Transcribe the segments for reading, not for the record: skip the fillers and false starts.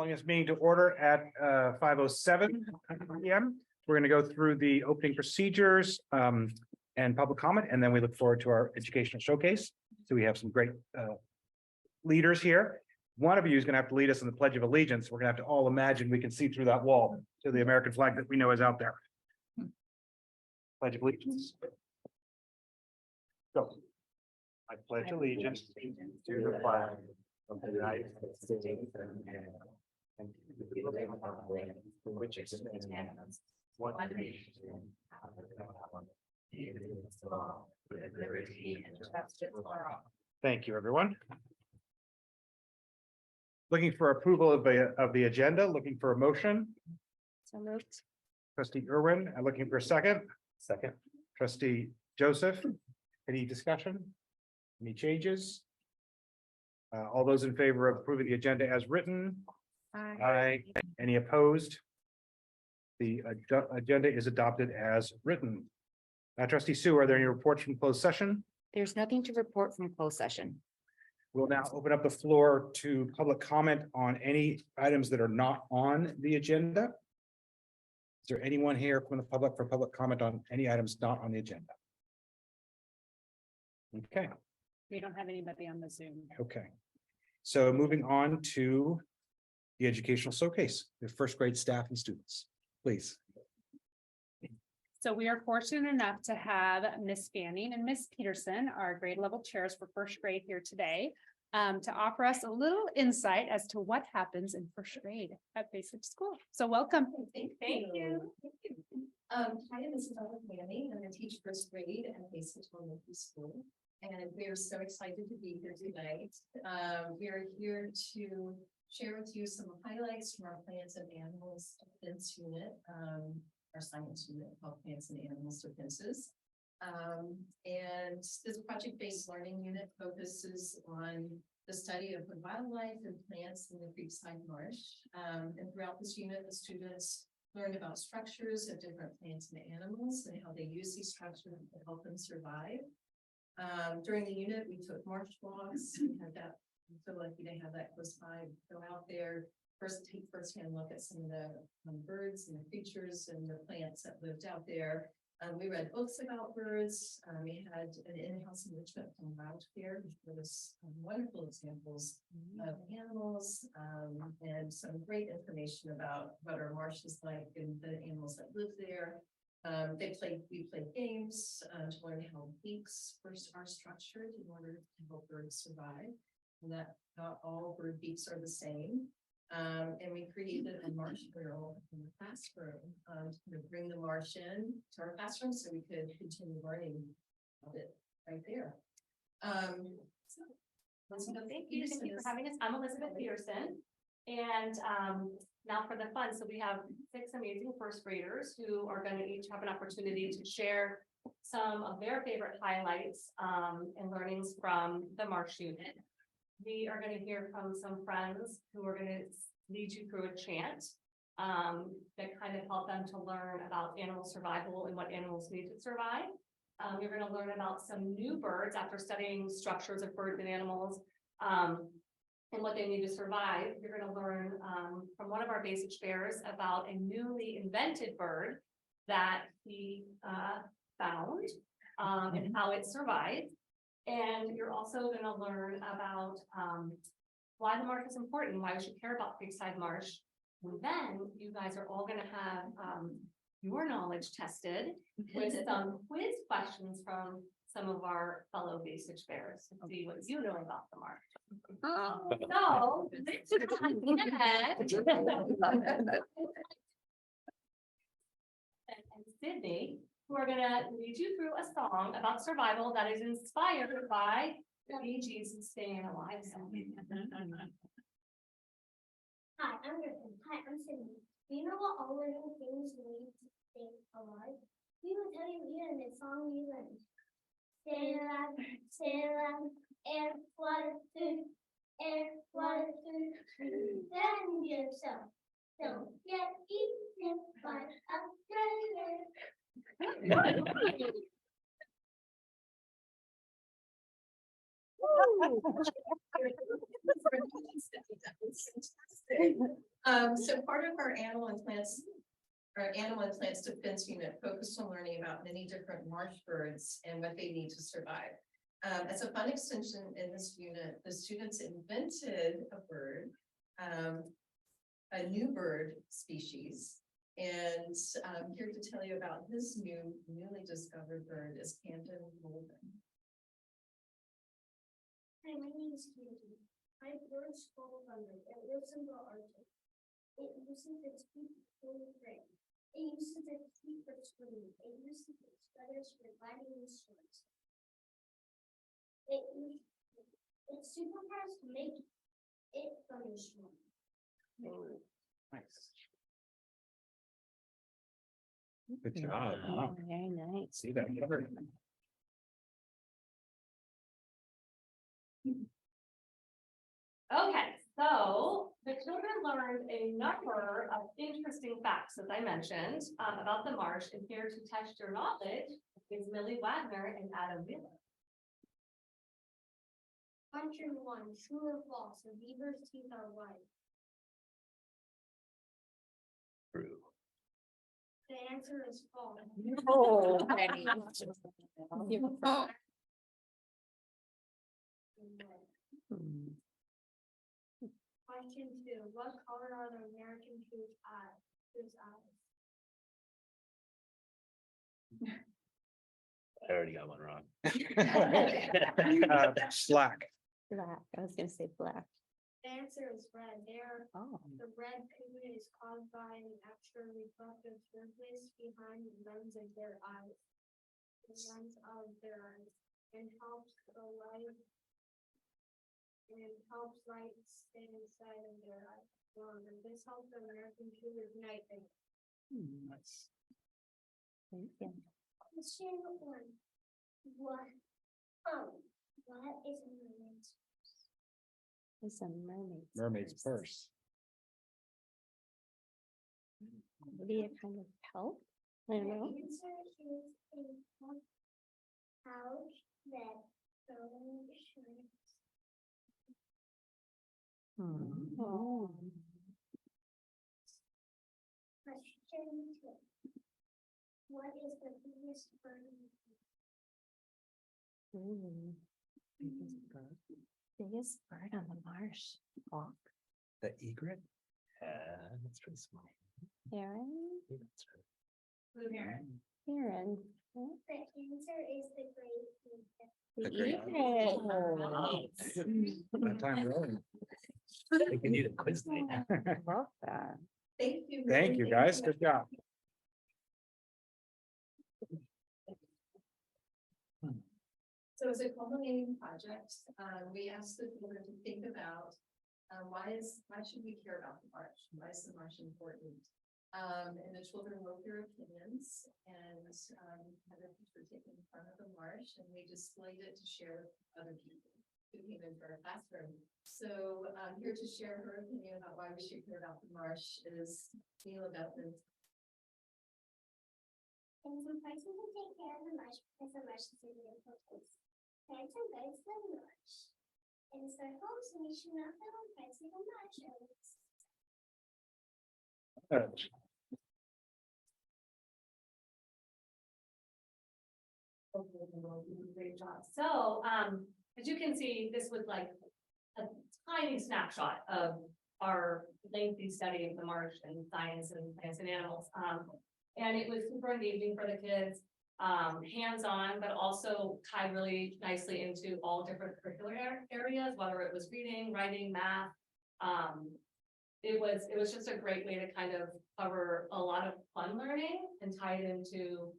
Calling this meeting to order at 5:07 p.m. We're going to go through the opening procedures and public comment, and then we look forward to our educational showcase. So we have some great leaders here. One of you is going to have to lead us in the Pledge of Allegiance. We're going to have to all imagine we can see through that wall to the American flag that we know is out there. Pledge of Allegiance. Go. I pledge allegiance to the flag of the United States of America and to the republic for which it stands, one nation, with liberty and justice for all. Thank you, everyone. Looking for approval of the agenda, looking for a motion. So moved. Trustee Irwin, looking for a second. Second. Trustee Joseph, any discussion? Any changes? All those in favor of approving the agenda as written? Aye. Any opposed? The agenda is adopted as written. Trustee Sue, are there any reports from closed session? There's nothing to report from closed session. We'll now open up the floor to public comment on any items that are not on the agenda. Is there anyone here from the public for public comment on any items not on the agenda? Okay. We don't have anybody on the Zoom. Okay. So moving on to the educational showcase, the first grade staff and students, please. So we are fortunate enough to have Miss Fanning and Miss Peterson, our grade level chairs for first grade here today, to offer us a little insight as to what happens in first grade at basic school. So welcome. Thank you. Hi, this is Fanning. I'm going to teach first grade at Basic Elementary School. And we are so excited to be here tonight. We are here to share with you some highlights from our Plants and Animals Defense Unit, our science unit called Plants and Animals Defenses. And this project-based learning unit focuses on the study of the wildlife and plants in the Creekside Marsh. And throughout this unit, the students learned about structures of different plants and animals and how they use these structures to help them survive. During the unit, we took marsh walks. We had that. I'm so lucky to have that close by. Go out there, take first-hand look at some of the birds and the creatures and the plants that lived out there. We read books about birds. We had an in-house enrichment from Wildcare, which was wonderful examples of animals and some great information about what our marsh is like and the animals that live there. We played games to learn how beaks first are structured in order to help birds survive, and that not all bird beaks are the same. And we created a marsh mural in the classroom to bring the marsh in to our classroom so we could continue learning of it right there. Thank you for having us. I'm Elizabeth Peterson, and now for the fun. So we have 6 amazing first graders who are going to each have an opportunity to share some of their favorite highlights and learnings from the Marsh unit. We are going to hear from some friends who are going to lead you through a chant that kind of help them to learn about animal survival and what animals need to survive. You're going to learn about some new birds after studying structures of birds and animals and what they need to survive. You're going to learn from one of our basic bears about a newly invented bird that he found and how it survived. And you're also going to learn about why the marsh is important, why we should care about Creekside Marsh. And then you guys are all going to have your knowledge tested with some quiz questions from some of our fellow basic bears to see what you know about the marsh. So, and Sydney, who are going to lead you through a song about survival that is inspired by the Bee Gees and Staying Alive. Hi, I'm Sydney. Do you know what all living things need to stay alive? We will tell you here in the song we learned. Stay alive, air, water, food, air, water, food. Defend yourself. Don't get eaten by a predator. So part of our animal and plants defense unit focused on learning about many different marsh birds and what they need to survive. As a fun extension in this unit, the students invented a bird, a new bird species. And here to tell you about this newly discovered bird is Camden Golden. Hi, my name is Katie. My bird's called Thunder. It lives in the Arctic. It uses its feet for prey. It uses its feet for swimming. It uses its feathers for gliding and soaring. Its superpowers to make it thunderstorm. Nice. Good job. Wow. Very nice. See that? Okay, so the children learned a number of interesting facts, as I mentioned, about the marsh, and here to test your knowledge is Millie Wagner and Adam Wheeler. Question 1, true or false? The beaver's teeth are white. True. The answer is false. Oh. Question 2, what color are the American Goose eyes? I already got one wrong. Slack. Black. I was gonna say black. The answer is red. Oh. The red pigment is caused by an extra reflective surface behind the lens of their eyes. The lens of their eyes and helps light stay inside of their eyes. And this helps the American Goose ignite them. Nice. Thank you. Question 1. What is a mermaid's purse? It's a mermaid. Mermaid's purse. Maybe a kind of help. I don't know. The answer is a pouch that shrinks. Oh. Question 2. What is the biggest bird? Ooh. Biggest bird on the marsh. Hawk. The egret? That's pretty small. Heron. Blue heron. Heron. The answer is the great. The great- egret. That time rolling. I think we need a quiz night. I love that. Thank you. Thank you, guys. Good job. So as a culminating project, we asked the children to think about why should we care about the marsh? Why is the marsh important? And the children wrote their opinions and had a picture taken in front of the marsh, and we displayed it to share with other people who came into our classroom. So here to share her opinion about why we should care about the marsh is Neela Bettman. And some places will take care of the marsh because the marsh is a beautiful place. Plants and birds love the marsh. It is their home, so we should not feel unfriendly to the marsh. Great job. So, as you can see, this was like a tiny snapshot of our lengthy study of the marsh and science and plants and animals. And it was super engaging for the kids, hands-on, but also tied really nicely into all different curricular areas, whether it was reading, writing, math. It was just a great way to kind of cover a lot of fun learning and tie it into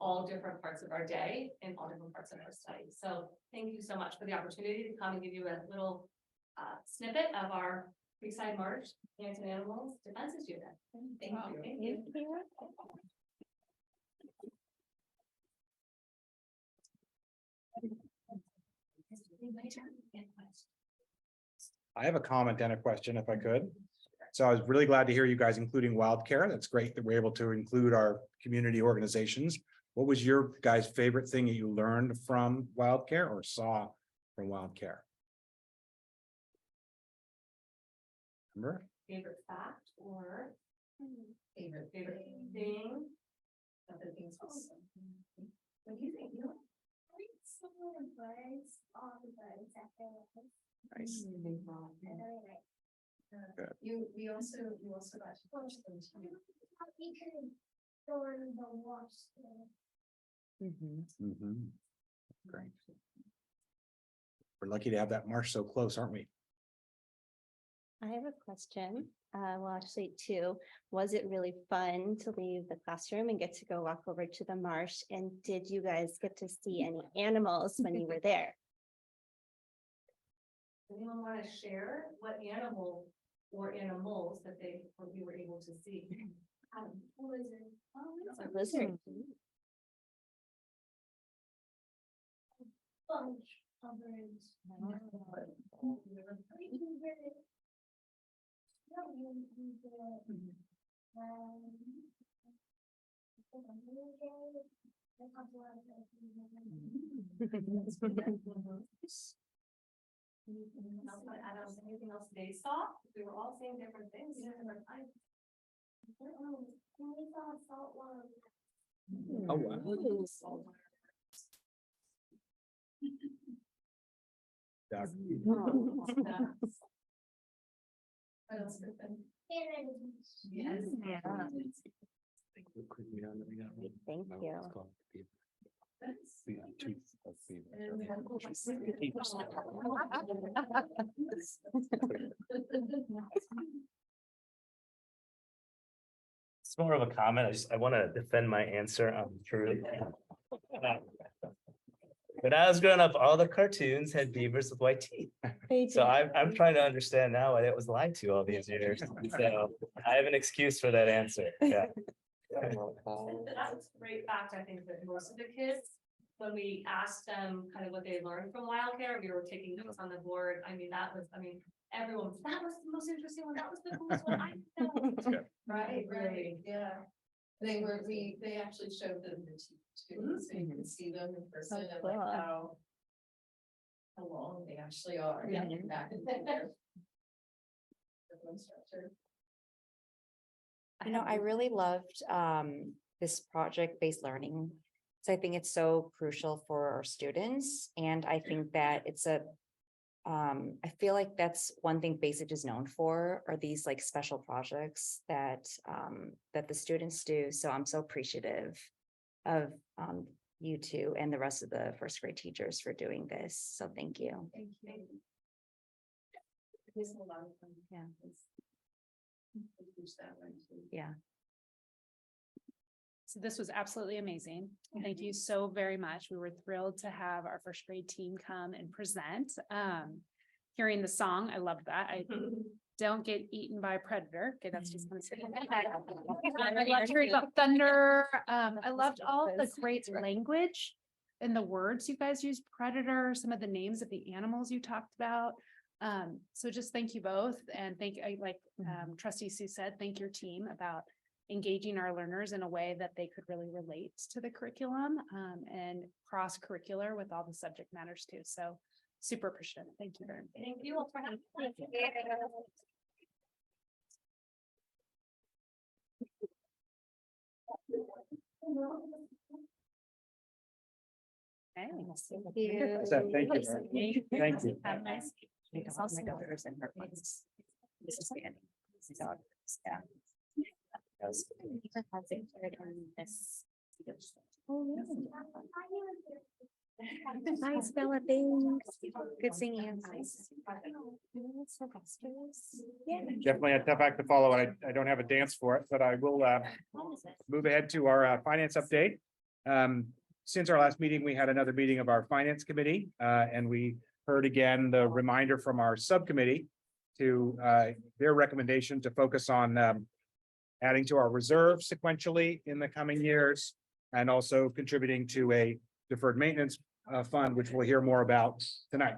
all different parts of our day and all different parts of our study. So thank you so much for the opportunity to come and give you a little snippet of our Creekside Marsh Plants and Animals Defenses Unit. Thank you. Thank you. I have a comment and a question if I could. So I was really glad to hear you guys including Wild Care. That's great that we're able to include our community organizations. What was your guys' favorite thing that you learned from Wild Care or saw from Wild Care? Remember? favorite fact or Favorite thing. other things. What do you think? You know? Some of the birds, all the birds that they like. Nice. Really nice. You also got to watch them too. You could go on the watch. Mhm. Great. We're lucky to have that marsh so close, aren't we? I have a question. Well, actually two. Was it really fun to leave the classroom and get to go walk over to the marsh? And did you guys get to see any animals when you were there? Anyone want to share what animal or animals that we were able to see? Lizard. A lizard. Bunch of birds. Anything else they saw? We were all seeing different things. We saw a saltwater. Oh, wow. Doug. What else has been? Yes. Yes. Thank you. We got two of It's more of a comment. I want to defend my answer on true. When I was growing up, all the cartoons had beavers with white teeth. So I'm trying to understand now why that was lied to all these years. So I have an excuse for that answer. Yeah. That was a great fact, I think, that most of the kids, when we asked them kind of what they learned from wildcare, we were taking notes on the board. Everyone, that was the most interesting one. That was the coolest one. I know. Right, yeah. They actually showed them the teeth too, so you can see them in person and like cool. how long they actually are. Yeah. Back in there. Structure. I really loved this project-based learning. So I think it's so crucial for our students, and I think that it's I feel like that's one thing Basic is known for, are these like special projects that the students do. So I'm so appreciative of you two and the rest of the first grade teachers for doing this. So thank you. Thank you. It is a lot of fun. Yeah. Teach that one too. Yeah. So this was absolutely amazing. Thank you so very much. We were thrilled to have our first grade team come and present. Hearing the song, I loved that. I don't get eaten by a predator. Okay, that's just gonna say. I loved hearing about thunder. I loved all the great language and the words you guys used, predator, some of the names of the animals you talked about. So just thank you both, and like Trustee Sue said, thank your team about engaging our learners in a way that they could really relate to the curriculum and cross-curricular with all the subject matters too. So super appreciative. Thank you very much. Thank you all for having me. Okay. Thank you. Thank you. Thank you. Have a nice. My daughter's in her place. This is Annie. This is dog. Yeah. Nice, Bella, thanks. Good singing. Yeah. Definitely a tough act to follow. And I don't have a dance for it, but I will move ahead to our finance update. Since our last meeting, we had another meeting of our finance committee, and we heard again the reminder from our subcommittee to their recommendation to focus on adding to our reserve sequentially in the coming years, and also contributing to a deferred maintenance fund, which we'll hear more about tonight.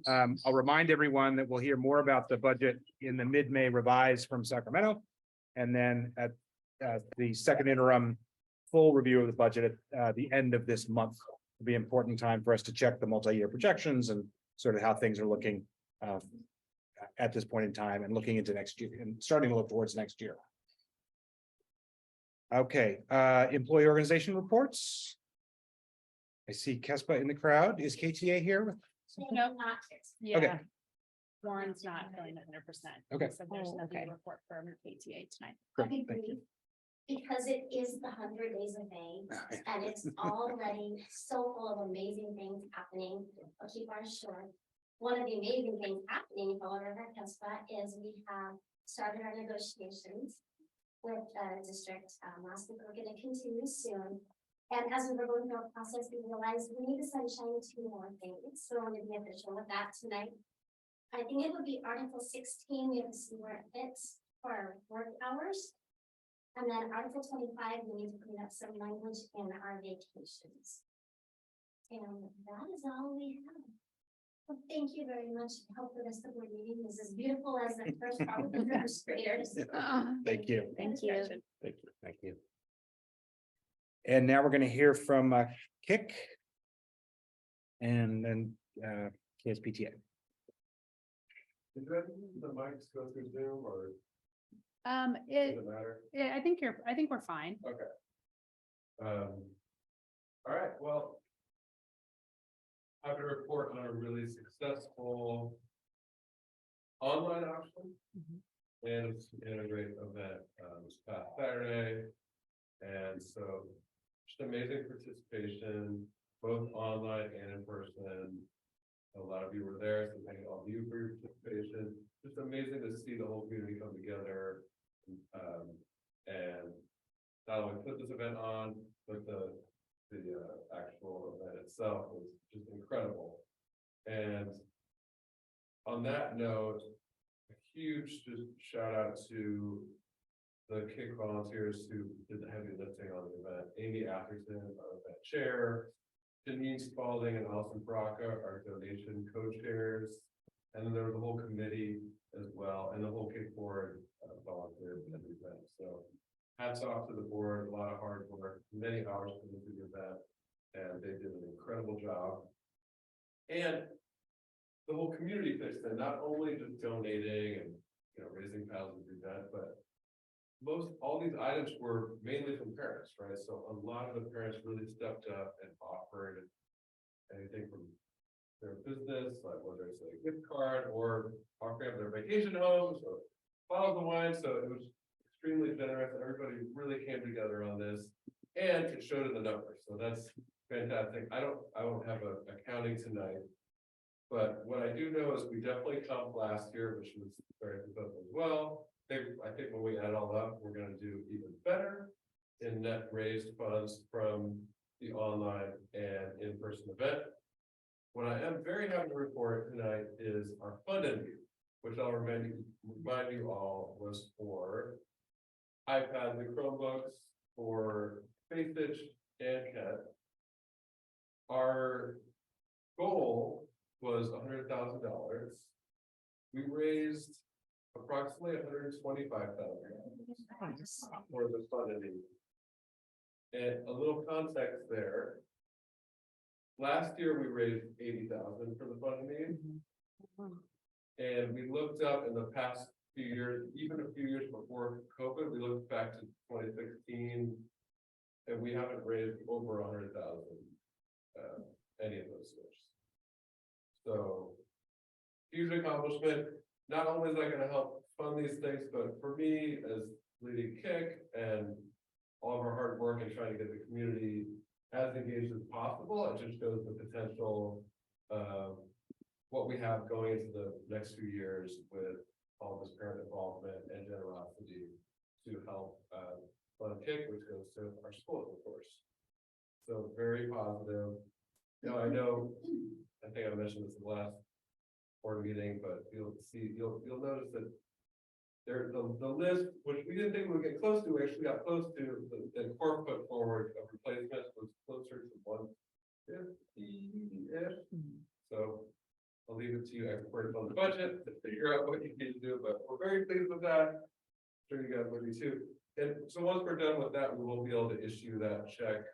I'll remind everyone that we'll hear more about the budget in the mid-May revise from Sacramento. And then at the second interim full review of the budget at the end of this month will be an important time for us to check the multi-year projections and sort of how things are looking at this point in time and looking into next year and starting to look towards next year. Okay, employee organization reports. I see Kespa in the crowd. Is KTA here? No, Not yeah. Warren's not feeling 100%. Okay. So there's Oh, nothing okay. to report from KTA tonight. Great, I'll be thank you. brief, because it is the 100 days of May, and it's already so full of amazing things happening. I'll keep ours short. One of the amazing things happening, however, at KSPA is we have started our negotiations with the district. Last week, we're gonna continue soon. And as we were going through our process, we realized we need to sunshine 2 more things, so we're gonna be official with that tonight. I think it would be Article 16, we have to see where it fits for our work hours. And then Article 25, we need to clean up some language in our vacations. And that is all we have. Well, thank you very much. I hope the rest of the meeting is as beautiful as the first, probably the first graders. Thank you. Thank you. Thank you. Thank you. And now we're going to hear from Kick. And then KSPTA. Did the mics go through Zoom or It, does it matter? yeah, I think we're fine. All right, well. Happy to report on a really successful online option. And it's in a great event this past Saturday. And so just amazing participation, both online and in person. A lot of you were there, so thank all of you for your participation. Just amazing to see the whole community come together. And not only put this event on, but the actual event itself was just incredible. And on that note, a huge just shout out to the KIC volunteers who did the heavy lifting on the event. Amy Atherton, our event chair, Janine Spalding and Alison Braca, our donation co-chairs. And then there was a whole committee as well, and the whole KIC board volunteered at the event. So hats off to the board, a lot of hard work, many hours put into the event, and they did an incredible job. And the whole community pitched in, not only just donating and raising funds for the event, but all these items were mainly from parents, right? So a lot of the parents really stepped up and offered anything from their business, like whether it's a gift card or offering up their vacation homes or bottles of wine. So it was extremely generous. Everybody really came together on this, and it showed in the numbers. So that's fantastic. I won't have a accounting tonight, but what I do know is we definitely comped last year, which was very successful as well. I think when we add it all up, we're going to do even better in net raised funds from the online and in-person event. What I am very happy to report tonight is our fund review, which I'll remind you all was for iPads and Chromebooks for Faith Stitch and Cat. Our goal was $100,000. We raised approximately $125,000 for the funding. And a little context there. Last year we raised $80,000 for the funding. And we looked up in the past few years, even a few years before COVID, we looked back to 2016, and we haven't raised over 100,000 any of those years. So huge accomplishment. Not only is that going to help fund these things, but for me as leading KIC and all of our hard work in trying to get the community as engaged as possible, it just shows the potential of what we have going into the next few years with all this parent involvement and generosity to help fund KIC, which goes to our schools, of course. So very positive. I think I mentioned this in the last board meeting, but you'll notice that the list, which we didn't think we would get close to, we actually got close to. The core put forward of replacements was closer to 150-ish. So I'll leave it to you experts on the budget to figure out what you need to do, but we're very pleased with that. I'm sure you guys will be too. And so once we're done with that, we will be able to issue that check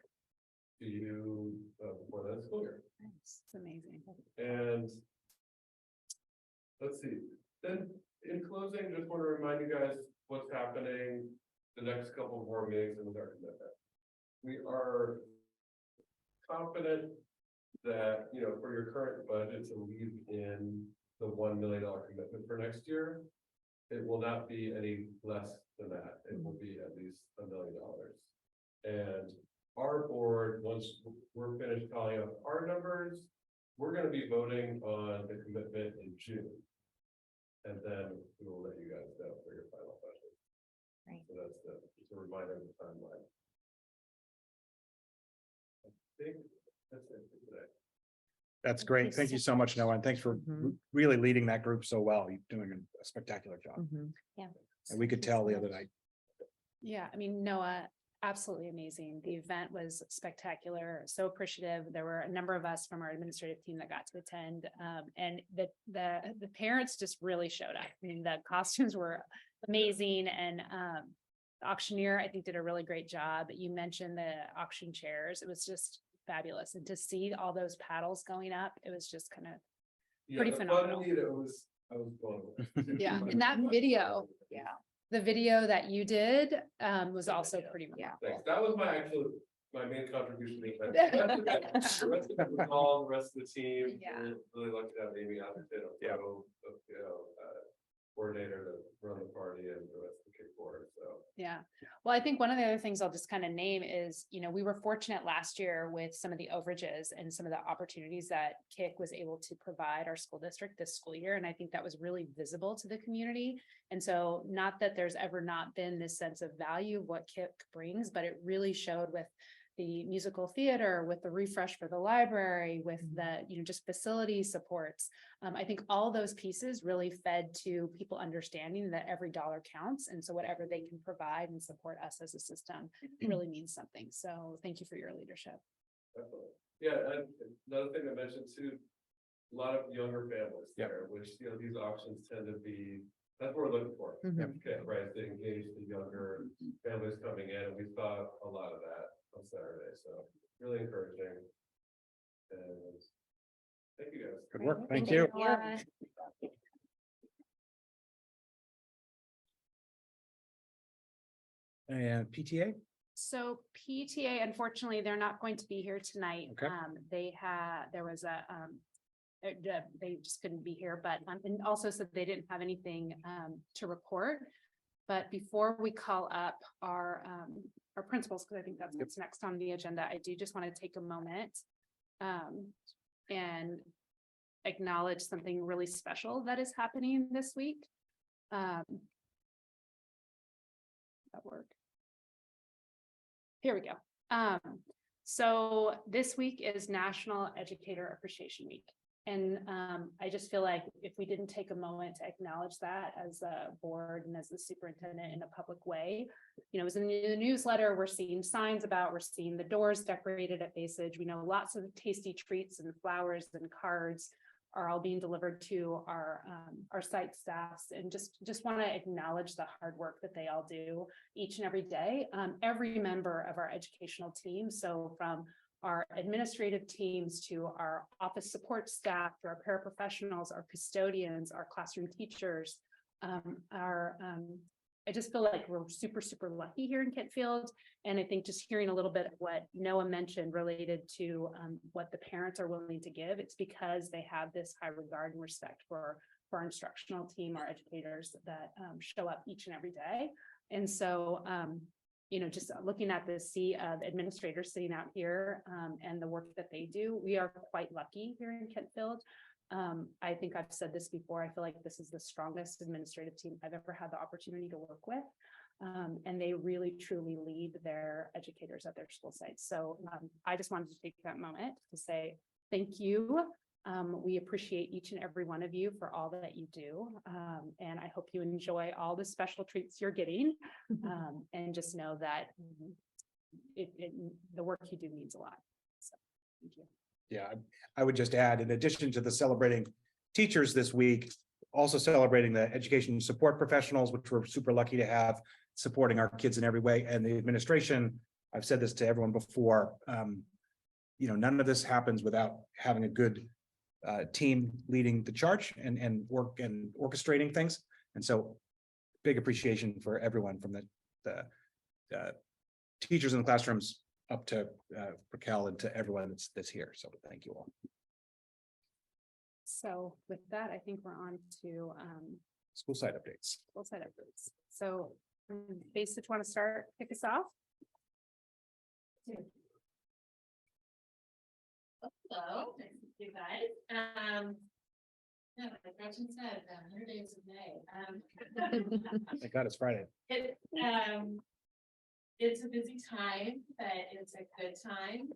to you before the school year. It's amazing. And let's see, Then in closing, just want to remind you guys what's happening the next couple of board meetings and with our commitment. We are confident that, you know, for your current budget to leave in the $1 million commitment for next year, it will not be any less than that. It will be at least $1 million. And our board, once we're finished calling up our numbers, we're going to be voting on the commitment in June. And then we will let you guys know for your final budget. Right. So that's just a reminder of the timeline. I think that's it for today. That's great. Thank you so much, Noah, and thanks for really leading that group so well. You're doing a spectacular job. And we could tell the other night. Yeah, I mean, Noah, absolutely amazing. The event was spectacular, so appreciative. There were a number of us from our administrative team that got to attend. And the parents just really showed up. I mean, the costumes were amazing, and the auctioneer, I think, did a really great job. You mentioned the auction chairs. It was just fabulous. And to see all those paddles going up, it was just kind of pretty phenomenal. I was blown away. Yeah, and that video, the video that you did was also pretty remarkable. Thanks. That was my main contribution. The rest of the call, the rest of the team. Yeah. Really lucky to have Amy Atherton, coordinator to run the party and the rest of the kickboard. So Yeah. Well, I think one of the other things I'll just kind of name is, you know, we were fortunate last year with some of the overages and some of the opportunities that KIC was able to provide our school district this school year. And I think that was really visible to the community. And so not that there's ever not been this sense of value of what KIC brings, but it really showed with the musical theater, with the refresh for the library, with the, you know, just facility supports. I think all those pieces really fed to people understanding that every dollar counts. And so whatever they can provide and support us as a system really means something. So thank you for your leadership. definitely. Yeah, and another thing I mentioned too, a lot of younger families there, which, you know, these auctions tend to be, that's what we're looking for. Okay, right, to engage the younger families coming in, and we saw a lot of that on Saturday, so really encouraging. And thank you guys. Good work. Thank you. Yeah. And PTA? So PTA, unfortunately, they're not going to be here tonight. Okay. There was a, they just couldn't be here, but, and also said they didn't have anything, to report. But before we call up our principals, because I think that's what's next on the agenda, I do just want to take a moment, and acknowledge something really special that is happening this week. That work. Here we go. So this week is National Educator Appreciation Week. And I just feel like if we didn't take a moment to acknowledge that as a board and as the superintendent in a public way, you know, it was in the newsletter, we're seeing signs about, we're seeing the doors decorated at Basage. We know lots of tasty treats and flowers and cards are all being delivered to our site staffs, and just want to acknowledge the hard work that they all do each and every day. Every member of our educational team, so from our administrative teams to our office support staff, to our paraprofessionals, our custodians, our classroom teachers, I just feel like we're super, super lucky here in Kentfield. And I think just hearing a little bit of what Noah mentioned related to what the parents are willing to give, it's because they have this high regard and respect for our instructional team, our educators that show up each and every day. And so, you know, just looking at the sea of administrators sitting out here and the work that they do, we are quite lucky here in Kentfield. I think I've said this before. I feel like this is the strongest administrative team I've ever had the opportunity to work with. And they really, truly lead their educators at their school sites. So I just wanted to take that moment to say thank you. We appreciate each and every one of you for all that you do. And I hope you enjoy all the special treats you're getting. And just know that the work you do means a lot. So thank you. Yeah, I would just add, in addition to the celebrating teachers this week, also celebrating the education support professionals, which we're super lucky to have, supporting our kids in every way, and the administration. I've said this to everyone before, you know, none of this happens without having a good team leading the charge and work and orchestrating things. And so big appreciation for everyone from the teachers in the classrooms up to Raquel and to everyone that's here. So thank you all. So with that, I think we're on to School site updates. full side updates. So Basic, want to start, kick us off? Hello, nice to see you guys. Yeah, like Gretchen said, 100 days of May. Thank God it's Friday. It's a busy time, but it's a good time.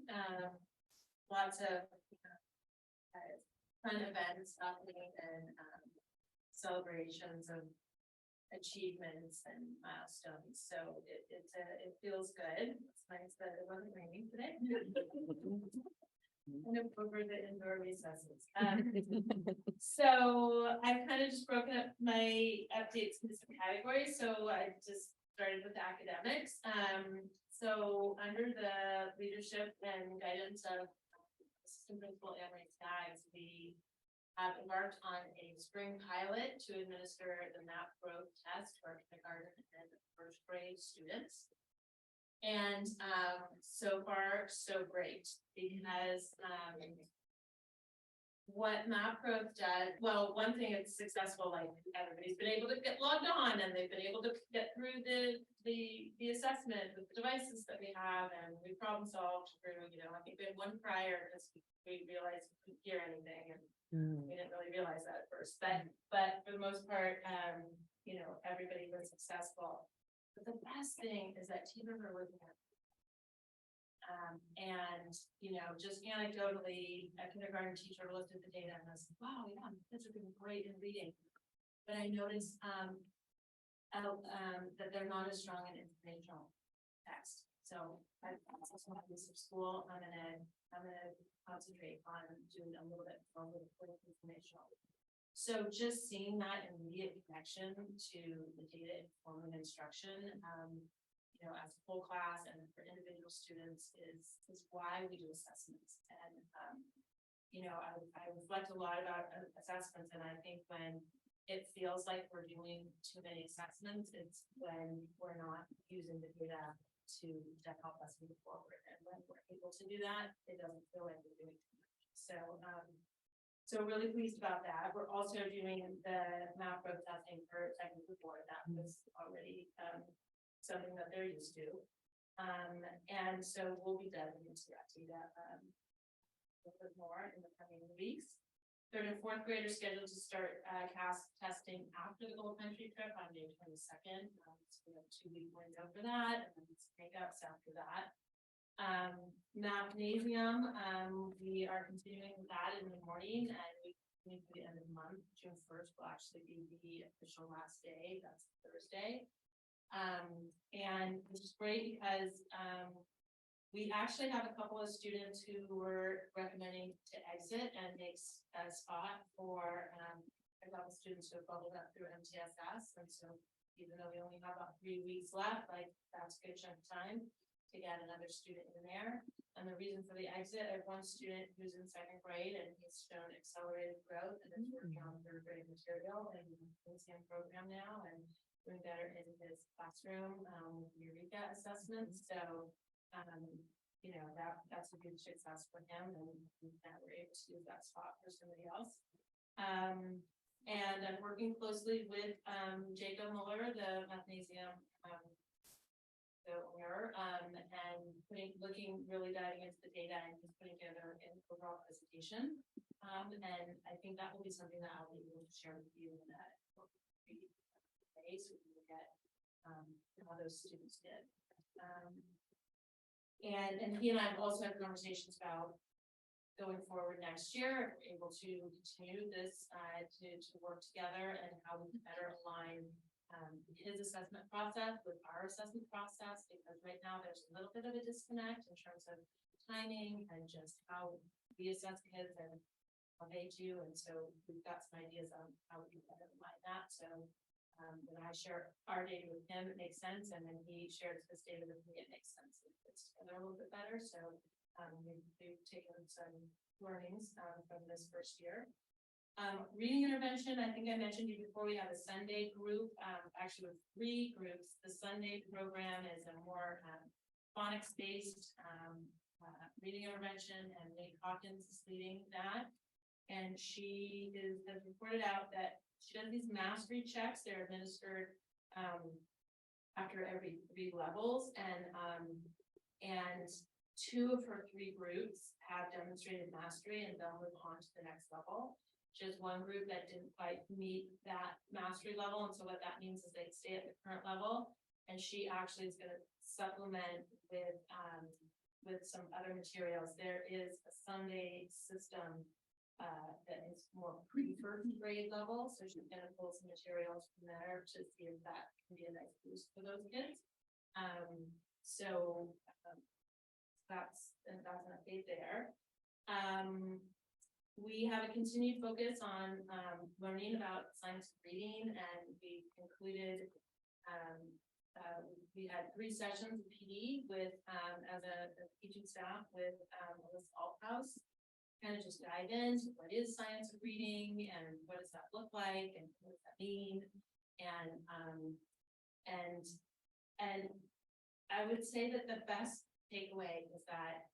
Lots of fun events happening and celebrations of achievements and milestones. So it feels good. It's nice that it wasn't raining today. And over the indoor recesses. So I've kind of just broken up my updates into some categories. So I just started with academics. So under the leadership and guidance of Assistant Principal Emery Skaggs, we have embarked on a spring pilot to administer the MAP growth test for kindergarten and first grade students. And so far, so great, because what MAP growth does, well, one thing it's successful, like everybody's been able to get logged on and they've been able to get through the assessment with the devices that we have, and we problem solved through, you know, I think we had one prior because we realized we couldn't hear anything, and we didn't really realize that at first, but for the most part, you know, everybody was successful. But the best thing is that team member was there. And, you know, just anecdotally, a kindergarten teacher looked at the data and was, wow, yeah, kids are doing great in reading. But I noticed that they're not as strong in informational text. So I that's one piece of school. I'm gonna concentrate on doing a little bit more with informational. So just seeing that immediate connection to the data informing instruction, you know, as a whole class and for individual students is why we do assessments. And, you know, I reflect a lot about assessments, and I think when it feels like we're doing too many assessments, it's when we're not using the data to help us move forward. And when we're able to do that, it doesn't feel like we're doing too much. So really pleased about that. We're also doing the MAP growth testing for technical board. That was already something that they're used to. And so we'll be diving into that data a little bit more in the coming weeks. Third and fourth graders scheduled to start CAS testing after the Gold Country trip on May 22nd. So we have 2-week window for that, and then it's makeups after that. Mathnasium, we are continuing with that in the morning, and we continue to the end of the month. June 1st will actually be the official last day. That's Thursday. And this is great because we actually have a couple of students who were recommending to exit and make a spot for a couple of students who have followed up through MTSS. And so even though we only have about 3 weeks left, like that's a good chunk of time to get another student in there. And the reason for the exit, I have one student who's in 2nd grade and he's shown accelerated growth and is working on 3rd grade material and in the same program now and doing better in his classroom with Eureka assessments. So you know, that's a good success for him, and that we're able to do that spot for somebody else. And I'm working closely with Jacob Muller, the Mathnasium the owner, and really diving into the data and just putting together an overall presentation. And I think that will be something that I'll be able to share with you in that phase, so we will get how those students did. And he and I have also had conversations about going forward next year, if we're able to continue this to work together and how we can better align his assessment process with our assessment process, because right now there's a little bit of a disconnect in terms of timing and just how we assess kids and how they do. And so we've got some ideas on how we can better align that. So when I share our data with him, it makes sense. And then he shares his data with me, it makes sense. It fits together a little bit better. So They've taken some learnings from this first year. Reading intervention, I think I mentioned you before, we have a Sunday group, actually with 3 groups. The Sunday program is a more phonics-based reading intervention, and Nate Hawkins is leading that. And she has reported out that she does these mastery checks. They're administered after every 3 levels, and 2 of her 3 groups have demonstrated mastery, and they'll move on to the next level. She has 1 group that didn't quite meet that mastery level, and so what that means is they stay at the current level, and she actually is going to supplement with some other materials. There is a Sunday system that is more pre-first grade level, so she's going to pull some materials from there to see if that can be a nice boost for those kids. So that's an update there. We have a continued focus on learning about science reading, and we concluded we had 3 sessions of PD with as a teaching staff with Melissa Althouse. Kind of just dive into what is science of reading and what does that look like and what does that mean, and I would say that the best takeaway is that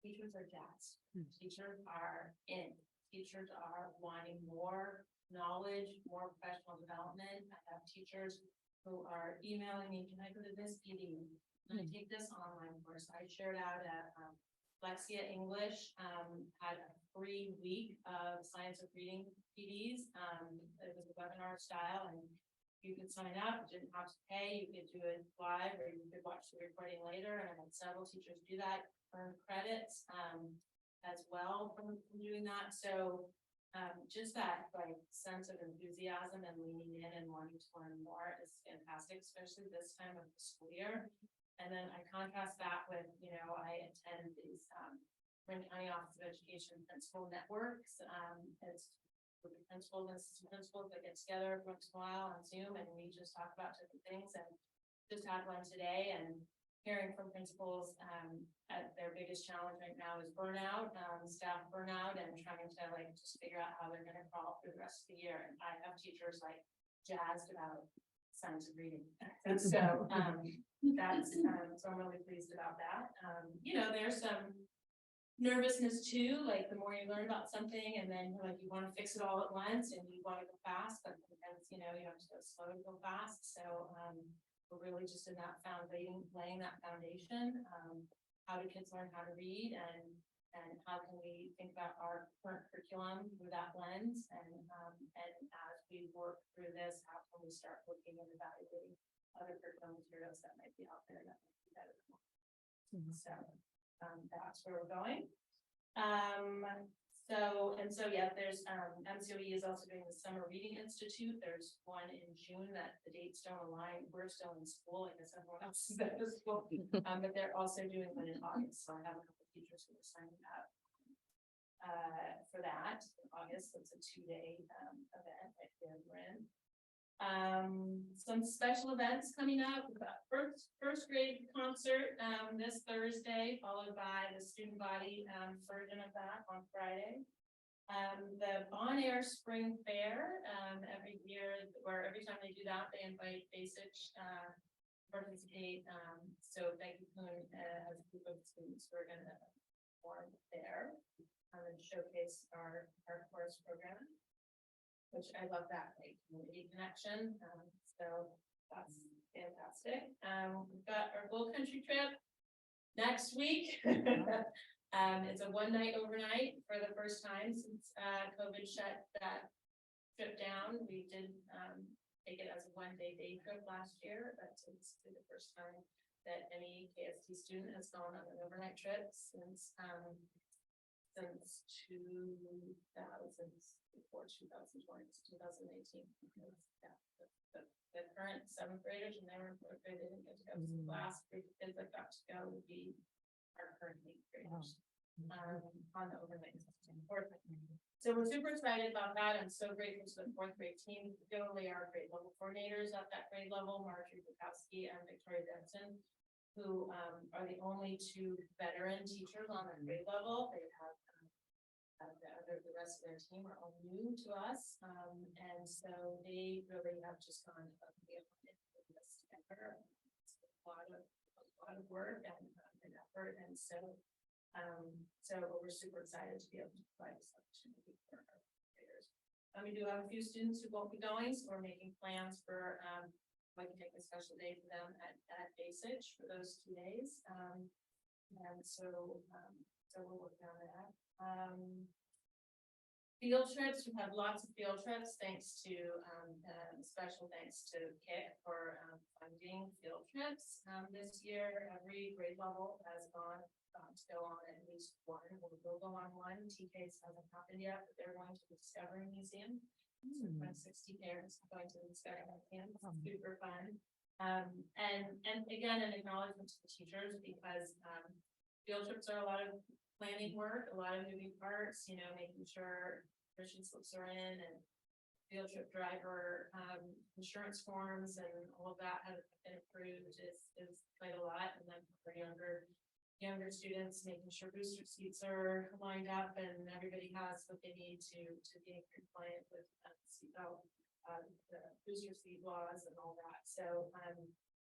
teachers are jazzed. Teachers are in. Teachers are wanting more knowledge, more professional development. I have teachers who are emailing me, can I go to this PD? Can I take this online course? I shared out at Lexia English, had a free week of science of reading PDs. It was a webinar style, and you could sign up, you didn't have to pay, you could do it live, or you could watch the recording later. And I had several teachers do that, earn credits as well from doing that. So just that like sense of enthusiasm and leaning in and wanting to learn more is fantastic, especially this time of the school year. And then I contrast that with, I attend these Marin County Office of Education principal networks. It's with the principals and assistant principals that get together once in a while on Zoom, and we just talk about different things. And just had one today, and hearing from principals at their biggest challenge right now is burnout, staff burnout, and trying to like just figure out how they're going to crawl through the rest of the year. And I have teachers like jazzed about science of reading, and so that's so I'm really pleased about that. There's some nervousness too, like the more you learn about something, and then like you want to fix it all at once, and you want to go fast, but sometimes you have to go slow to go fast. So we're really just in that laying that foundation. How do kids learn how to read, and how can we think about our current curriculum through that lens? And as we work through this, how can we start looking and evaluating other curriculum materials that might be out there that might be better than one. So that's where we're going. There's MCOE is also doing the Summer Reading Institute. There's one in June that the dates don't align. We're still in school, I guess everyone else is at school. But they're also doing one in August. So I have a couple of teachers who are signing up for that in August. It's a 2-day event at Marin. Some special events coming up. We've got first grade concert this Thursday, followed by the student body version of that on Friday. The Bon Air Spring Fair every year, or every time they do that, they invite basic participate. So Becky Kuhn has a group of students who are going to perform there and showcase our course program, which I love that, like community connection. So that's fantastic. We've got our Gold Country trip next week. It's a 1-night overnight for the first time since COVID shut that trip down. We did take it as a 1-day day trip last year, but it's the first time that any KSD student has gone on an overnight trip since 2000, before 2020, 2018. Because, the current 7th graders, and they were in 4th grade, they didn't get to go. So the last group of kids that got to go would be our current 8th graders on the overnight. So we're super excited about that. I'm so grateful to the 4th grade team, particularly our grade level coordinators at that grade level, Marjorie Bukowski and Victoria Denson, who are the only two veteran teachers on their grade level. They have the rest of their team are all new to us, and so they really have just gone above and beyond in this together. It's a lot of work and effort, and so we're super excited to be able to provide this opportunity for our players. We do have a few students who won't be going, so we're making plans for we can take a special day for them at Basic for those 2 days. And so we're working on that. Field trips, we have lots of field trips, thanks to special thanks to KIC for funding field trips. This year, every grade level has gone to go on at least one, or will go on one. TK's hasn't happened yet, but they're going to the Discovery Museum. So 60 parents going to the Discovery Museum, super fun. And again, an acknowledgement to the teachers, because field trips are a lot of planning work, a lot of moving parts, making sure permission slips are in and field trip driver insurance forms and all of that have been approved is quite a lot. And then for younger students, making sure booster seats are lined up and everybody has what they need to be compliant with seatbelt, the booster seat laws and all that. So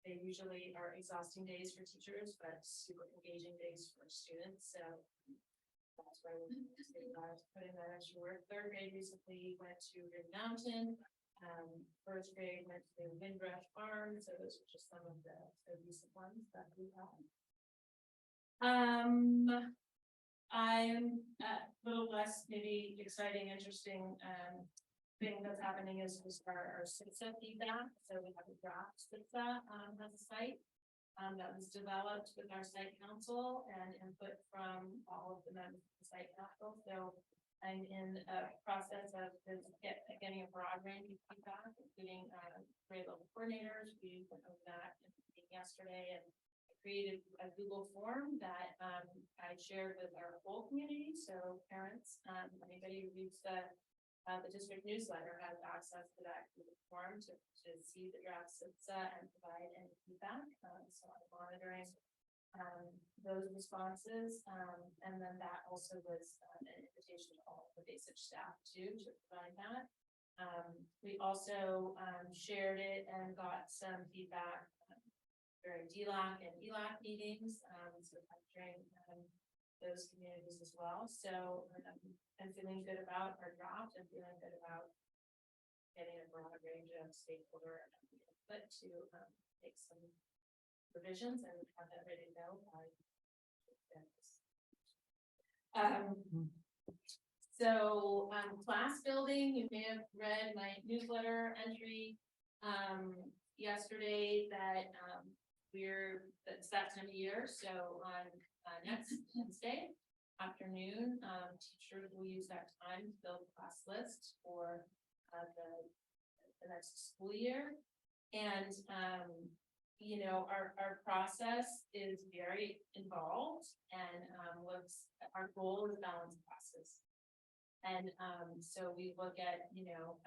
they usually are exhausting days for teachers, but super engaging days for students. So that's why we're putting that extra work. Third grade recently went to Green Mountain. First grade went to Windrush Farm. So those are just some of the recent ones that we have. I'm a little less maybe exciting, interesting thing that's happening is our SITSA feedback. So we have a draft SITSA as a site that was developed with our site council and input from all of the members of the site council. So I'm in a process of getting a broad range of feedback, including grade level coordinators. We went over that yesterday and created a Google form that I shared with our whole community. So parents, anybody who reads the district newsletter has access to that Google form to see the draft SITSA and provide any feedback. So I'm monitoring those responses. And then that also was an invitation to all the Basic staff too, to provide that. We also shared it and got some feedback during DLAC and ELAC meetings, so capturing those communities as well. So I'm feeling good about our draft and feeling good about getting a broad range of stakeholder input to make some revisions and have that ready to go by class building, you may have read my newsletter entry yesterday that that's that time of year. So on next Wednesday afternoon, teachers will use that time to build a class list for the next school year. And our process is very involved, and our goal is balanced classes. And so we look at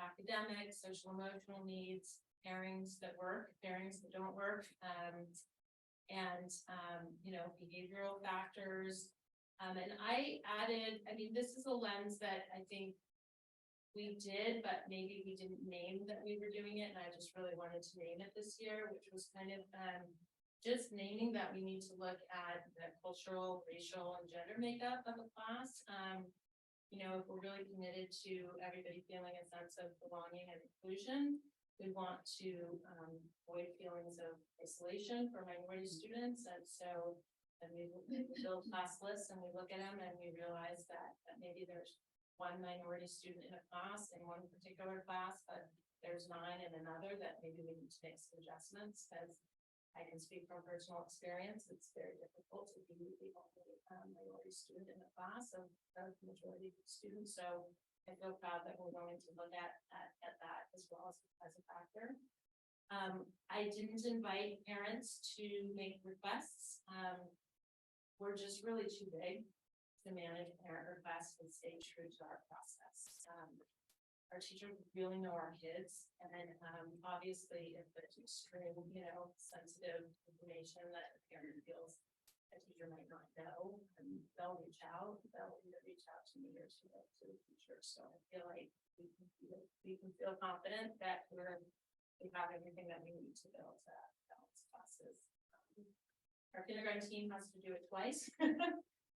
academic, social, emotional needs, pairings that work, pairings that don't work, and behavioral factors. And I added, this is a lens that I think we did, but maybe we didn't name that we were doing it, and I just really wanted to name it this year, which was kind of just naming that we need to look at the cultural, racial, and gender makeup of a class. If we're really committed to everybody feeling a sense of belonging and inclusion, we want to avoid feelings of isolation for minority students. And so we build class lists and we look at them and we realize that maybe there's one minority student in a class in one particular class, but there's 9 in another, that maybe we need to make some adjustments. Because I can speak from personal experience, it's very difficult to be the only minority student in a class of the majority of students. So I feel proud that we're going to look at that as well as a factor. I didn't invite parents to make requests. We're just really too big to manage parent requests and stay true to our process. our teachers really know our kids, and then, obviously, if it's extreme, sensitive information that a parent feels a teacher might not know, and they'll reach out, they'll either reach out to me or to the teacher, so I feel like we can feel confident that we have everything that we need to build that balance classes. Our kindergarten team has to do it twice.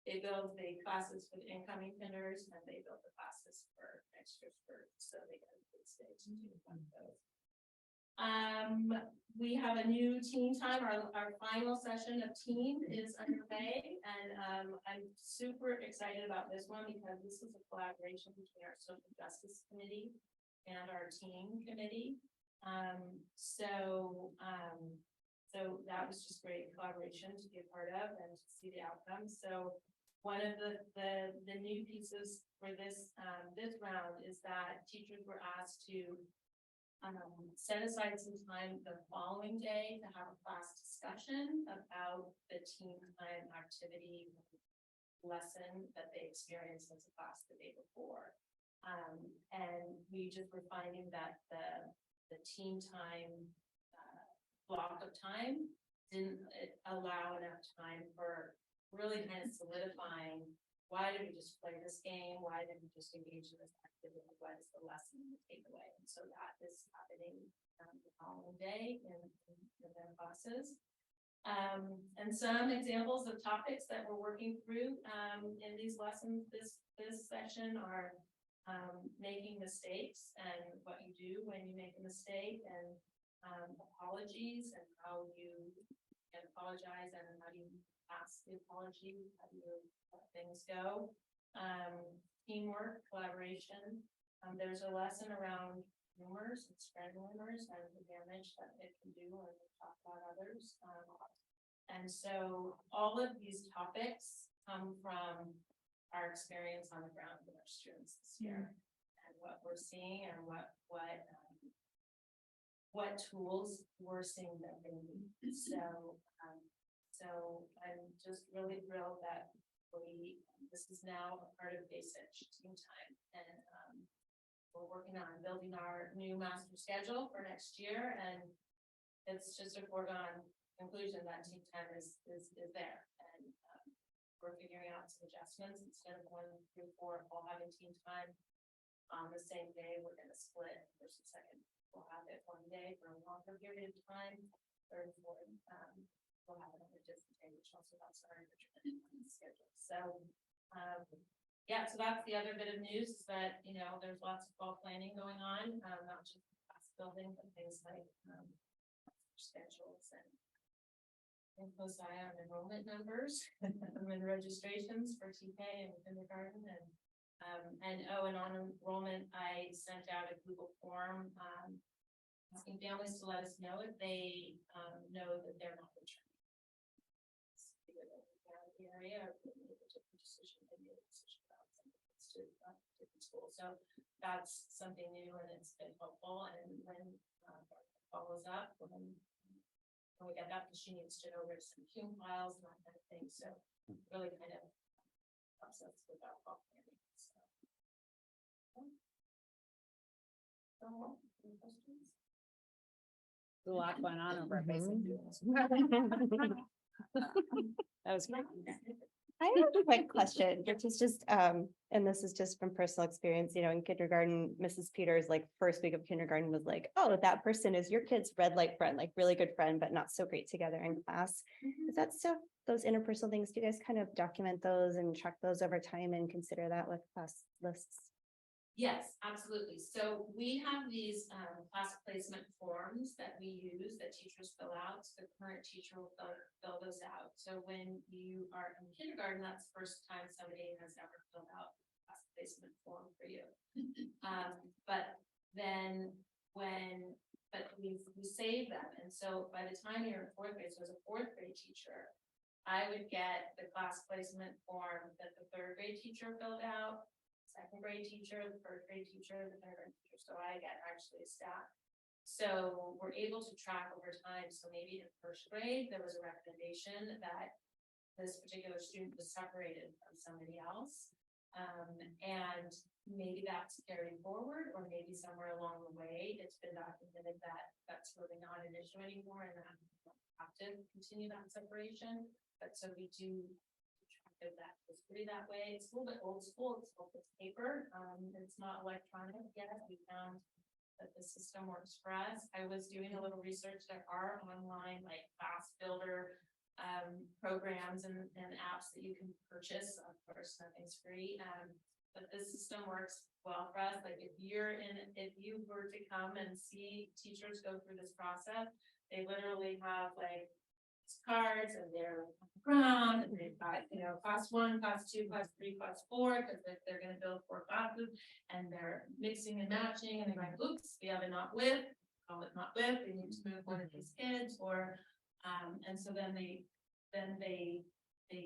They build the classes for the incoming kinders, and they build the classes for next year's birth, so they get a good stage to do one of those. We have a new team time. Our final session of team is underway, and I'm super excited about this one because this is a collaboration between our social justice committee and our team committee. So that was just great collaboration to be a part of and to see the outcomes. So one of the new pieces for this round is that teachers were asked to set aside some time the following day to have a class discussion about the team time activity lesson that they experienced as a class the day before. And we just were finding that the team time block of time didn't allow enough time for really kind of solidifying, why did we just play this game? Why did we just engage in this activity? What is the lesson to take away? And so that is happening the following day in their classes. And some examples of topics that we're working through in these lessons this session are making mistakes and what you do when you make a mistake, and apologies and how you can apologize and how you ask the apology, how you let things go. Teamwork, collaboration. There's a lesson around rumors and spreading rumors and the damage that it can do when we talk about others. And so all of these topics come from our experience on the ground with our students this year, and what we're seeing and what tools we're seeing that they need. So I'm just really thrilled that this is now a part of basic team time, and we're working on building our new master schedule for next year, and it's just a foregone conclusion that team time is there, and we're figuring out some adjustments. Instead of 1 through 4 all having team time on the same day, we're going to split first and second. We'll have it one day for a longer period of time. Third and fourth, we'll have it on a different day, which also helps our schedule. So, yeah, so that's the other bit of news, is that, there's lots of fall planning going on, not just class building, but things like schedules and close eye on enrollment numbers and registrations for TK and kindergarten, and on enrollment, I sent out a Google form asking families to let us know if they know that they're not returning. The area or made a different decision, they made a decision about something to different schools. So that's something new, and it's been helpful. And when follows up when we get that, because she needs to know where some Hume files and that kind of thing. So really kind of process without fall planning. Any questions? A lot going on over at Basic. That was great. I have a quick question, which is just, and this is just from personal experience, in kindergarten, Mrs. Peters, like first week of kindergarten was like, oh, that person is your kid's red light friend, like really good friend, but not so great together in class. Is that stuff, those interpersonal things, do you guys kind of document those and track those over time and consider that with class lists? Yes, absolutely. So we have these class placement forms that we use that teachers fill out. So the current teacher will fill those out. So when you are in kindergarten, that's the first time somebody has ever filled out a class placement form for you. But we save them. And so by the time you're in fourth grade, so as a fourth grade teacher, I would get the class placement form that the third grade teacher filled out, second grade teacher, the first grade teacher, the kindergarten teacher. So I get actually a stack. So we're able to track over time. So maybe in first grade, there was a recommendation that this particular student was separated from somebody else. And maybe that's carried forward, or maybe somewhere along the way, it's been documented that that's really not an issue anymore, and that we don't have to continue that separation. But so we do track of that history that way. It's a little bit old school, it's paper, it's not electronic yet. We found that the system works for us. I was doing a little research. There are online like class builder programs and apps that you can purchase. Of course, nothing's free. But this system works well for us. Like if you were to come and see teachers go through this process, they literally have like cards and they're on the ground and they've got, class 1, class 2, class 3, class 4, because they're going to build 4 classes and they're mixing and matching and they're going, oops, we have it not with, call it not with, we need to move one of these kids, or and so then they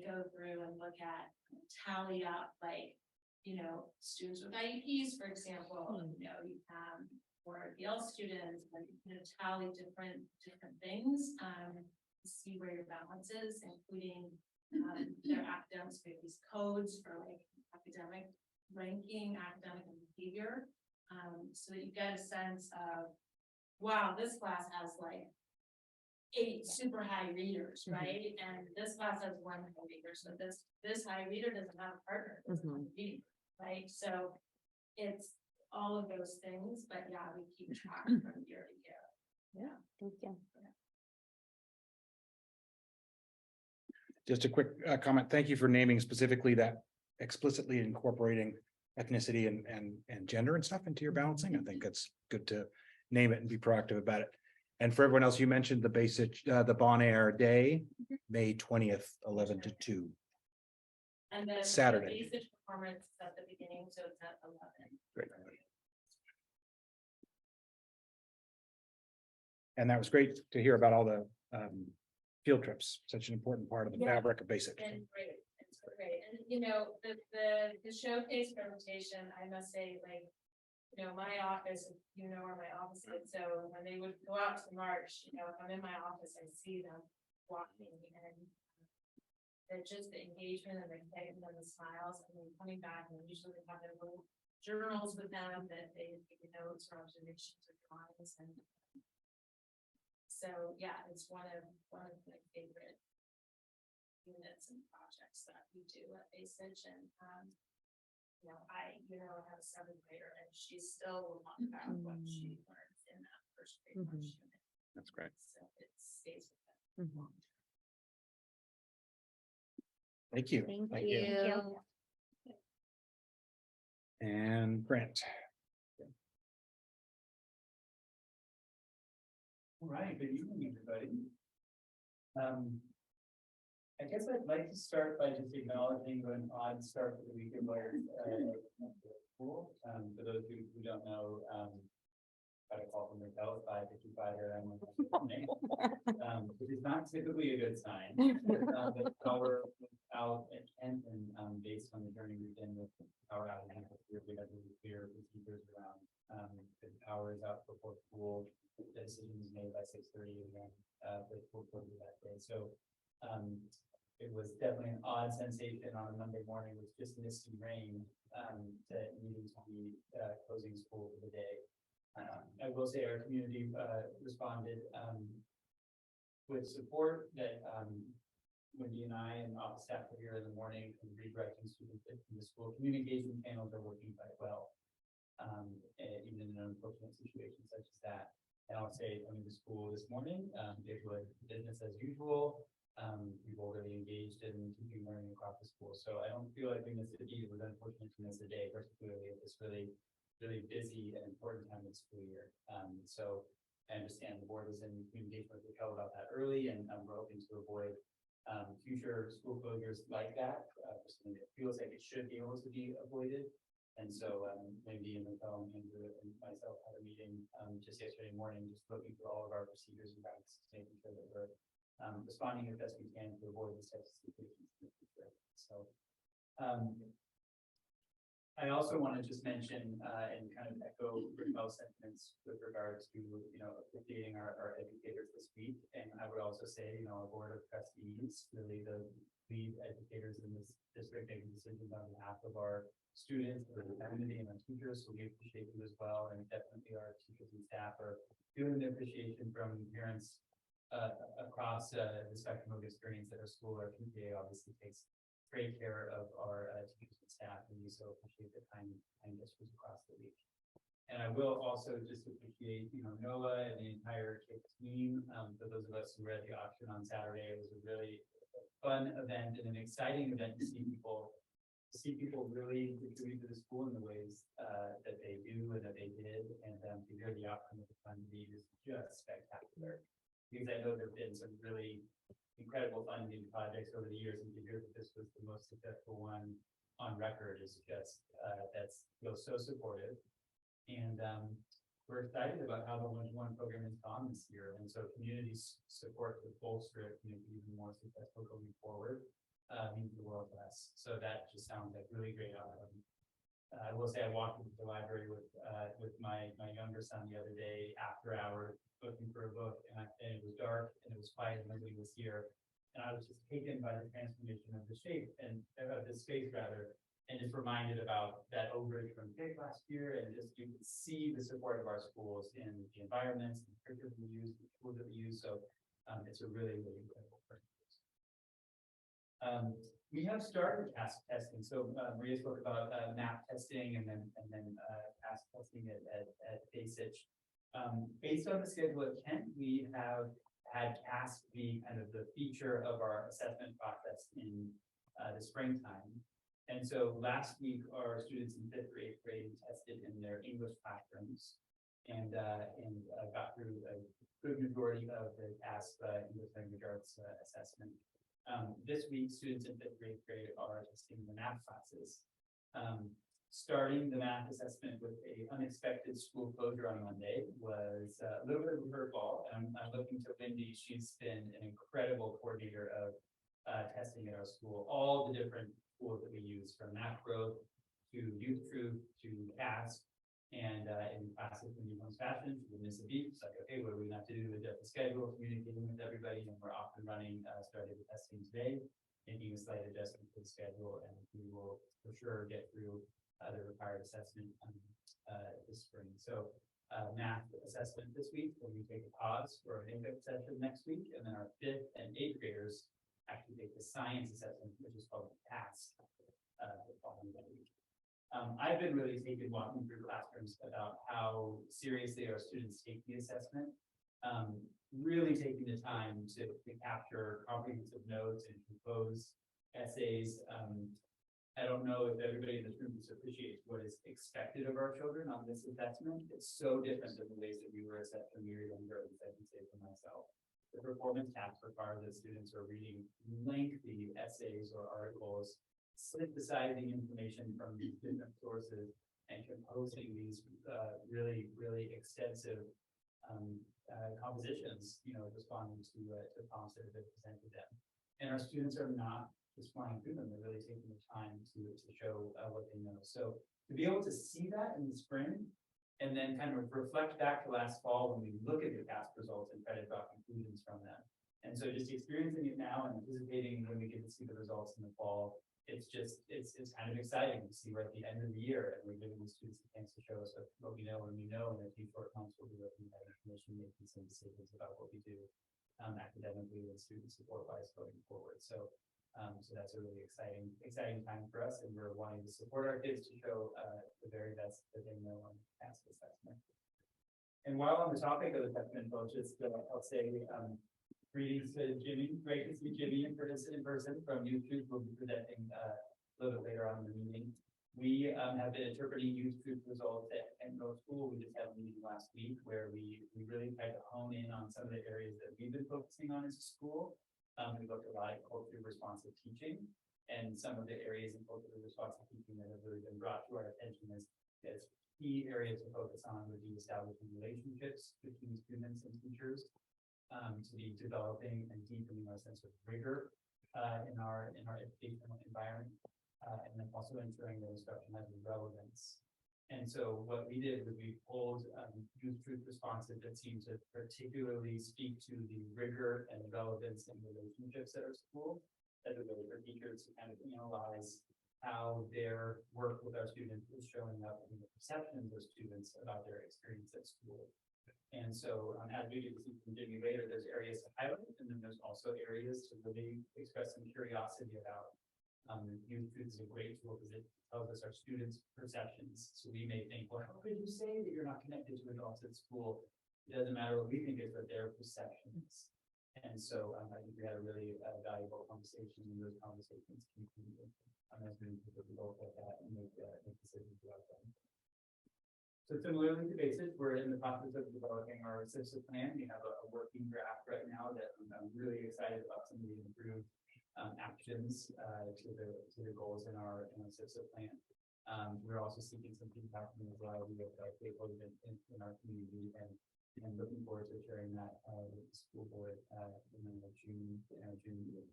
go through and look at tally up like, students with IEPs, for example, or EL students, and tally different things, see where your balance is, including their academics, we have these codes for like academic ranking, academic behavior, so that you get a sense of, wow, this class has like 8 super high readers, right? And this class has 1 high reader, so this high reader doesn't have a partner, doesn't have a reader, right? So it's all of those things, but yeah, we keep track from year to year. Yeah, thank you. Just a quick comment. Thank you for naming specifically that, explicitly incorporating ethnicity and gender and stuff into your balancing. I think it's good to name it and be proactive about it. And for everyone else, you mentioned the basic, the Bon Air Day, May 20th, 11 to 2. And then Saturday. the basic performance is at the beginning, so it's at 11. Great. And that was great to hear about all the field trips, such an important part of the Yeah. fabric of basic. And great, it's great. And the showcase presentation, I must say, like, my office, where my office is, so when they would go out to march, if I'm in my office, I see them walking, and they're just the engagement and the excitement and the smiles, and then coming back, and usually they have their little journals with them that they take notes or observations or drawings, and so, yeah, it's one of my favorite units and projects that we do at Basic. And I have a 7th grader, and she still will talk about what she learned in that first grade March unit. That's great. So it stays with them. Thank you. Thank you. And Grant. All right, good evening, everybody. I guess I'd like to start by just acknowledging an odd start to the week of our school. For those who don't know, got a call from the hotel at 5:55 a.m. Which is not typically a good sign. But power out at Kent, and based on the journey we've been with power outages, we have really clear procedures around the power is out before school. The decision is made by 6:30 a.m. For school closure that day. So it was definitely an odd sensation on a Monday morning with just misty rain that needing to be closing school for the day. I will say our community responded with support that Wendy and I and office staff were here in the morning and redirecting students in the school. Communication channels are working quite well, even in an unfortunate situation such as that. And I'll say, coming to school this morning, it was business as usual. We've already engaged in teaching learning across the school. So I don't feel like we missed a beat. It was unfortunate to miss a day, particularly at this really busy and important time of the school year. So I understand the board was in communication with the about that early, and we're hoping to avoid future school closures like that. Something that feels like it should be able to be avoided. And so maybe in the phone, Andrew and myself had a meeting just yesterday morning, just looking through all of our procedures and practices, making sure that we're responding as best we can to avoid these types of situations in the future. So I also want to just mention, and kind of echo Rick's sentiments with regard to, appreciating our educators this week. And I would also say, our board of trustees, really the lead educators in this district, making decisions on behalf of our students, the community, and our teachers. So we appreciate you as well. And definitely our teachers and staff are feeling the appreciation from parents across the spectrum of experience at our school. Our PTA obviously takes great care of our teachers and staff, and we so appreciate the time gestures across the week. And I will also just appreciate, Noah and the entire KIC team. For those of us who were at the auction on Saturday, it was a really fun event and an exciting event to see people really contribute to the school in the ways that they do and that they did, and to hear the outcome of the fund meet is just spectacular. Because I know there have been some really incredible funding projects over the years, and to hear that this was the most successful one on record is just feels so supportive. And we're excited about how the one-to-one program has gone this year, and so community support to bolster it to make it even more successful going forward means the world to us. So that just sounds like really great outcome. I will say I walked into the library with my younger son the other day after hours looking for a book, and it was dark and it was quiet and nobody was here, and I was just taken by the transformation of the shape and of the space rather, and just reminded about that overage from PIC last year, and just you can see the support of our schools in the environments, the curriculum we use, the tools that we use. So it's a really incredible program. We have started task testing. So Maria spoke about map testing and then task testing at Basic. Based on the schedule at Kent, we have had task be kind of the feature of our assessment process in the springtime. And so last week, our students in 5th or 8th grade tested in their English classrooms and got through a good majority of the task English language arts assessment. This week, students in 5th or 8th grade are testing the math classes. Starting the math assessment with an unexpected school closure on Monday was a little bit of a curveball. I'm looking to Wendy. She's been an incredible coordinator of testing at our school. All the different tools that we use, from Math Growth to Youth Truth to CAST, and in classes in Newcomb's fashion, to miss a beat. It's like, okay, what do we have to do to adjust the schedule, communicating with everybody, and we're off and running. Started the testing today, making a slight adjustment to the schedule, and we will for sure get through the required assessment this spring. So math assessment this week, then we take a pause for an impact session next week, and then our 5th and 8th graders actually take the science assessment, which is called the task the following week. I've been really taken walking through classrooms about how seriously our students take the assessment, really taking the time to capture comprehensive notes and compose essays. I don't know if everybody in this room appreciates what is expected of our children on this assessment. It's so different than the ways that we were assessed when we were younger, as I can say for myself. The performance tasks require that students are reading lengthy essays or articles, synthesizing information from these different sources, and composing these really extensive compositions, responding to prompts that have been presented to them. And our students are not just flying through them, they're really taking the time to show what they know. So to be able to see that in the spring, and then kind of reflect back to last fall when we look at the past results and try to draw conclusions from them. And so just experiencing it now and anticipating when we get to see the results in the fall, it's kind of exciting to see we're at the end of the year and we're giving the students a chance to show us what we know, and we know in a few short months we'll be looking at information, making some decisions about what we do academically and student support wise going forward. So that's a really exciting time for us, and we're wanting to support our kids to show the very best that they know on past assessment. And while on the topic of assessment, I'll say greetings to Jimmy. Great to see Jimmy in person from Youth Truth. We'll be presenting a little bit later on in the meeting. We have been interpreting Youth Truth results at middle school. We just had a meeting last week where we really tried to hone in on some of the areas that we've been focusing on as a school. We looked a lot at culturally responsive teaching, and some of the areas in culturally responsive teaching that have really been brought to our attention as key areas to focus on would be establishing relationships between students and teachers, to be developing and deepening our sense of rigor in our educational environment, and then also ensuring that instruction has relevance. And so what we did was we pulled youth truth responses that seemed to particularly speak to the rigor and relevance and relationships at our school, as a way for teachers to kind of analyze how their work with our students is showing up in the perceptions of students about their experience at school. And so as we get to see from Jimmy later, there's areas to highlight, and then there's also areas to really express some curiosity about. Youth truth is a great tool because it tells us our students' perceptions. So we may think, well, how could you say that you're not connected to adults at school? It doesn't matter what we think, it's what their perception is. And so I think we had a really valuable conversation, and those conversations continue as we look at that and make decisions about them. So similarly to BASIS, we're in the process of developing our system plan. We have a working draft right now that I'm really excited about some of the improved actions to the goals in our system plan. We're also seeking some feedback from a variety of stakeholders in our community, and looking forward to sharing that with the school board in the June meeting.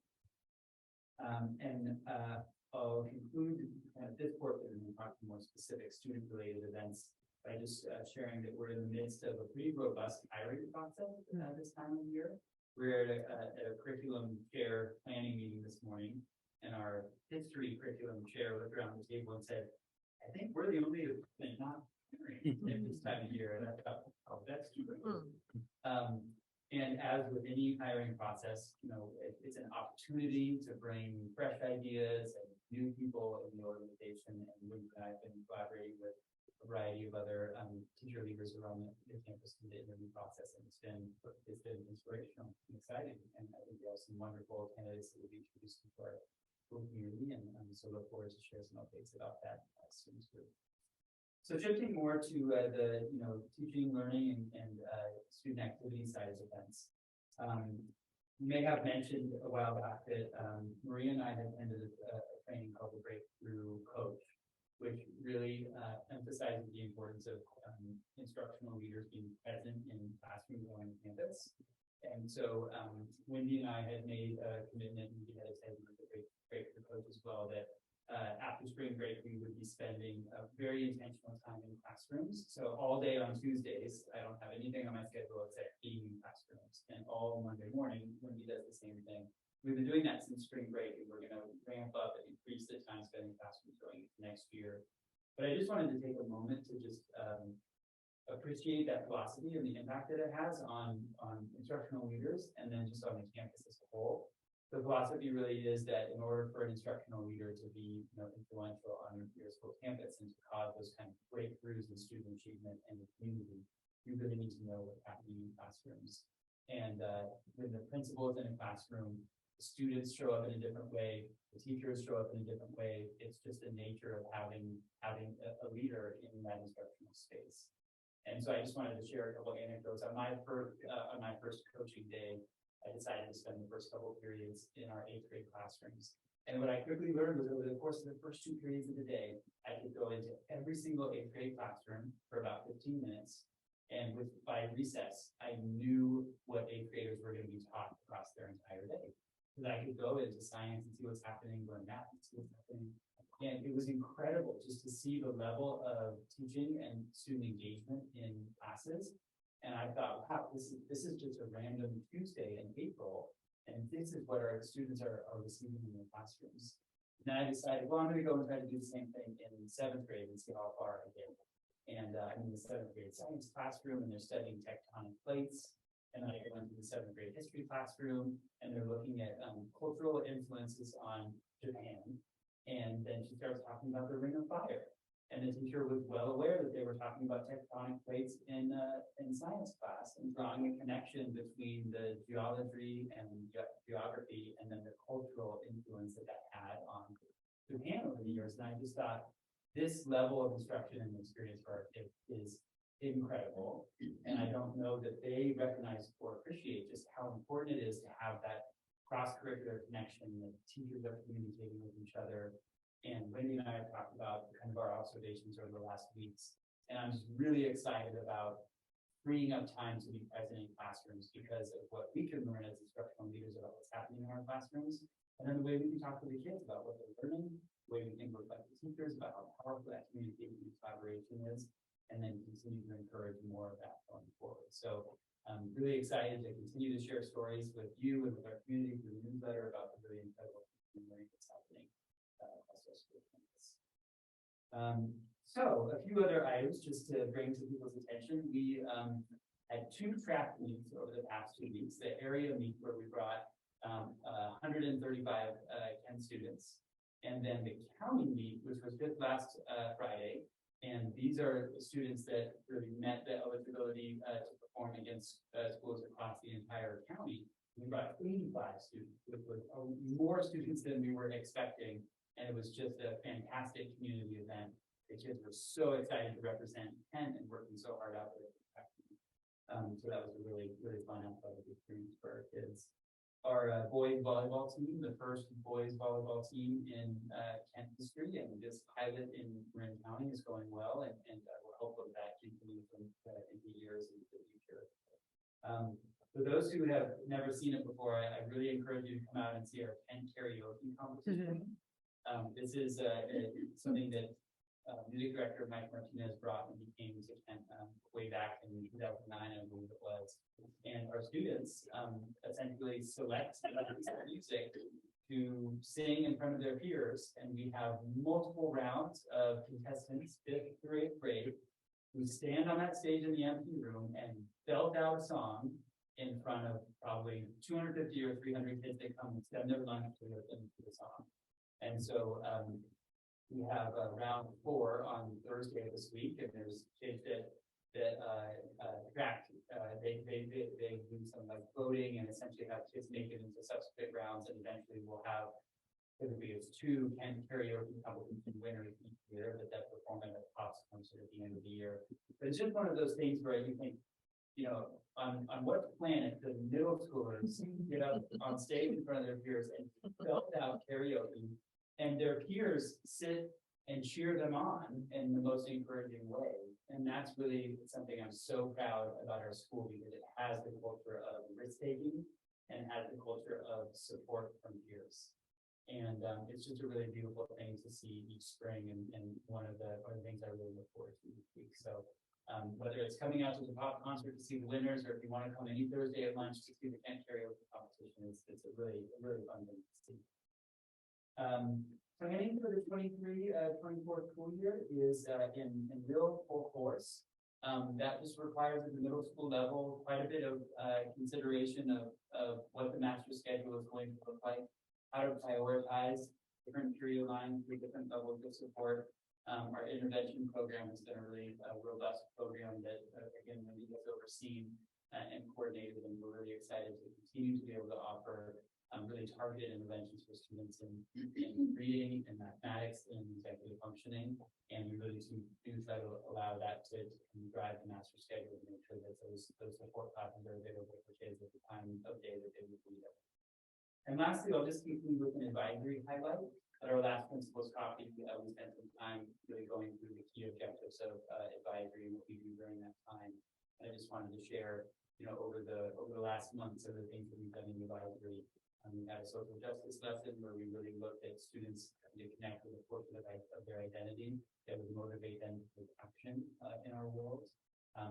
I'll conclude this portion and talk to more specific student-related events by just sharing that we're in the midst of a pretty robust hiring process this time of year. We're at a curriculum chair planning meeting this morning, and our history curriculum chair looked around the table and said, I think we're the only thing not hiring at this time of year. And I thought, oh, that's true. And as with any hiring process, it's an opportunity to bring fresh ideas and new people in the organization. And Luke and I have been collaborating with a variety of other teacher leaders around the campus in the interview process, and it's been inspirational and exciting. And I think we have some wonderful candidates that will be introduced to our school community, and so look forward to share some updates about that soon too. So shifting more to the teaching, learning, and student activity side of events. You may have mentioned a while back that Maria and I had attended a training called the Breakthrough Coach, which really emphasizes the importance of instructional leaders being present in classrooms on campus. And so Wendy and I had made a commitment, and we had attended with the Breakthrough Coach as well, that after spring break, we would be spending a very intentional time in classrooms. So all day on Tuesdays, I don't have anything on my schedule except being in classrooms. And all Monday morning, Wendy does the same thing. We've been doing that since spring break, and we're going to ramp up and increase the time spent in classrooms going into next year. But I just wanted to take a moment to just appreciate that philosophy and the impact that it has on instructional leaders, and then just on the campus as a whole. The philosophy really is that in order for an instructional leader to be influential on your school campus and to cause those kind of breakthroughs in student achievement and the community, you really need to know what's happening in classrooms. And when the principal is in a classroom, the students show up in a different way, the teachers show up in a different way. It's just the nature of having a leader in that instructional space. And so I just wanted to share a couple of anecdotes. On my first coaching day, I decided to spend the first couple of periods in our 8th grade classrooms. And what I quickly learned was over the course of the first 2 periods of the day, I could go into every single 8th grade classroom for about 15 minutes. And by recess, I knew what 8th graders were going to be taught across their entire day. Because I could go into science and see what's happening, go in math and see what's happening. And it was incredible just to see the level of teaching and student engagement in classes. And I thought, wow, this is just a random Tuesday in April, and this is what our students are receiving in their classrooms. And then I decided, well, I'm going to go and try to do the same thing in 7th grade and see how far I get. And I'm in the 7th grade science classroom, and they're studying tectonic plates. And then I go into the 7th grade history classroom, and they're looking at cultural influences on Japan. And then she starts talking about the Ring of Fire. And the teacher was well aware that they were talking about tectonic plates in science class, and drawing a connection between the geology and geography and then the cultural influence that had on Japan over the years. And I just thought this level of instruction and experience for our kids is incredible. And I don't know that they recognize or appreciate just how important it is to have that cross-curricular connection that teachers are communicating with each other. And Wendy and I have talked about kind of our observations over the last weeks. And I'm just really excited about freeing up time to be present in classrooms because of what we can learn as instructional leaders about what's happening in our classrooms. And then the way we can talk to the kids about what they're learning, way we think about the teachers, about how powerful that communication and collaboration is, and then continue to encourage more of that going forward. So I'm really excited to continue to share stories with you and with our community through the newsletter about the really incredible learning that's happening across our school campus. So a few other items just to bring to people's attention. We had 2 track meets over the past 2 weeks. The area meet where we brought 135 Kent students, and then the county meet, which was just last Friday. And these are the students that really met the eligibility to perform against schools across the entire county. We brought 85 students, which was more students than we were expecting. And it was just a fantastic community event. The kids were so excited to represent Kent and working so hard out there. So that was a really, really fun athletic experience for our kids. Our boys volleyball team, the first boys volleyball team in Kent history, and this pilot in Marin County is going well, and we're hopeful that continues into years into the future. For those who have never seen it before, I really encourage you to come out and see our Kent karaoke competition. This is something that music director Mike Martinez brought when he came to Kent way back in 2009, I believe it was. And our students essentially select music to sing in front of their peers. And we have multiple rounds of contestants, 5th through 8th grade, who stand on that stage in the empty room and belt out a song in front of probably 250 or 300 kids that come and spend their lunch to listen to the song. And so we have round 4 on Thursday of this week, and there's kids that track. They do some like voting and essentially have kids make it into subsequent rounds, and eventually we'll have typically it's 2 Kent karaoke competition winners each year that perform at a Pops concert at the end of the year. But it's just one of those things where you think, you know, on what planet do middle schoolers get up on stage in front of their peers and belt out karaoke, and their peers sit and cheer them on in the most encouraging way. And that's really something I'm so proud about our school, because it has the culture of risk-taking and has the culture of support from peers. And it's just a really beautiful thing to see each spring, and one of the things I really look forward to each week. So whether it's coming out to the pop concert to see the winners, or if you want to come any Thursday at lunch to see the Kent karaoke competition, it's a really fun thing to see. So heading for the 23-24 school year is in real full force. That just requires at the middle school level quite a bit of consideration of what the master schedule is going to look like, how to prioritize different period lines for different levels of support. Our intervention program has been a really robust program that, again, Wendy has overseen and coordinated, and we're really excited to continue to be able to offer really targeted interventions for students in reading and mathematics and executive functioning. And we really do try to allow that to drive the master schedule and make sure that those support classes are available for kids at the time of day that they would need them. And lastly, I'll just conclude with an advisory highlight. At our last principal's copy, we spent some time really going through the key objectives of advisory and what we do during that time. And I just wanted to share, you know, over the last months of the things that we've done in advisory. We had a social justice lesson where we really looked at students to connect with a portion of their identity that would motivate them to take action in our world.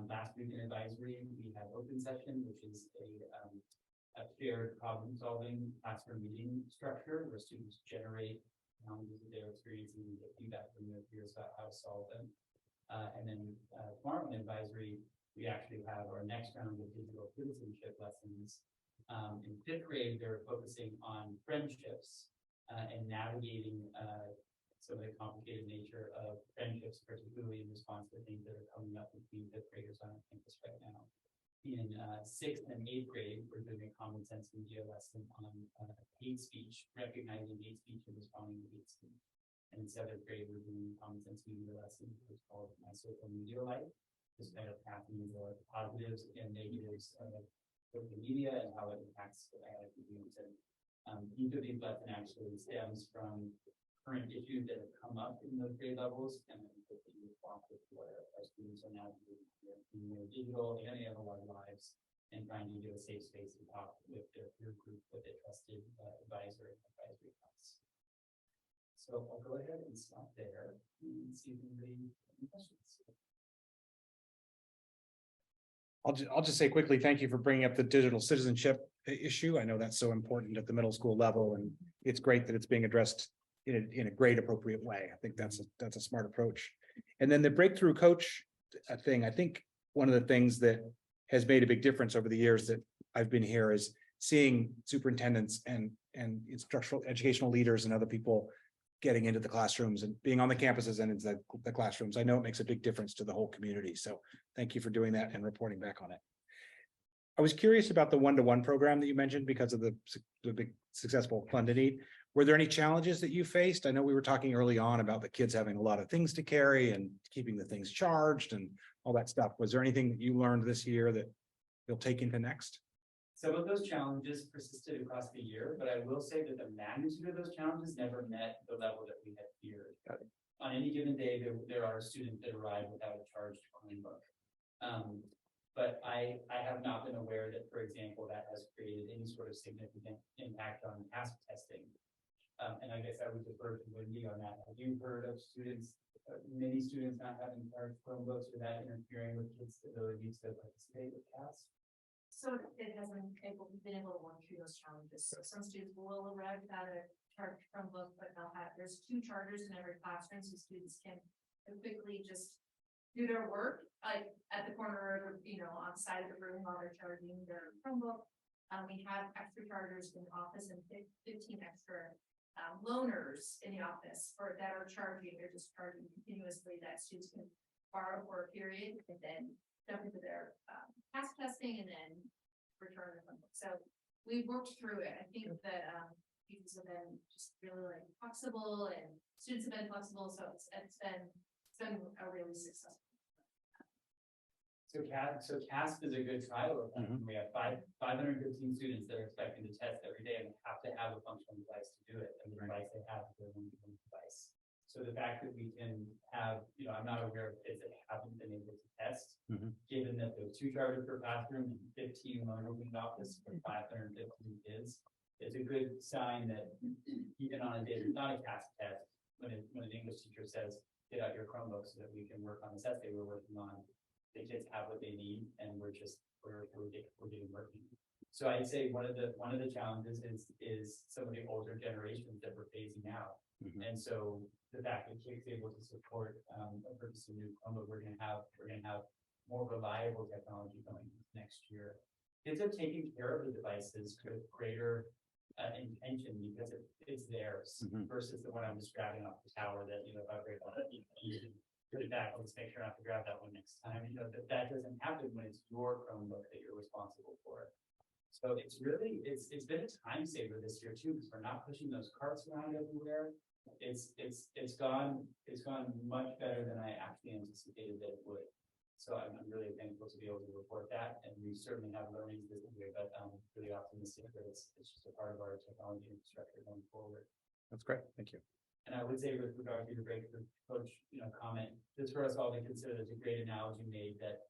Last week in advisory, we had open session, which is a shared problem-solving classroom meeting structure where students generate challenges that they're experiencing and get feedback from their peers about how to solve them. And then tomorrow in advisory, we actually have our next round of digital citizenship lessons. In 5th grade, they're focusing on friendships and navigating some of the complicated nature of friendships, particularly in response to things that are coming up between 5th graders on our campus right now. In 6th and 8th grade, we're doing a common sense media lesson on hate speech, recognizing hate speech and responding to hate speech. And in 7th grade, we're doing a common sense media lesson, which is called My Social Media Life, just kind of tackling the positives and negatives of social media and how it impacts communities. And each of these lessons actually stems from current issues that have come up in those grade levels, and then in response to what our students are now doing in their digital and any other lives, and trying to do a safe space to talk with their peer group, with a trusted advisor and advisory class. So I'll go ahead and stop there and see if anybody has any questions. I'll just say quickly, thank you for bringing up the digital citizenship issue. I know that's so important at the middle school level, and it's great that it's being addressed in a great appropriate way. I think that's a smart approach. And then the breakthrough coach thing, I think one of the things that has made a big difference over the years that I've been here is seeing superintendents and instructional educational leaders and other people getting into the classrooms and being on the campuses and into the classrooms. I know it makes a big difference to the whole community. So thank you for doing that and reporting back on it. I was curious about the one-to-one program that you mentioned because of the big successful fund need. Were there any challenges that you faced? I know we were talking early on about the kids having a lot of things to carry and keeping the things charged and all that stuff. Was there anything that you learned this year that you'll take into next? Some of those challenges persisted across the year, but I will say that the magnitude of those challenges never met the level that we had feared. On any given day, there are students that arrive without a charged Chromebook. But I have not been aware that, for example, that has created any sort of significant impact on task testing. And I guess I would defer to Wendy on that. Have you heard of students, many students not having charged Chromebooks or that interfering with kids' ability to participate with tasks? So it hasn't been able to work through those challenges. So some students will arrive without a charged Chromebook, but there's 2 chargers in every classroom, so students can quickly just do their work at the corner, on the side of the room while they're charging their Chromebook. We have extra chargers in the office and 15 extra loaners in the office that are charging. They're just charging continuously that students can borrow for a period and then jump into their task testing and then return the Chromebook. So we've worked through it. I think that students have been just really flexible and students have been flexible. So it's been a really successful. So CASP is a good trial of that. We have 515 students that are expecting to test every day and have to have a functional device to do it. And the device they have is their own device. So the fact that we can have, I'm not aware of kids that haven't been able to test, given that there's 2 chargers per classroom and 15 learners in the office for 515 kids, it's a good sign that even on a day that's not a CASP test, when an English teacher says, get out your Chromebook so that we can work on the test they were working on, the kids have what they need, and we're getting working. So I'd say one of the challenges is some of the older generations that we're phasing out, and so the fact that Kick's able to support a purchase of new Chromebook, we're gonna have more reliable technology coming next year. Kids are taking care of the devices with greater intention because it's theirs versus the one I'm just grabbing off the tower that if I break on it, put it back, let's make sure not to grab that one next time. That doesn't happen when it's your Chromebook that you're responsible for. So it's been a time saver this year too, because we're not pushing those carts around everywhere. It's gone much better than I actually anticipated that it would. So I'm really thankful to be able to report that, and we certainly have learnings this year, but I'm really optimistic that it's just a part of our technology infrastructure going forward. That's great. Thank you. And I would say with regard to your breakthrough coach, comment, just for us all to consider, there's a great analogy made that,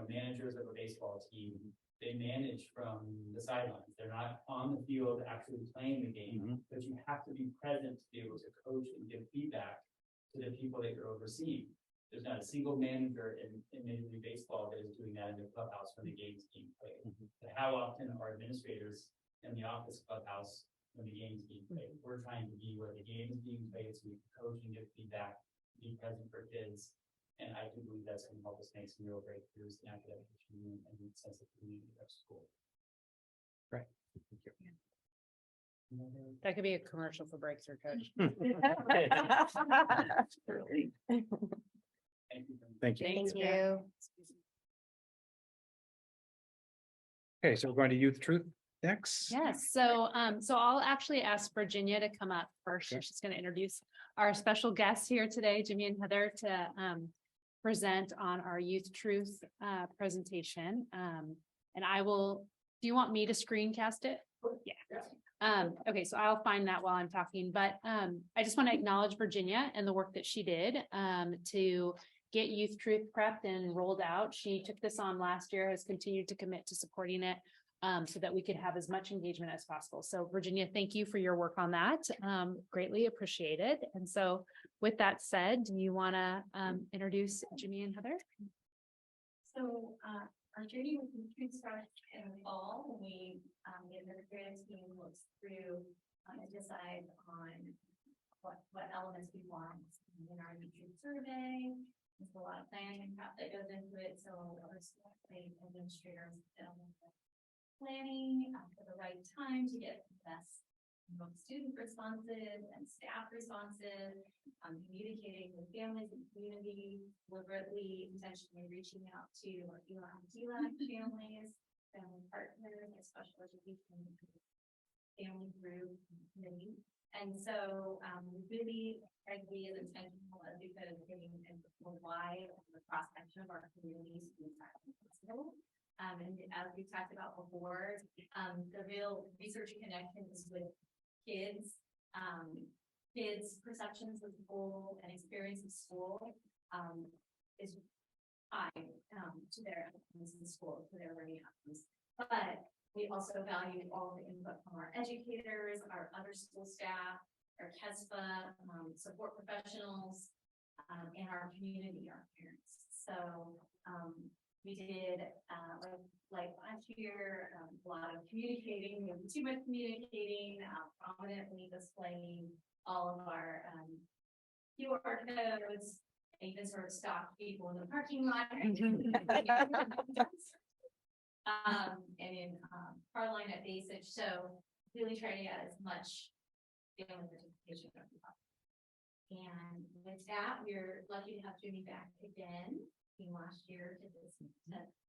managers of a baseball team, they manage from the sidelines. They're not on the field actually playing the game, but you have to be present to be able to coach and give feedback to the people that you're overseeing. There's not a single manager in Major League Baseball that is doing that in the clubhouse when the game's being played. But how often are administrators in the office clubhouse when the game's being played? We're trying to be where the game is being played so we can coach and give feedback, be present for kids. And I do believe that's going to help us make some real breakthroughs in academic achievement and sense of community of our school. Right. Thank you. That could be a commercial for Breakthrough Coach. Thank you. Thank you. Thank you. Okay, so we're going to Youth Truth next. Yes, so I'll actually ask Virginia to come up first. Okay. She's going to introduce our special guests here today, Jimmy and Heather, to present on our Youth Truth presentation. And I will, do you want me to screencast it? Yeah. Okay, so I'll find that while I'm talking, but I just want to acknowledge Virginia and the work that she did to get Youth Truth prepped and rolled out. She took this on last year, has continued to commit to supporting it so that we could have as much engagement as possible. So Virginia, thank you for your work on that. Greatly appreciated. And so with that said, do you want to introduce Jimmy and Heather? So, our journey with food starts in the fall when we, the administrative team looks through and decide on what elements we want in our nutrient survey. There's a lot of planning and prep that goes into it. So our administrators planning for the right time to get the best student responses and staff responses, communicating with families and community, deliberately, intentionally reaching out to our ELAC families, family partners, and special education family group committee. And so really try to be as intentional as we could getting a wide cross section of our communities possible. And as we talked about before, the real research connection is with kids, kids' perceptions of school and experience of school is high to their outcomes in school, to their learning outcomes. But we also value all the input from our educators, our other school staff, our KSD support professionals, and our community, our parents. So we did like last year, a lot of communicating, maybe too much communicating, prominently displaying all of our QR codes, and even sort of stop people in the parking lot. And in Carline at Basic, so really trying to get as much family participation as possible. And with that, we're lucky to have Jimmy back again. Last year to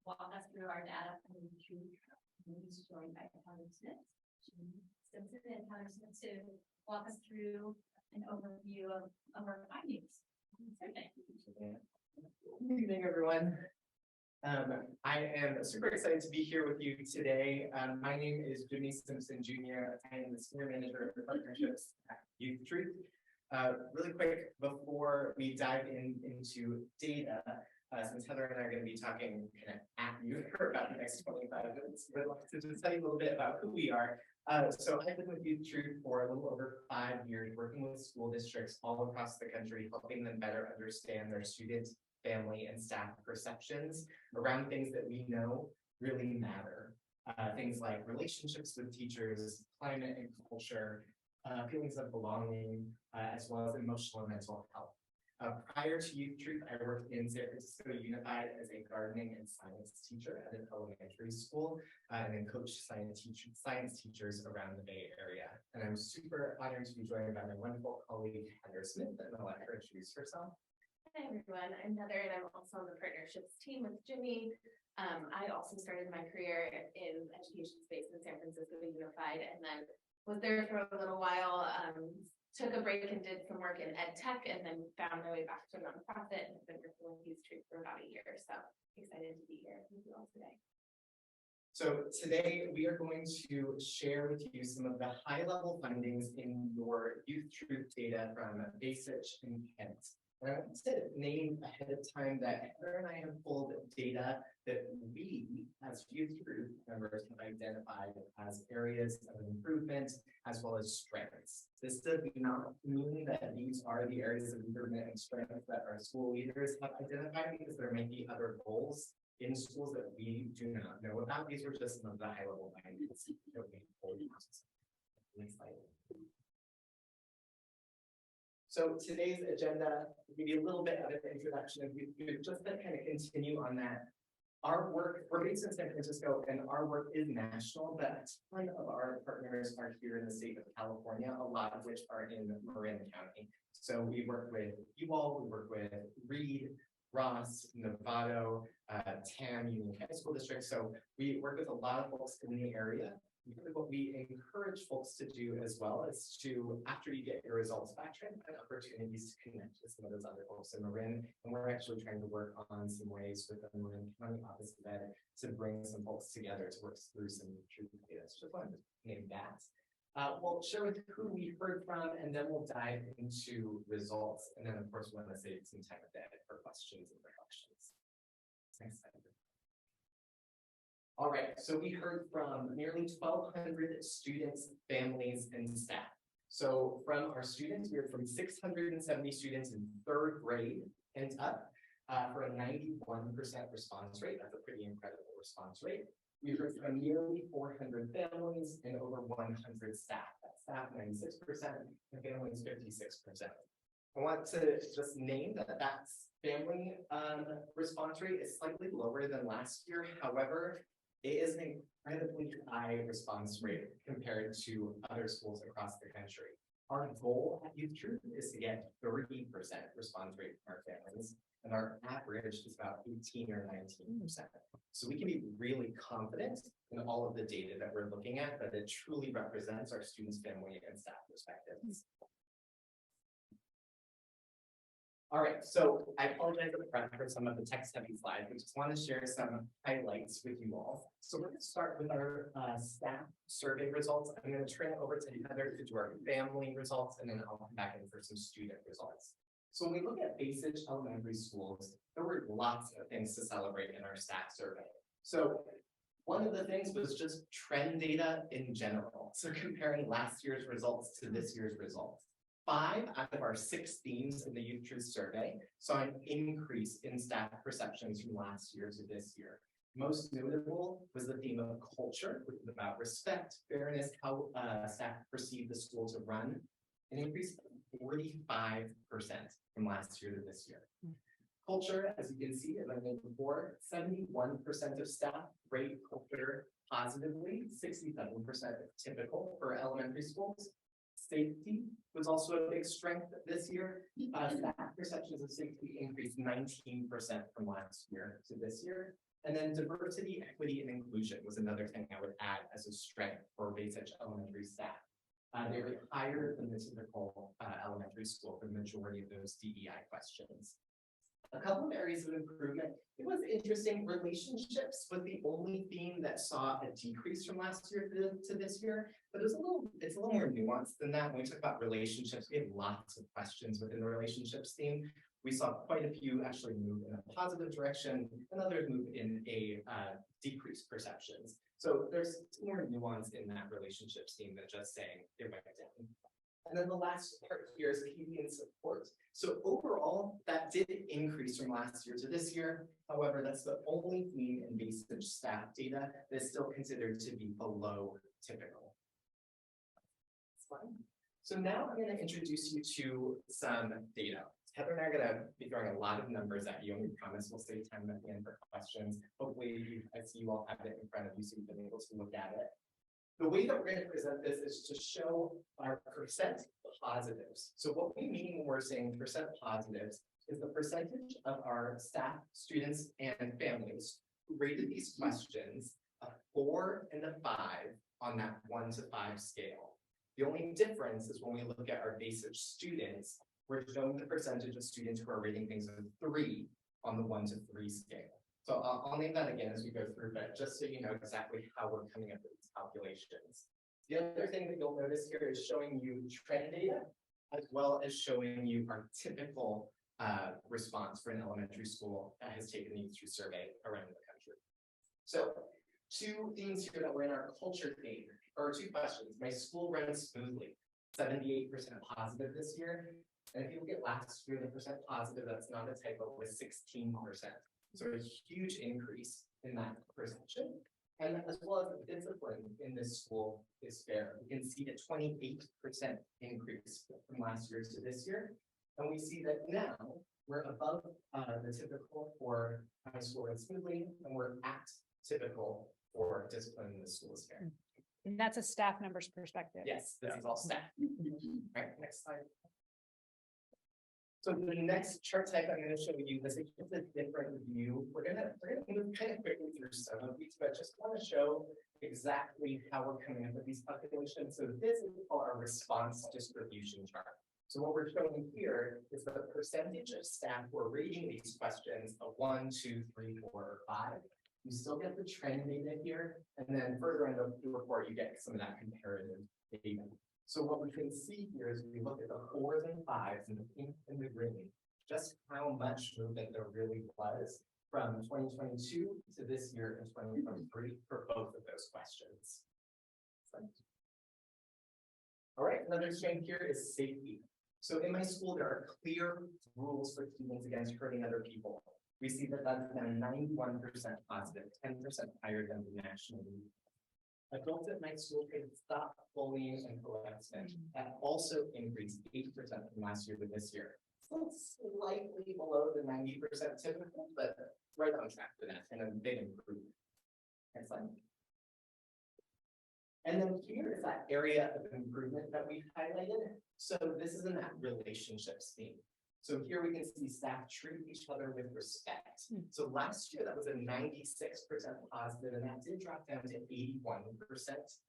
walk us through our data from the truth. He's joined by Heather Smith, Simpson and Heather Smith to walk us through an overview of our findings. Good evening, everyone. I am super excited to be here with you today. My name is Jimmy Simpson Jr. I am the Senior Manager of Partnerships at Youth Truth. Really quick, before we dive into data, since Heather and I are going to be talking kind of at you for about the next 25 minutes, we'd like to just tell you a little bit about who we are. So I've been with Youth Truth for a little over 5 years, working with school districts all across the country, helping them better understand their student, family, and staff perceptions around things that we know really matter. Things like relationships with teachers, climate and culture, feelings of belonging, as well as emotional and mental health. Prior to Youth Truth, I worked in San Francisco Unified as a gardening and science teacher at an elementary school, and then coached science teachers around the Bay Area. And I'm super honored to be joined by my wonderful colleague, Heather Smith, and I'll let her introduce herself. Hi everyone, I'm Heather and I'm also on the partnerships team with Jimmy. I also started my career in education space in San Francisco Unified and then was there for a little while, took a break and did some work in ed tech and then found my way back to a nonprofit and have been working with Youth Truth for about a year. So excited to be here with you all today. So today we are going to share with you some of the high-level findings in your Youth Truth data from Basic and Kent. And I want to name ahead of time that Heather and I have pulled data that we, as Youth Truth members, have identified as areas of improvement as well as strengths. This does not mean that these are the areas of improvement and strengths that our school leaders have identified, because there may be other goals in schools that we do not know about. These were just some of the high-level findings that we pulled. Next slide. So today's agenda will give you a little bit of an introduction of Youth Truth, just to kind of continue on that. Our work, we're based in San Francisco and our work is national, but a ton of our partners are here in the state of California, a lot of which are in Marin County. So we work with you all, we work with Reed, Ross, Novato, TAM, Union County School District. So we work with a lot of folks in the area. What we encourage folks to do as well is to, after you get your results back, try and find opportunities to connect with some of those other folks in Marin. And we're actually trying to work on some ways with the Marin County Office of Ed to bring some folks together to work through some truth data. So just wanted to name that. We'll share with who we heard from, and then we'll dive into results. And then, of course, we're going to save some time at the end for questions and reflections. Next slide. All right, so we heard from nearly 1,200 students, families, and staff. So from our students, we heard from 670 students in 3rd grade and up for a 91% response rate. That's a pretty incredible response rate. We heard from nearly 400 families and over 100 staff. That's staff 96% and families 56%. I want to just name that family response rate is slightly lower than last year. However, it is an incredibly high response rate compared to other schools across the country. Our goal at Youth Truth is to get 30% response rate from our families, and our average is about 18 or 19%. So we can be really confident in all of the data that we're looking at, that it truly represents our students, family, and staff perspectives. All right, so I apologize up front for some of the text-heavy slides. I just want to share some highlights with you all. So we're going to start with our staff survey results. I'm going to turn it over to Heather to do our family results, and then I'll come back in for some student results. So when we look at basic elementary schools, there were lots of things to celebrate in our staff survey. So one of the things was just trend data in general. So comparing last year's results to this year's results. 5 out of our 6 themes in the Youth Truth survey saw an increase in staff perceptions from last year to this year. Most notable was the theme of culture, which is about respect, fairness, how staff perceive the school to run, an increase of 45% from last year to this year. Culture, as you can see, as I mentioned before, 71% of staff rate culture positively, 67% typical for elementary schools. Safety was also a big strength this year. Staff perceptions of safety increased 19% from last year to this year. And then diversity, equity, and inclusion was another thing I would add as a strength for basic elementary staff. They were higher than the typical elementary school for the majority of those DEI questions. A couple of areas of improvement. It was interesting. Relationships was the only theme that saw a decrease from last year to this year, but it's a little more nuanced than that. When we talk about relationships, we have lots of questions within the relationships theme. We saw quite a few actually move in a positive direction, and others move in a decreased perceptions. So there's more nuance in that relationships theme than just saying it went down. And then the last part here is PD and support. So overall, that did increase from last year to this year. However, that's the only theme in basic staff data that's still considered to be below typical. So now I'm going to introduce you to some data. Heather and I are going to be throwing a lot of numbers at you, and we promise we'll save time at the end for questions. Hopefully, I see you all have it in front of you, so you've been able to look at it. The way that we're going to present this is to show our percent positives. So what we mean when we're saying percent positives is the percentage of our staff, students, and families who rated these questions a 4 and a 5 on that 1 to 5 scale. The only difference is when we look at our basic students, we're showing the percentage of students who are rating things a 3 on the 1 to 3 scale. So I'll name that again as we go through, but just so you know exactly how we're coming up with these calculations. The other thing that you'll notice here is showing you trend data, as well as showing you our typical response for an elementary school that has taken the Youth Truth survey around the country. So 2 things here that were in our culture theme, or 2 questions. My school runs smoothly, 78% positive this year. And if you look at last year, the percent positive, that's not a typo, was 16%. So a huge increase in that perception. And as well as the discipline in this school is fair. We can see a 28% increase from last year to this year. And we see that now we're above the typical for high school and smoothly, and we're at typical for discipline in the school is fair. And that's a staff member's perspective. Yes, this is all staff. All right, next slide. So the next chart type I'm going to show you is just a different view. We're gonna move kind of quickly through some of these, but just want to show exactly how we're coming up with these calculations. So this is called our response distribution chart. So what we're showing here is the percentage of staff who are rating these questions of 1, 2, 3, 4, or 5. You still get the trend data here, and then further in the report, you get some of that comparative data. So what we can see here is we look at the 4s and 5s and the pink and the green, just how much movement there really was from 2022 to this year in 2023 for both of those questions. All right, another strength here is safety. So in my school, there are clear rules for students against hurting other people. We see that that's now 91% positive, 10% higher than the national mean. Adults at my school can stop bullying and harassment. That also increased 8% from last year to this year. Still slightly below the 90% typical, but right on track for that and a big improvement. Next slide. And then here is that area of improvement that we've highlighted. So this is in that relationships theme. So here we can see staff treat each other with respect. So last year that was a 96% positive, and that did drop down to 81%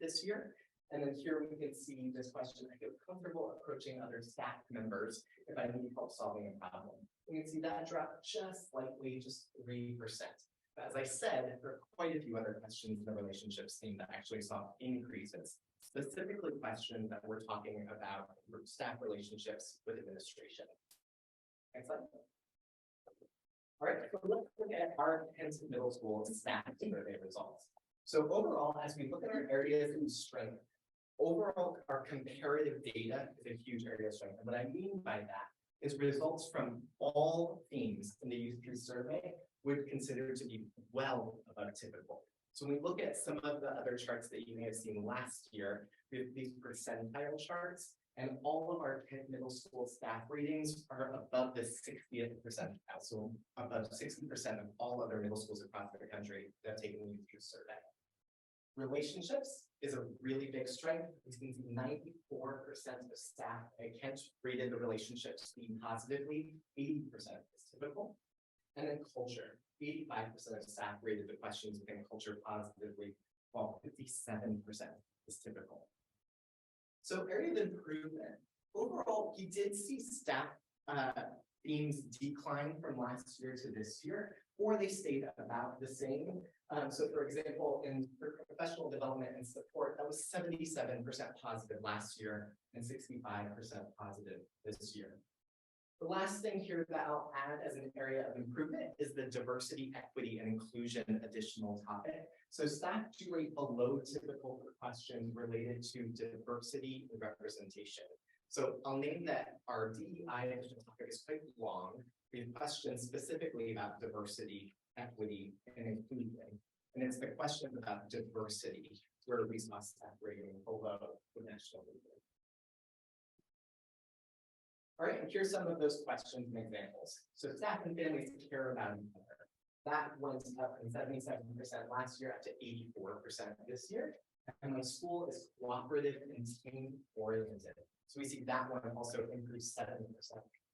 this year. And then here we can see this question: I feel comfortable approaching other staff members if I need help solving a problem. We can see that drop just slightly, just 3%. But as I said, there are quite a few other questions in the relationships theme that actually saw increases, specifically questions that we're talking about staff relationships with administration. Next slide. All right, so let's look at our Kent Middle School staff survey results. So overall, as we look at our areas of strength, overall, our comparative data is a huge area of strength. And what I mean by that is results from all themes in the youth truth survey would consider to be well above typical. So when we look at some of the other charts that you may have seen last year, we have these percentile charts, and all of our Kent Middle School staff ratings are above the 60th percentile. So above 60% of all other middle schools across the country that have taken the youth truth survey. Relationships is a really big strength. We can see 94% of staff at Kent rated the relationships being positively, 80% is typical. And then culture, 85% of staff rated the questions within culture positively, while 57% is typical. So area of improvement, overall, we did see staff themes decline from last year to this year, or they stayed about the same. So for example, in professional development and support, that was 77% positive last year and 65% positive this year. The last thing here that I'll add as an area of improvement is the diversity, equity, and inclusion additional topic. So staff do rate below typical for questions related to diversity and representation. So I'll name that our DEI topic is quite long. We have questions specifically about diversity, equity, and inclusion. And it's the question about diversity where we saw staff rating below the national leader. All right, and here's some of those questions and examples. So staff and families care about each other. That went up from 77% last year up to 84% this year. And my school is cooperative and team oriented. So we see that one also increased 7%.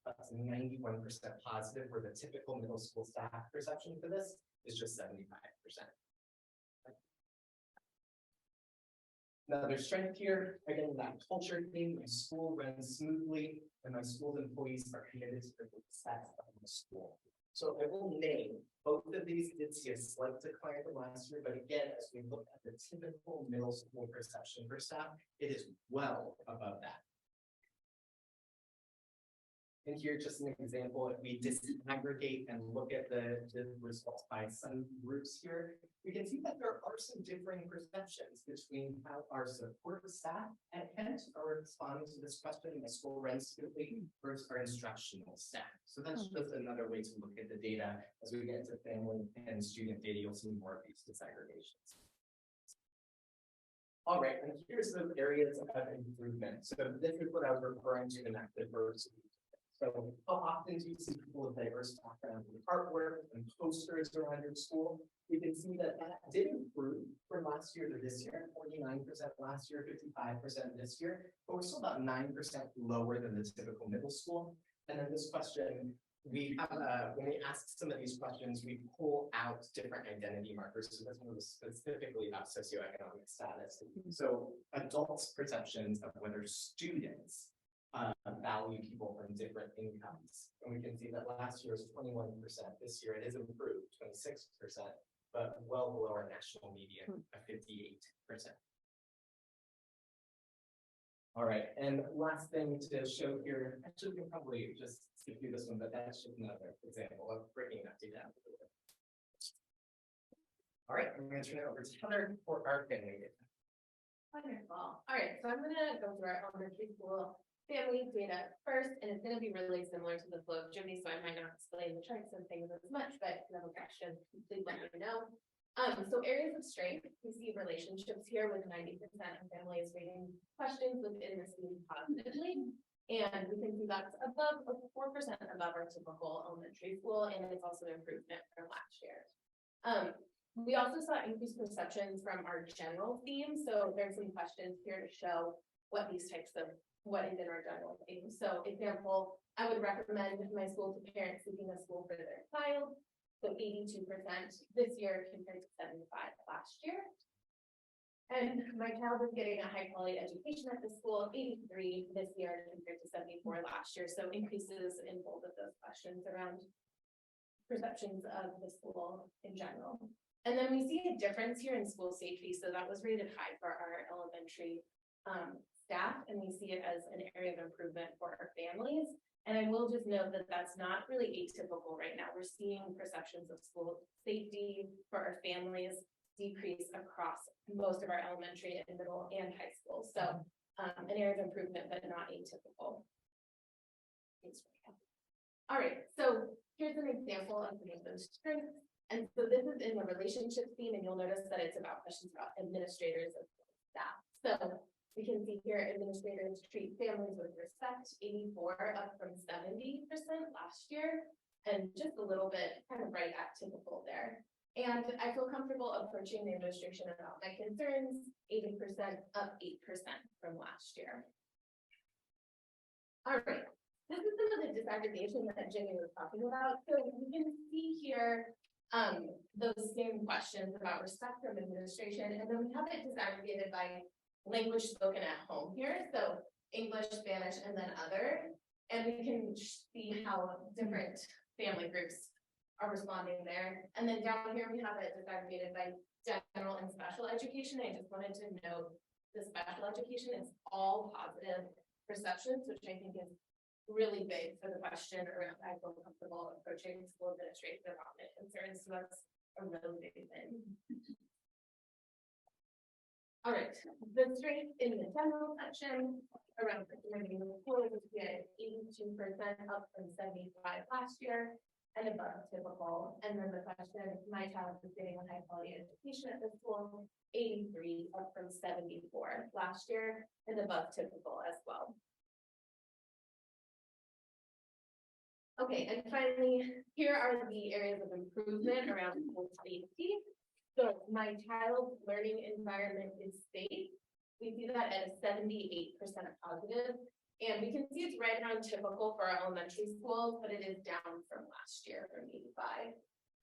That's 91% positive, where the typical middle school staff perception for this is just 75%. Another strength here, again, that culture theme, my school runs smoothly and my school's employees are committed to the success of the school. So I will name, both of these did see a slight decline from last year, but again, as we look at the typical middle school perception for staff, it is well above that. And here, just an example, if we disaggregate and look at the results by some groups here, we can see that there are some differing perceptions between how our support staff at Kent are responding to this question in the school runs smoothly versus our instructional staff. So that's just another way to look at the data. As we get into family and student data, you'll see more of these disaggregations. All right, and here's the areas of improvement. So this is what I was referring to in that diversity. So how often do you see people of diverse backgrounds in artwork and posters around your school? You can see that that did improve from last year to this year, 49% last year, 55% this year, but we're still about 9% lower than the typical middle school. And then this question, we have, when we ask some of these questions, we pull out different identity markers. So this one was specifically about socioeconomic status. So adults' perceptions of whether students value people from different incomes. And we can see that last year was 21%. This year it has improved 26%, but well below our national median of 58%. All right, and last thing to show here, actually we can probably just skip through this one, but that's just another example of breaking that data down. All right, I'm gonna turn it over to Heather for our family data. Wonderful. All right, so I'm gonna go through our elementary school family data first, and it's gonna be really similar to the flow of Jimmy, so I might not explain the charts and things as much, but if you have a question, please let me know. So areas of strength, we see relationships here with 90% of families rating questions within this theme positively. And we can see that's above 4% above our typical elementary school, and it's also an improvement from last year. We also saw increased perceptions from our general theme. So there's some questions here to show what these types of what is in our general theme. So example, I would recommend my school to parents seeking a school for their child. So 82% this year compared to 75 last year. And my child is getting a high quality education at the school, 83 this year compared to 74 last year. So increases in both of those questions around perceptions of the school in general. And then we see a difference here in school safety. So that was rated high for our elementary staff, and we see it as an area of improvement for our families. And I will just note that that's not really atypical right now. We're seeing perceptions of school safety for our families decrease across most of our elementary and middle and high school. So an area of improvement, but not atypical. All right, so here's an example of some of those strengths. And so this is in the relationship theme, and you'll notice that it's about questions about administrators and staff. So we can see here administrators treat families with respect, 84 up from 70% last year, and just a little bit kind of right at typical there. And I feel comfortable approaching the administration about my concerns, 80% up 8% from last year. All right, this is some of the disaggregation that Jimmy was talking about. So you can see here those same questions about respect from administration, and then we have it disaggregated by language spoken at home here. So English, Spanish, and then other. And we can see how different family groups are responding there. And then down here, we have it disaggregated by general and special education. I just wanted to note the special education is all positive perceptions, which I think is really big for the question around I feel comfortable approaching school administration about my concerns. So that's a really big thing. All right, the strength in the general section around recommending the school was get 82% up from 75 last year and above typical. And then the question, my child is getting a high quality education at the school, 83 up from 74 last year and above typical as well. Okay, and finally, here are the areas of improvement around school safety. So my child's learning environment is safe. We see that at a 78% positive. And we can see it's right around typical for our elementary schools, but it is down from last year from 85.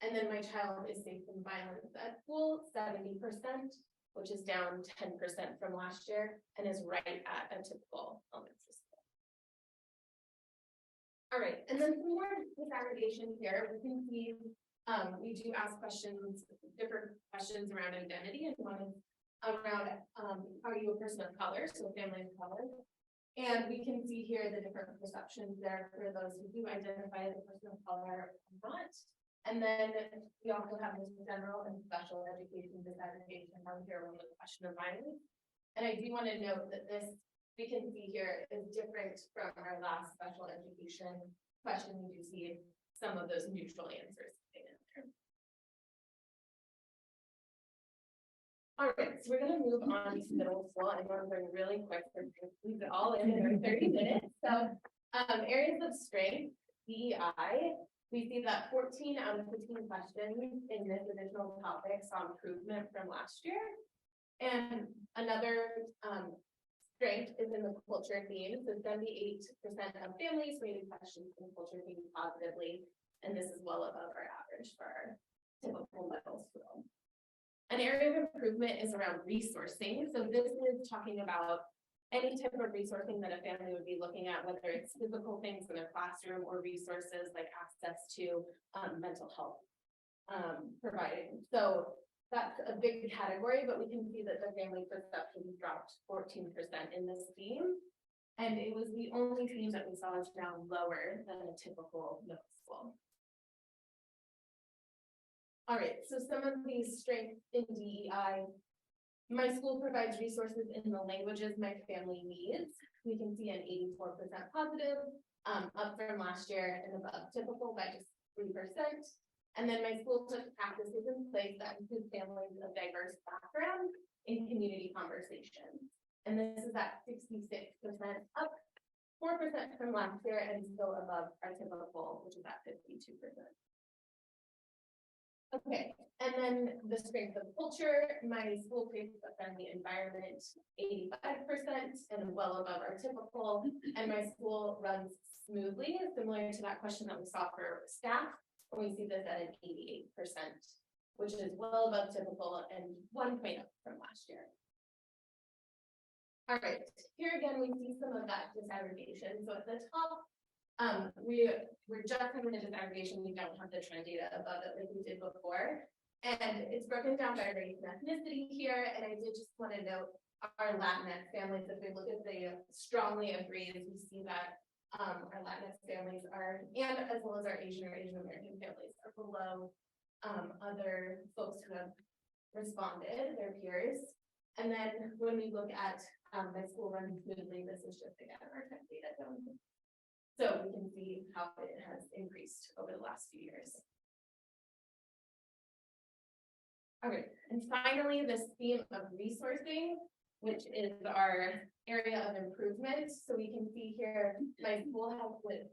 And then my child is safe from violence at school, 70%, which is down 10% from last year and is right at a typical elementary school. All right, and then some more disaggregation here. We can see we do ask questions, different questions around identity, and one is around are you a person of color, so family of color. And we can see here the different perceptions there for those who do identify as a person of color or not. And then we also have this general and special education disaggregation down here with the question of violence. And I do want to note that this we can see here is different from our last special education question. We do see some of those neutral answers in there. All right, so we're going to move on to middle school. I'm going to bring really quick to squeeze it all in 30 minutes. So areas of strength, DEI, we see that 14 out of 15 questions in this additional topic saw improvement from last year. And another strength is in the culture theme. So 78% of families rated questions in culture theme positively. And this is well above our average for our typical middle school. An area of improvement is around resourcing. So this is talking about any type of resourcing that a family would be looking at, whether it's physical things in their classroom or resources like access to mental health providing. So that's a big category, but we can see that the family perception dropped 14% in this theme. And it was the only theme that we saw is now lower than a typical middle school. All right, so some of these strengths in DEI. My school provides resources in the languages my family needs. We can see an 84% positive, up from last year and above typical by just 3%. And then my school took practices in place that include families of diverse backgrounds in community conversations. And this is at 66%, up 4% from last year and still above our typical, which is at 52%. Okay, and then the strength of culture, my school creates a friendly environment, 85% and well above our typical, and my school runs smoothly, similar to that question that we saw for staff. And we see this at an 88%, which is well above typical and 1 point up from last year. All right, here again, we see some of that disaggregation. So at the top, we're just having the disaggregation. We don't have the trend data above it like we did before. And it's broken down by race and ethnicity here. And I did just want to note our Latinx families, if we look at the strongly agrees, we see that our Latinx families are, and as well as our Asian or Asian American families are below other folks who have responded, their peers. And then when we look at my school running smoothly, this is just again our tech data. So we can see how it has increased over the last few years. All right, and finally, this theme of resourcing, which is our area of improvement. So we can see here, my school has the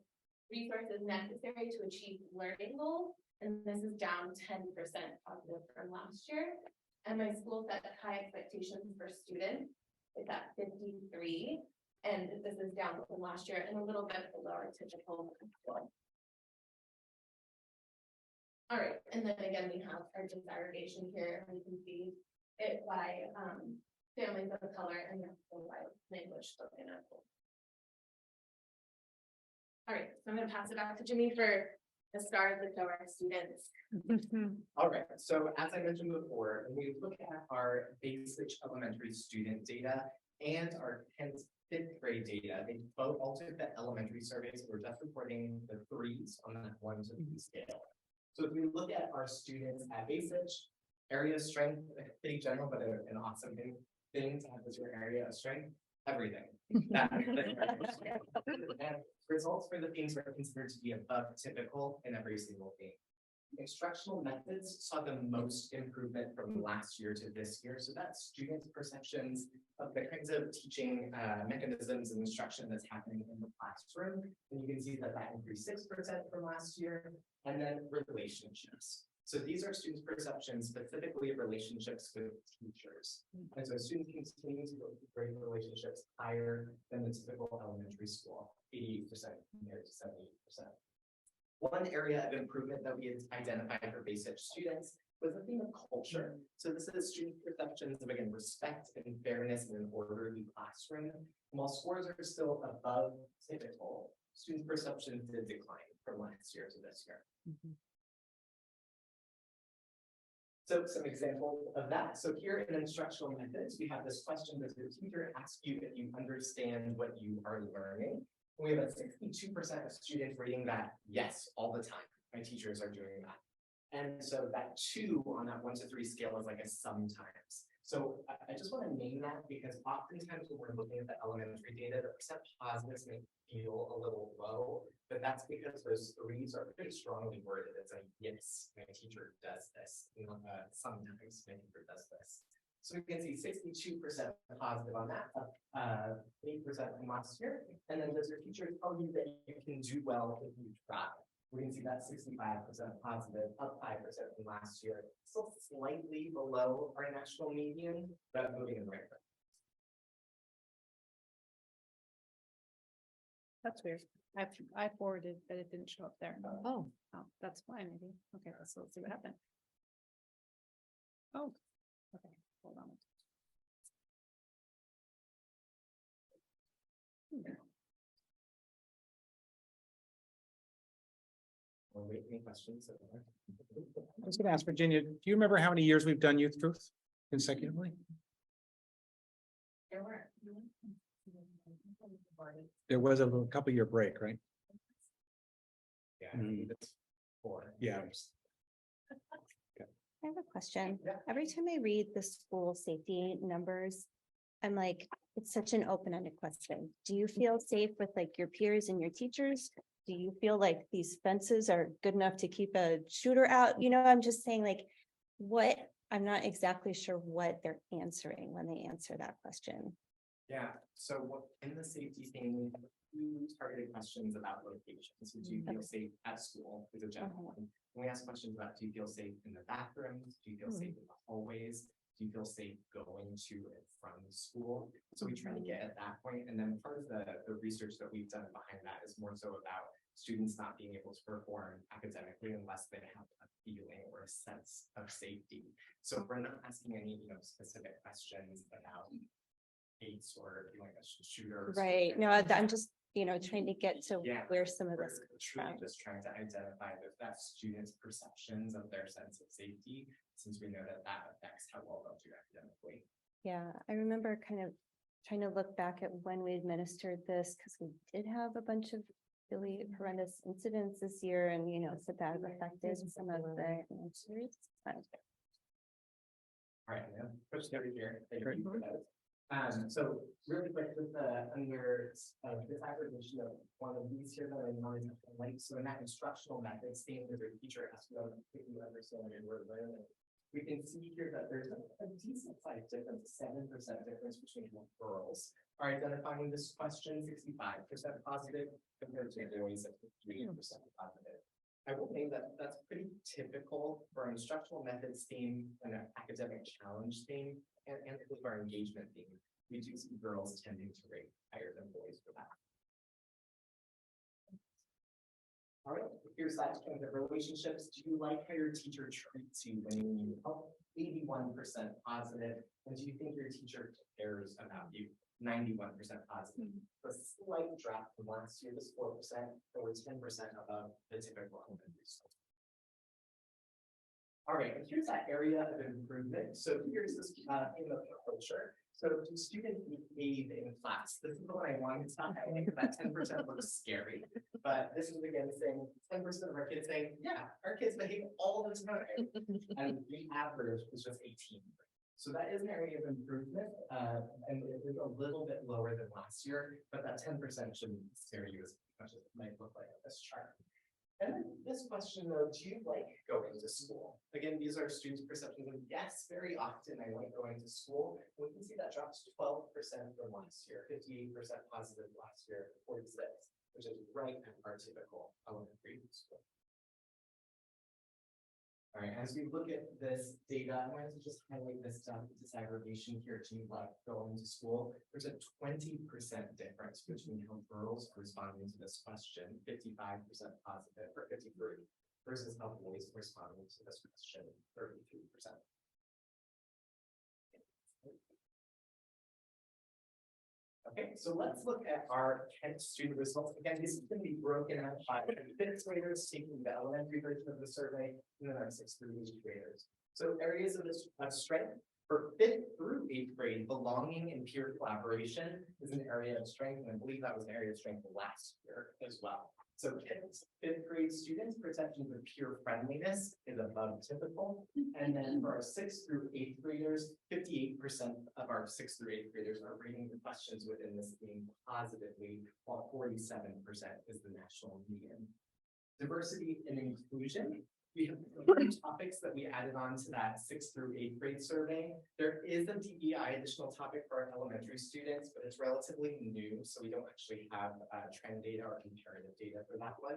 resources necessary to achieve learning goals, and this is down 10% positive from last year. And my school set high expectations for students. It's at 53. And this is down from last year and a little bit below our typical. All right, and then again, we have our disaggregation here, and we can see it by families of color and by language spoken at school. All right, so I'm going to pass it back to Jimmy for the star of the show, our students. All right, so as I mentioned before, when we look at our basic elementary student data and our 10th, 5th grade data, they both all took the elementary surveys. We're just reporting the 3s on that 1 to 3 scale. So if we look at our students at basic, area of strength, pretty general, but an awesome thing to have as your area of strength, everything. And results for the things were considered to be above typical in every single thing. Instructional methods saw the most improvement from last year to this year. So that's students' perceptions of the kinds of teaching mechanisms and instruction that's happening in the classroom. And you can see that that increased 6% from last year. And then relationships. So these are students' perceptions, specifically of relationships with teachers. And so students continue to grade relationships higher than the typical elementary school, 80% compared to 78%. One area of improvement that we had identified for basic students was the theme of culture. So this is student perceptions of, again, respect and fairness in an orderly classroom. And while scores are still above typical, student perceptions did decline from last year to this year. So some examples of that. So here in instructional methods, we have this question that the teacher asks you if you understand what you are learning. We have a 62% of students rating that yes, all the time. My teachers are doing that. And so that 2 on that 1 to 3 scale is like a sometimes. So I just want to name that because oftentimes when we're looking at the elementary data, the percent positives may feel a little low, but that's because those 3s are pretty strongly worded. It's like, yes, my teacher does this. Sometimes my teacher does this. So we can see 62% positive on that, 8% from last year. And then does your teacher tell you that you can do well if you try? We can see that 65% positive, up 5% from last year. Still slightly below our national median, but moving in the right direction. That's weird. I forwarded, but it didn't show up there. Oh, Oh, that's why maybe. Okay, let's see what happened. Oh, okay, hold on. We'll wait any questions. I was going to ask Virginia, do you remember how many years we've done Youth Truth consecutively? There was a little couple year break, right? Yeah, I think it's 4. Yeah. years. Okay. I have a question. Yeah. Every time I read the school safety numbers, I'm like, it's such an open-ended question. Do you feel safe with like your peers and your teachers? Do you feel like these fences are good enough to keep a shooter out? You know, I'm just saying like, what, I'm not exactly sure what they're answering when they answer that question. Yeah, so what in the safety thing, we have a few targeted questions about locations. So do you feel safe at school is a general one. And we ask questions about, do you feel safe in the bathrooms? Do you feel safe in the hallways? Do you feel safe going to and from school? So we try to get at that point, and then part of the research that we've done behind that is more so about students not being able to perform academically unless they have a feeling or a sense of safety. So we're not asking any, specific questions about hates or feeling a shooter. Right. No, I'm just, trying to get to Yeah, where some of We're this comes truly from. just trying to identify that students' perceptions of their sense of safety, since we know that affects how well they'll do academically. Yeah, I remember kind of trying to look back at when we administered this, because we did have a bunch of really horrendous incidents this year and, so that affected some of the answers. All right, yeah, push it over here. Thank you for that. So really quick with the under disaggregation of one of these here that I wanted to like, so in that instructional method, staying with your teacher has to if you understand your word learning. We can see here that there's a decent sized difference, 7% difference between girls are identifying this question, 65% positive compared to boys at 3% positive. I will say that that's pretty typical for instructional methods theme and an academic challenge theme and with our engagement theme. We do see girls tending to rate higher than boys for that. All right, here's that kind of relationships. Do you like how your teacher treats you when you need help? 81% positive. And do you think your teacher cares about you? 91% positive. A slight drop from last year, this 4%, or 10% above the typical elementary school. All right, and here's that area of improvement. So here's this theme of culture. So do students behave in class? This is the one I wanted to talk about. I think that 10% looks scary, but this is again saying 10% of our kids saying, yeah, our kids behave all the time. And the average is just 18. So that is an area of improvement, and it is a little bit lower than last year, but that 10% shouldn't scare you as much as it might look like on this chart. And then this question though, do you like going to school? Again, these are students' perceptions of yes, very often I like going to school. We can see that drops 12% from last year, 58% positive last year, 46, which is right at our typical elementary school. All right, as we look at this data, I wanted to just highlight this disaggregation here to like going to school. There's a 20% difference between how girls are responding to this question, 55% positive or 53, versus how boys are responding to this question, 33%. Okay, so let's look at our Kent student results. Again, this is going to be broken out by fifth graders taking the elementary version of the survey, and then our sixth through eighth graders. So areas of this strength for 5th through 8th grade, belonging and peer collaboration is an area of strength, and I believe that was an area of strength last year as well. So Kent's 5th grade students' perceptions of peer friendliness is above typical. And then for our 6th through 8th graders, 58% of our 6th through 8th graders are rating the questions within this theme positively, while 47% is the national median. Diversity and inclusion. We have topics that we added on to that 6th through 8th grade survey. There is a DEI additional topic for our elementary students, but it's relatively new, so we don't actually have trend data or comparative data for that one.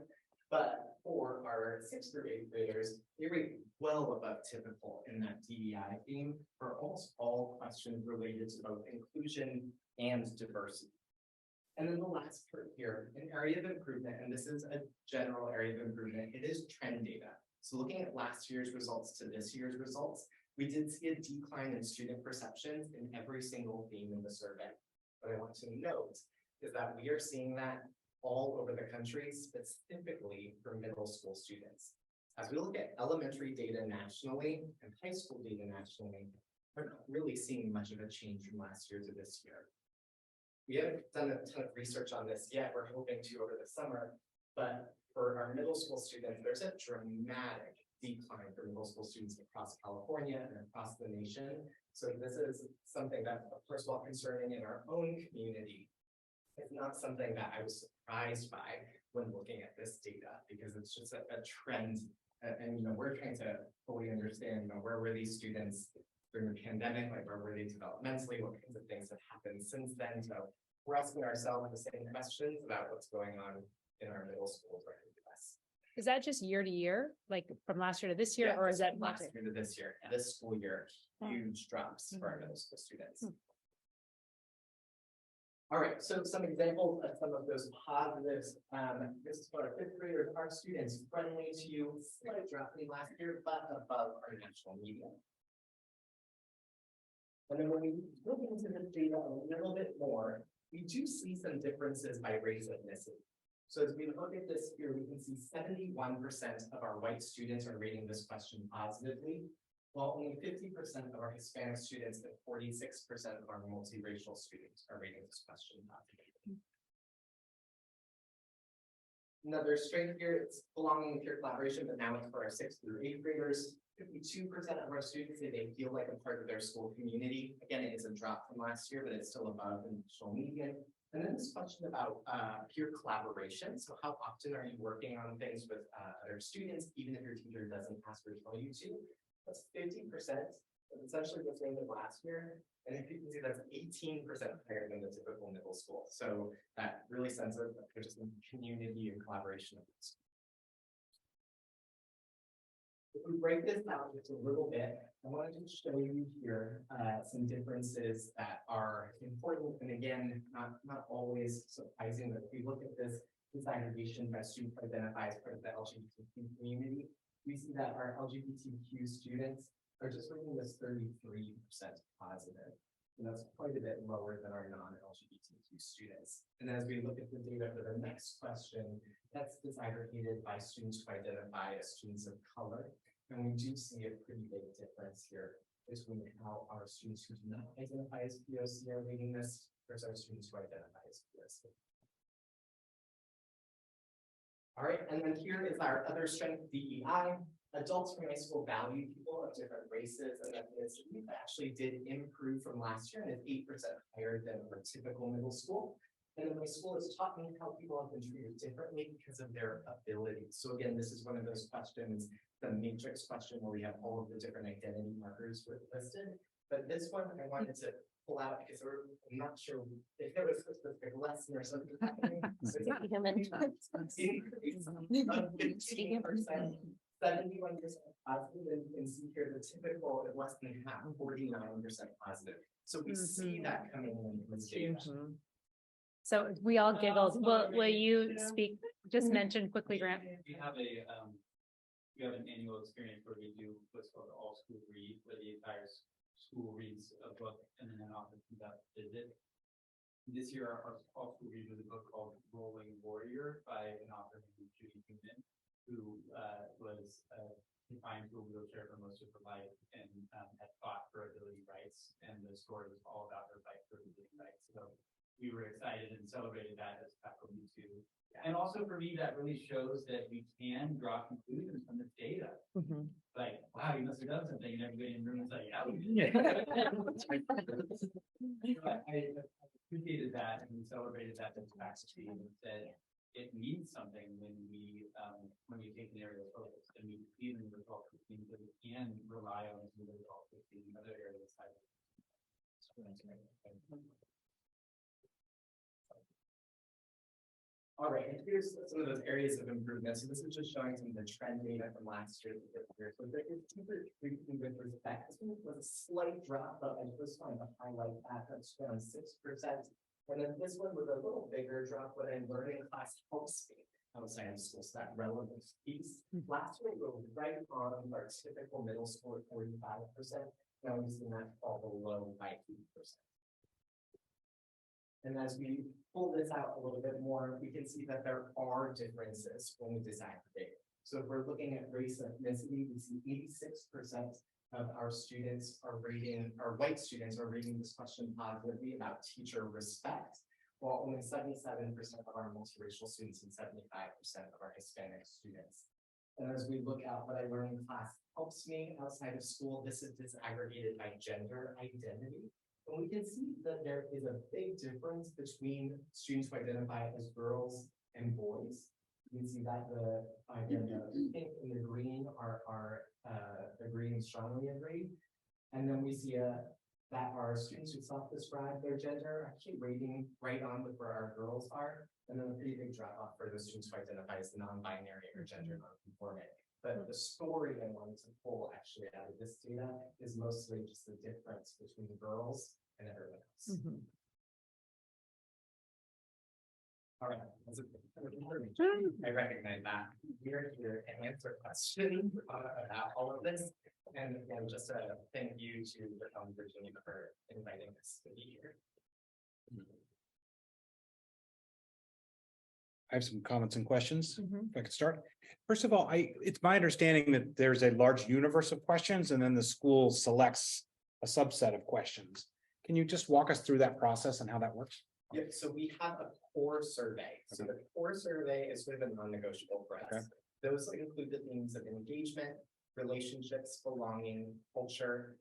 But for our 6th through 8th graders, they rate well above typical in that DEI theme for almost all questions related to both inclusion and diversity. And then the last part here, an area of improvement, and this is a general area of improvement, it is trend data. So looking at last year's results to this year's results, we did see a decline in student perceptions in every single theme in the survey. What I want to note is that we are seeing that all over the country, specifically for middle school students. As we look at elementary data nationally and high school data nationally, we're not really seeing much of a change from last year to this year. We haven't done a ton of research on this yet. We're hoping to over the summer, but for our middle school students, there's a dramatic decline for middle school students across California and across the nation. So this is something that, first of all, concerning in our own community. It's not something that I was surprised by when looking at this data, because it's just a trend. And, you know, we're trying to fully understand, you know, where were these students during the pandemic, like where were they developmentally, what kinds of things have happened since then. So we're asking ourselves the same questions about what's going on in our middle schools right in the US. Is that just year to year, like from last year to this year, Yeah, or is that? last year to this year, this school year, huge drops for our middle school students. All right, so some examples of some of those positives. This is for our fifth graders, our students friendly to you, slight drop from last year, but above our national median. And then when we look into this data a little bit more, we do see some differences by race and ethnicity. So as we look at this here, we can see 71% of our white students are rating this question positively, while only 50% of our Hispanic students and 46% of our multiracial students are rating this question positively. Another strength here, it's belonging to peer collaboration, but now it's for our 6th through 8th graders. 52% of our students say they feel like a part of their school community. Again, it is a drop from last year, but it's still above the national median. And then this question about peer collaboration. So how often are you working on things with other students, even if your teacher doesn't ask or tell you to? That's 50%, essentially the same as last year. And if you can see, that's 18% higher than the typical middle school. So that really sense of there's some community and collaboration. If we break this down just a little bit, I wanted to show you here some differences that are important. And again, not always surprising, but if we look at this disaggregation by students identified as part of the LGBTQ community, we see that our LGBTQ students are just rating this 33% positive. And that's quite a bit lower than our non-LGBTQ students. And as we look at the data for the next question, that's disaggregated by students who identify as students of color. And we do see a pretty big difference here between how our students who do not identify as POC are rating this versus our students who identify as POC. All right, and then here is our other strength, DEI. Adults from high school value people of different races and ethnicities actually did improve from last year and is 8% higher than our typical middle school. And then my school has taught me how people have been treated differently because of their abilities. So again, this is one of those questions, the matrix question where we have all of the different identity markers listed. But this one I wanted to pull out because I'm not sure if there was a specific lesson or something happening. So it's Human. increase of 15%. 71% positive, and you can see here the typical is less than half, 49% positive. So we see that coming in this data. So we all giggled. Will you speak, just mention quickly, Grant? We have an annual experience where we do what's called the all school read, where the entire school reads a book and then an author conducts a visit. This year, our all school read was a book called Rolling Warrior by an author named Judy Human, who was confined to a wheelchair for most of her life and had fought for ability rights. And the story was all about her fight for ability rights. So we were excited and celebrated that as faculty too. And also for me, that really shows that we can draw conclusions from this data. Like, wow, you must have done something. And everybody in the room is like, yeah, we did. I appreciated that and we celebrated that as faculty and said it means something when we take an area of focus and we see the results that we can rely on the results we see in other areas. All right, and here's some of those areas of improvement. So this is just showing some of the trend data from last year. So there is treatment with respect. This one was a slight drop, but I just wanted to highlight that. That's around 6%. And then this one was a little bigger drop when in learning class helps me outside of school, so that relevance piece. Last year we were right on our typical middle school at 45%. Now we've seen that fall below by 8%. And as we pull this out a little bit more, we can see that there are differences when we disaggregate. So if we're looking at race and ethnicity, we see 86% of our students are rating, our white students are rating this question positively about teacher respect, while only 77% of our multiracial students and 75% of our Hispanic students And as we look at what I learn in class helps me outside of school, this is disaggregated by gender identity. And we can see that there is a big difference between students who identify as girls and boys. You can see that the pink and the green are agreeing, strongly agree. And then we see that our students who self-describe their gender are actually rating right on with where our girls are. And then a pretty big drop off for those students who identify as non-binary or gender non-conforming. But the story I wanted to pull actually out of this data is mostly just the difference between the girls and everyone else. All right, I recognize that. We're here to answer questions about all of this. And again, just a thank you to Virginia for inviting us to be here. I have some comments and questions, if I could start. First of all, it's my understanding that there's a large universe of questions and then the school selects a subset of questions. Can you just walk us through that process and how that works? Yeah, so we have a core survey. So the core survey is sort of a non-negotiable for us. Okay. Those include the themes of engagement, relationships, belonging, culture,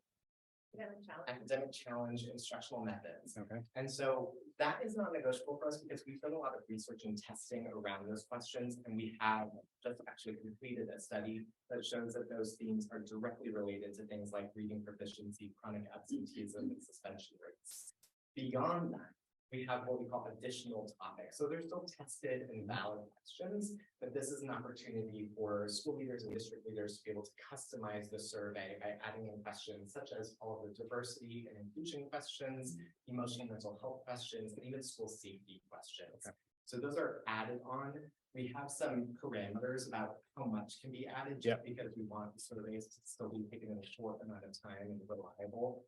academic challenge, instructional methods. Okay. And so that is not negotiable for us because we've done a lot of research and testing around those questions. And we have just actually completed a study that shows that those themes are directly related to things like reading proficiency, chronic absenteeism, and suspension rates. Beyond that, we have what we call additional topics. So they're still tested and valid questions, but this is an opportunity for school leaders and district leaders to be able to customize the survey by adding in questions such as all of the diversity and inclusion questions, emotional and mental health questions, and even school safety questions. Okay. So those are added on. We have some parameters about how much can be added just because we want the surveys to still be taken in a short amount of time and reliable.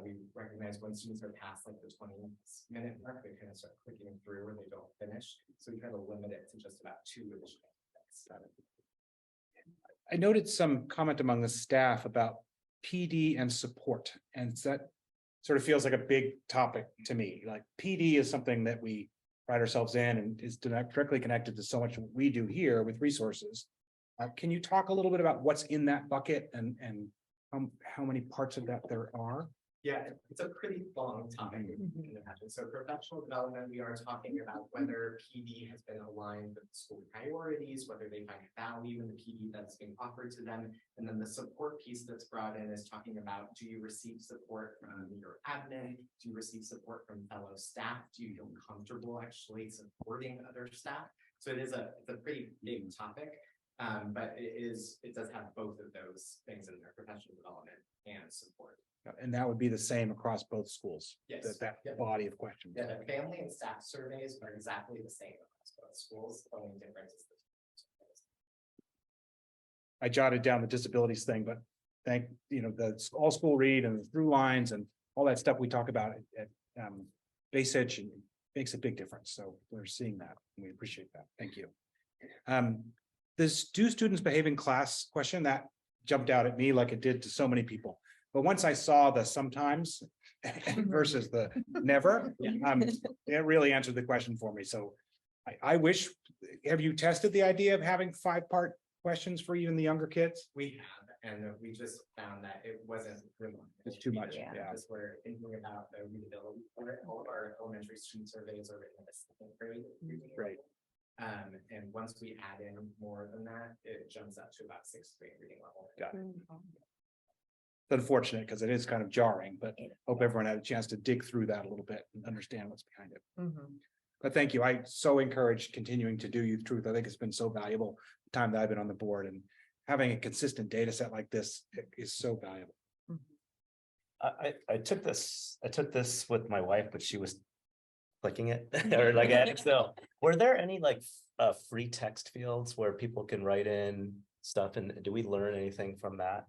We recognize when students are past like the 20-minute mark, they kind of start clicking through and they don't finish. So we try to limit it to just about 2 additional topics. I noted some comment among the staff about PD and support, and that sort of feels like a big topic to me. Like PD is something that we pride ourselves in and is directly connected to so much we do here with resources. Can you talk a little bit about what's in that bucket and how many parts of that there are? Yeah, it's a pretty long topic, you can imagine. So professional development, we are talking about whether PD has been aligned with school priorities, whether they find value in the PD that's being offered to them. And then the support piece that's brought in is talking about, do you receive support from your admin? Do you receive support from fellow staff? Do you feel comfortable actually supporting other staff? So it's a pretty big topic. But it does have both of those things in there, professional development and support. And that would be the same across both schools. Yes. That body of questions. Yeah, the family and staff surveys are exactly the same across both schools. The only difference is I jotted down the disabilities thing, but the all school read and the through lines and all that stuff we talk about at Base-Edge and makes a big difference. So we're seeing that and we appreciate that. Thank you. This do students behave in class question that jumped out at me like it did to so many people. But once I saw the sometimes versus the never, it really answered the question for me. So I wish, have you tested the idea of having 5-part questions for even the younger kids? we have, and we just found that it wasn't really. It's too much, Because we're thinking about the readability for it. All of our elementary student surveys are written at the 2nd grade. Right. And once we add in more than that, it jumps up to about 6th grade reading level. Got it. It's unfortunate because it is kind of jarring, but hope everyone had a chance to dig through that a little bit and understand what's behind it. But thank you. I so encourage continuing to do Youth Truth. I think it's been so valuable the time that I've been on the board, and having a consistent data set like this is so valuable. I took this with my wife, but she was clicking it or like at Excel. Were there any like free text fields where people can write in stuff, and do we learn anything from that?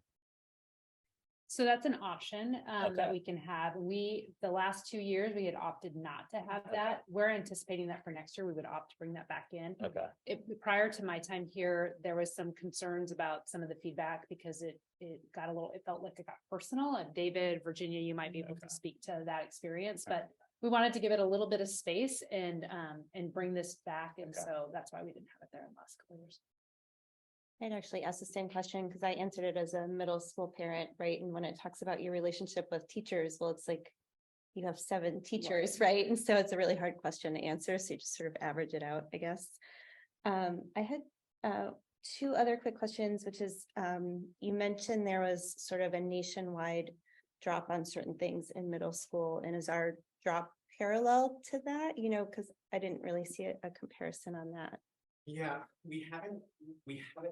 So that's an option that Okay. we can have. The last 2 years, we had opted not to have that. We're anticipating that for next year, we would opt to bring that back in. Okay. Prior to my time here, there was some concerns about some of the feedback because it felt like it got personal. And David, Virginia, you might be able to speak to that experience, but we wanted to give it a little bit of space and bring this back. And so that's why we didn't have it there in the last couple of years. I'd actually asked the same question because I answered it as a middle school parent, right? And when it talks about your relationship with teachers, well, it's like you have 7 teachers, right? And so it's a really hard question to answer. So you just sort of average it out, I guess. I had 2 other quick questions, which is you mentioned there was sort of a nationwide drop on certain things in middle school. And is our drop parallel to that? You know, because I didn't really see a comparison on that. Yeah, we haven't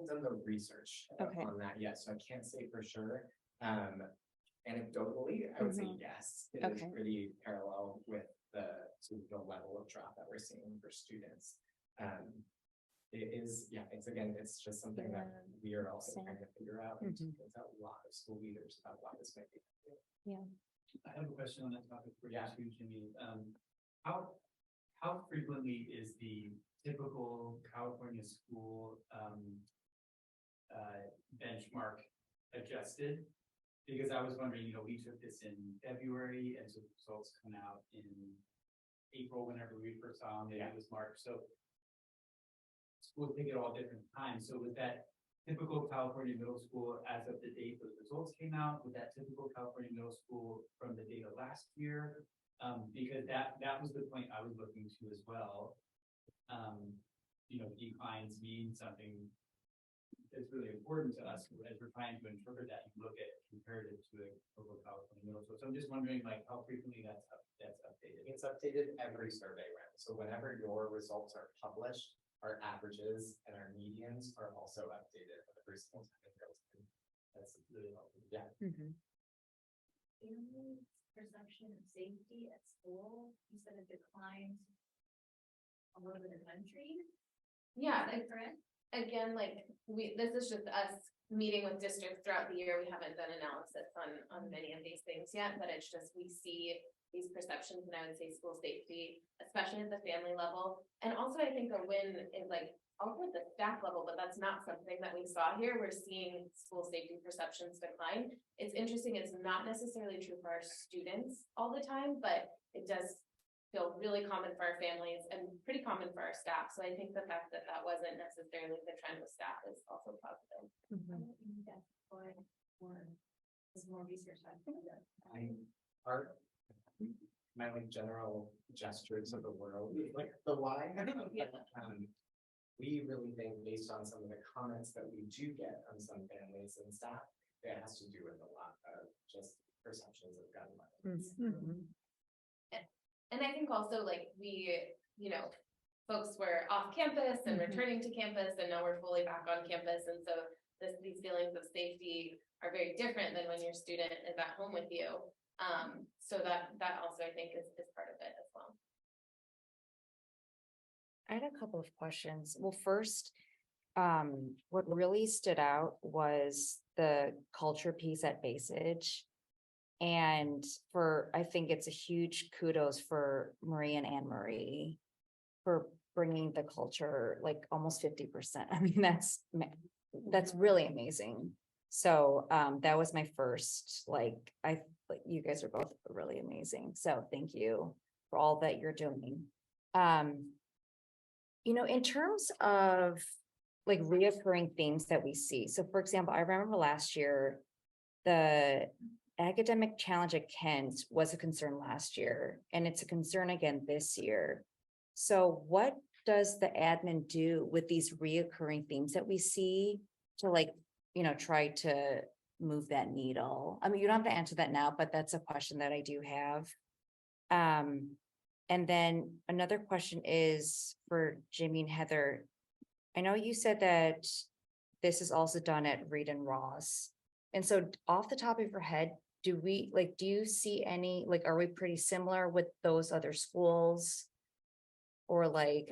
done the research Okay. on that yet, so I can't say for sure. Anecdotally, I would say yes, it is Okay. pretty parallel with the sort of the level of drop that we're seeing for students. It is, yeah, it's just something that we are also Same. trying to figure out. And Mhm. there's a lot of school leaders about why this might be. I have a question on that topic for you, Yeah. too, Jimmy. How frequently is the typical California school benchmark adjusted? Because I was wondering, we took this in February, and so the results come out in April, whenever we first saw them, maybe it was March, so schools take it all different times. So was that typical California middle school as of the date those results came out? Was that typical California middle school from the data last year? Because that was the point I was looking to as well. Declines mean something that's really important to us as we're trying to interpret that and look at comparative to a local California middle school. So I'm just wondering how frequently that's updated. It's updated every survey round. So whenever your results are published, our averages and our medians are also updated every single time. That's really helpful. Yeah. Family perception of safety at school, you said it declined all over the country. Yeah, Is that correct? again, this is just us meeting with districts throughout the year. We haven't done analysis on many of these things yet, but it's just, we see these perceptions, and I would say school safety, especially at the family level. And also I think a win is also at the staff level, but that's not something that we saw here. We're seeing school safety perceptions decline. It's interesting. It's not necessarily true for our students all the time, but it does feel really common for our families and pretty common for our staff. So I think the fact that that wasn't necessarily the trend with staff is also positive. More research on My general gestures of the world, the why. We really think, based on some of the comments that we do get from some families and staff, it has to do with a lot of just perceptions of gun violence. And I think also folks were off campus and returning to campus, and now we're fully back on campus. And so these feelings of safety are very different than when your student is at home with you. So that also I think is part of it as well. I had a couple of questions. Well, first, what really stood out was the culture piece at Basage. And I think it's a huge kudos for Marie and Anne Marie for bringing the culture almost 50%. I mean, that's really amazing. So that was my first, you guys are both really amazing. So thank you for all that you're doing. In terms of reoccurring themes that we see. So for example, I remember last year, the academic challenge at Kent was a concern last year, and it's a concern again this year. So what does the admin do with these reoccurring themes that we see to try to move that needle? I mean, you don't have to answer that now, but that's a question that I do have. And then another question is for Jimmy and Heather. I know you said that this is also done at Reed and Ross. And so off the top of your head, do you see any, are we pretty similar with those other schools? Or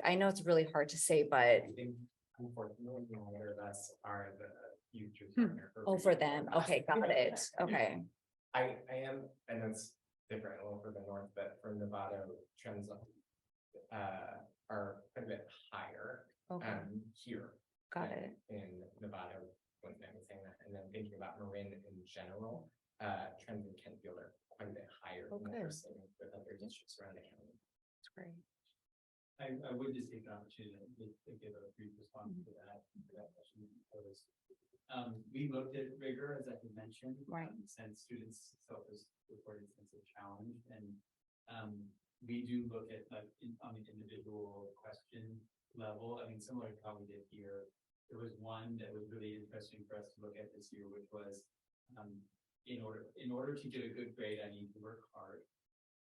I know it's really hard to say, but. I think unfortunately, neither of us are the future partner. For them. Okay, got it. Okay. I am, and it's different a little further north, but for Nevada, trends are a bit higher here. Got it. In Nevada, when I'm saying that, and then thinking about Marin in general, trends in Kentfield are quite a bit higher than what we're seeing with other districts around the county. That's great. I would just take an opportunity to give a brief response to that question. Because, we looked at rigor, as I had mentioned. Right. Since students self-reported sense of challenge, and we do look at like on the individual question level. I mean, similar to how we did here. There was one that was really interesting for us to look at this year, which was in order to get a good grade, I need to work hard.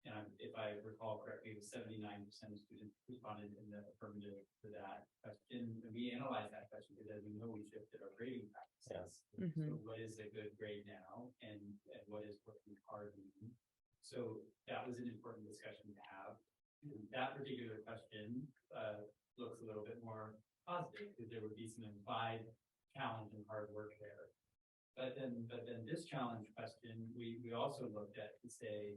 And if I recall correctly, it was 79% of students responded in the affirmative to that question. And we analyzed that question because, as we know, we shifted our grading practices. Mhm. So what is a good grade now, and what is working hard mean? So that was an important discussion to have. And that particular question looks a little bit more positive, because there would be some implied challenge and hard work there. But then this challenge question, we also looked at to say,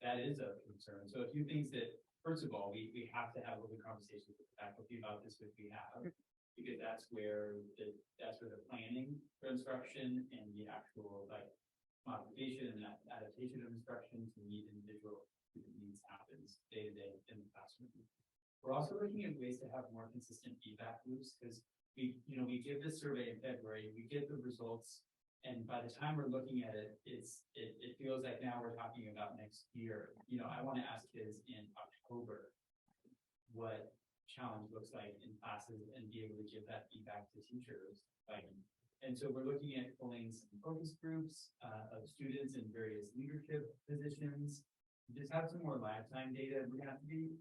that is a concern. So a few things that, first of all, we have to have open conversations with the faculty about this, which we have, because that's where the planning for instruction and the actual like modification and adaptation of instruction to meet individual student needs happens day to day in the classroom. We're also looking at ways to have more consistent feedback loops, because we give this survey in February, we get the results. And by the time we're looking at it, it feels like now we're talking about next year. I want to ask kids in October what challenge looks like in classes and be able to give that feedback to teachers. And so we're looking at pulling some focus groups of students in various leadership positions. Just have some more lifetime data. We're gonna have to be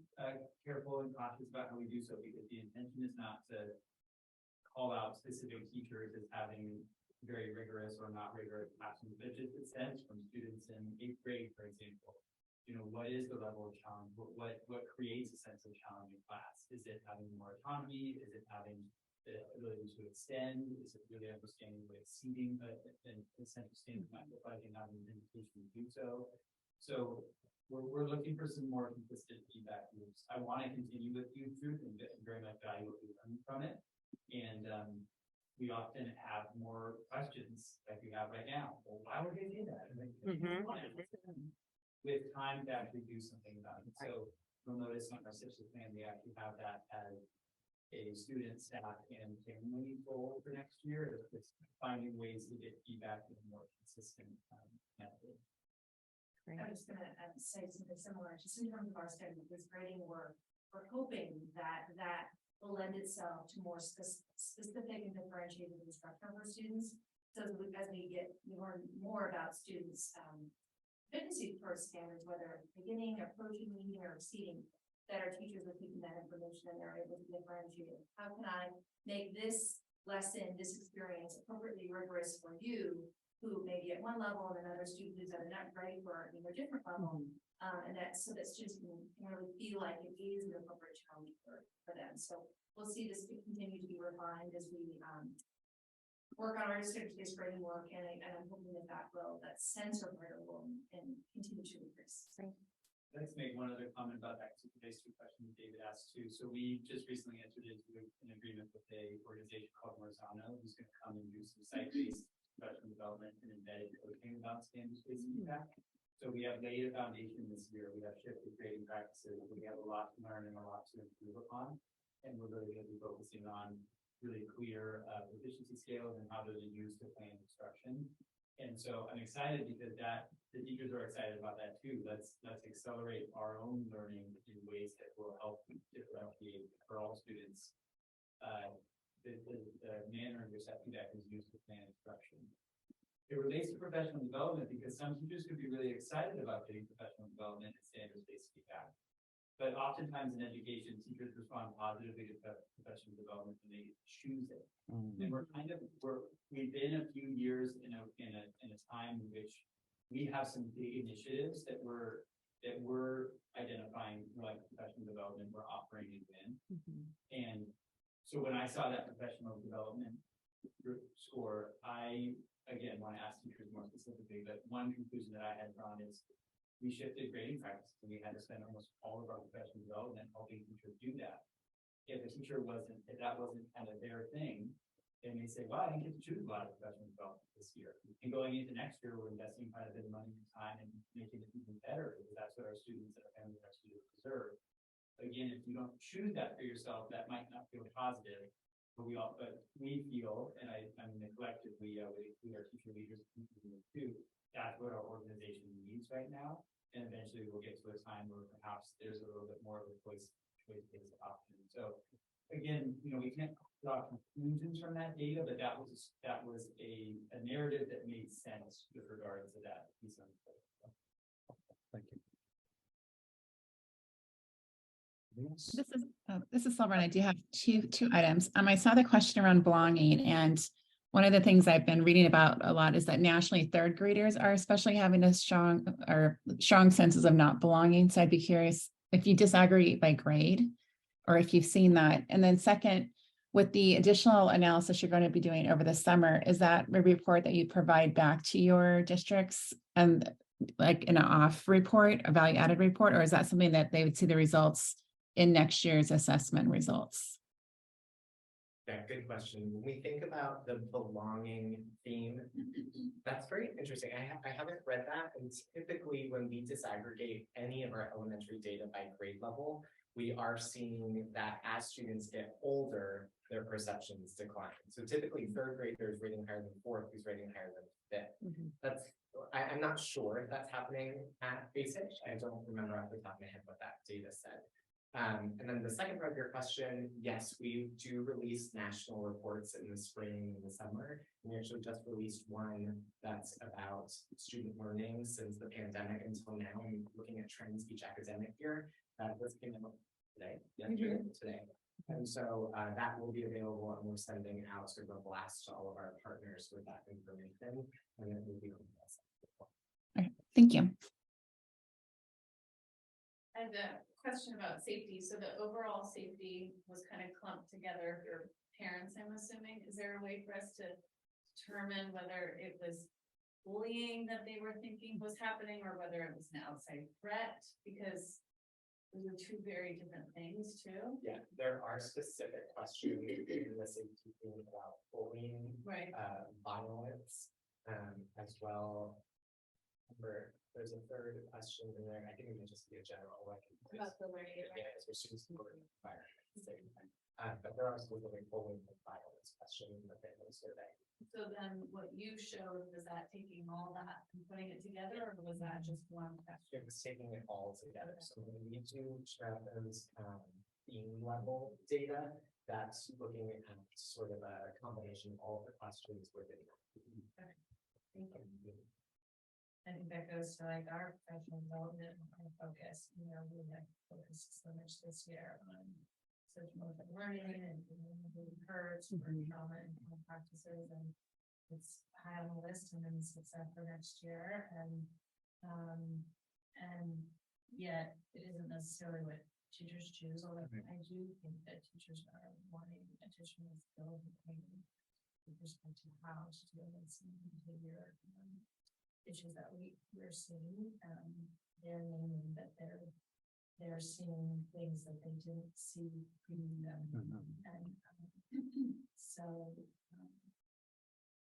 careful and cautious about how we do so, because the intention is not to call out specific teachers as having very rigorous or not rigorous classrooms, but just a sense from students in 8th grade, for example. What is the level of challenge? What creates a sense of challenge in class? Is it having more autonomy? Is it having the ability to extend? Is it really understanding what exceeding and essential standards might look like and having an invitation to do so? So we're looking for some more consistent feedback loops. I want to continue with Youth Truth and very much value what we learn from it. And we often have more questions like we have right now. Well, why would they do that? With time to actually do something about it. So you'll notice on our system plan, we actually have that as a student, staff, and family goal for next year. It's finding ways to get feedback in a more consistent method. I'm just gonna say something similar, just in terms of our study, this grading work, we're hoping that will lend itself to more specific and differentiated instruction for students. So as we get more about students' fitness for standards, whether beginning, approaching, meeting, or exceeding, that our teachers are keeping that information and they're able to differentiate. How can I make this lesson, this experience appropriately rigorous for you, who may be at one level and another student who's at a not ready for a different level, and that's so that students can really feel like it is an appropriate challenge for them. So we'll see this continue to be refined as we work on our district-based grading work, and I'm hoping that sense of rigor will and continue to increase. Let's make one other comment about that based on the question that David asked too. So we just recently entered into an agreement with a organization called Marzano, who's going to come and do some site-based professional development and embedded coaching about standards-based feedback. So we have laid a foundation this year. We have shifted grading practices. We have a lot to learn and a lot to improve upon. And we're really going to be focusing on really clear proficiency scales and how those are used to plan instruction. And so I'm excited because the teachers are excited about that too. Let's accelerate our own learning in ways that will help differentiate for all students the manner in which that feedback is used to plan instruction. It relates to professional development because some teachers could be really excited about getting professional development and standards-based feedback. But oftentimes in education, teachers respond positively to professional development when they choose it. And we've been a few years in a time in which we have some big initiatives that we're identifying like professional development we're offering and when. And so when I saw that professional development score, I again want to ask teachers more specifically, but one conclusion that I had drawn is we shifted grading practices and we had to spend almost all of our professional development helping teachers do that. If that wasn't kind of their thing, they may say, well, I didn't get to choose a lot of professional development this year. And going into next year, we're investing quite a bit of money and time and making it even better because that's what our students and our families and our students deserve. again, if you don't choose that for yourself, that might not feel positive. But we feel, and I mean, the collective, we are teacher leaders too, that's what our organization needs right now. And eventually we'll get to a time where perhaps there's a little bit more of a choice-based option. So again, we can't draw conclusions from that data, but that was a narrative that made sense with regards to that piece of. Thank you. This is Silver, and I do have two items. I saw the question around belonging, and one of the things I've been reading about a lot is that nationally third graders are especially having a strong senses of not belonging. So I'd be curious if you disaggregate by grade or if you've seen that. And then second, with the additional analysis you're going to be doing over the summer, is that a report that you provide back to your districts and like in an off report, a value added report, or is that something that they would see the results in next year's assessment results? Yeah, good question. When we think about the belonging theme, that's very interesting. I haven't read that. And typically when we disaggregate any of our elementary data by grade level, we are seeing that as students get older, their perceptions decline. So typically third graders rating higher than fourth, who's rating higher than fifth. I'm not sure if that's happening at basic. I don't remember off the top of my head what that data said. And then the second part of your question, yes, we do release national reports in the spring and the summer. We actually just released one that's about student learning since the pandemic until now, and looking at trends each academic year. This came out today, today. And so that will be available, and we're sending out sort of a blast to all of our partners with that information, and it will be on the website. Okay, thank you. I had a question about safety. So the overall safety was kind of clumped together for parents, I'm assuming. Is there a way for us to determine whether it was bullying that they were thinking was happening or whether it was an outside threat? Because those are two very different things too. Yeah, there are specific questions in the safety theme about bullying, Right. Violence, as well. There's a third question in there. I think it would just be a general, like About the learning environment. for students who are in the environment at the same time. But there are specific bullying and violence questions in the family survey. So then what you showed, was that taking all that and putting it together, or was that just one question? It was taking it all together. So when we do those theme level data, that's looking at sort of a combination of all of the questions within that. Thank you. I think that goes to like our professional development and focus, we have focused so much this year on social emotional learning and encourage trauma and practices, and it's high on the list and then it's set for next year, and yet it isn't necessarily what teachers choose, although I do think that teachers are wanting additional skills and training with respect to how to deal with some behavior issues that we're seeing. They're naming that they're seeing things that they didn't see them. And so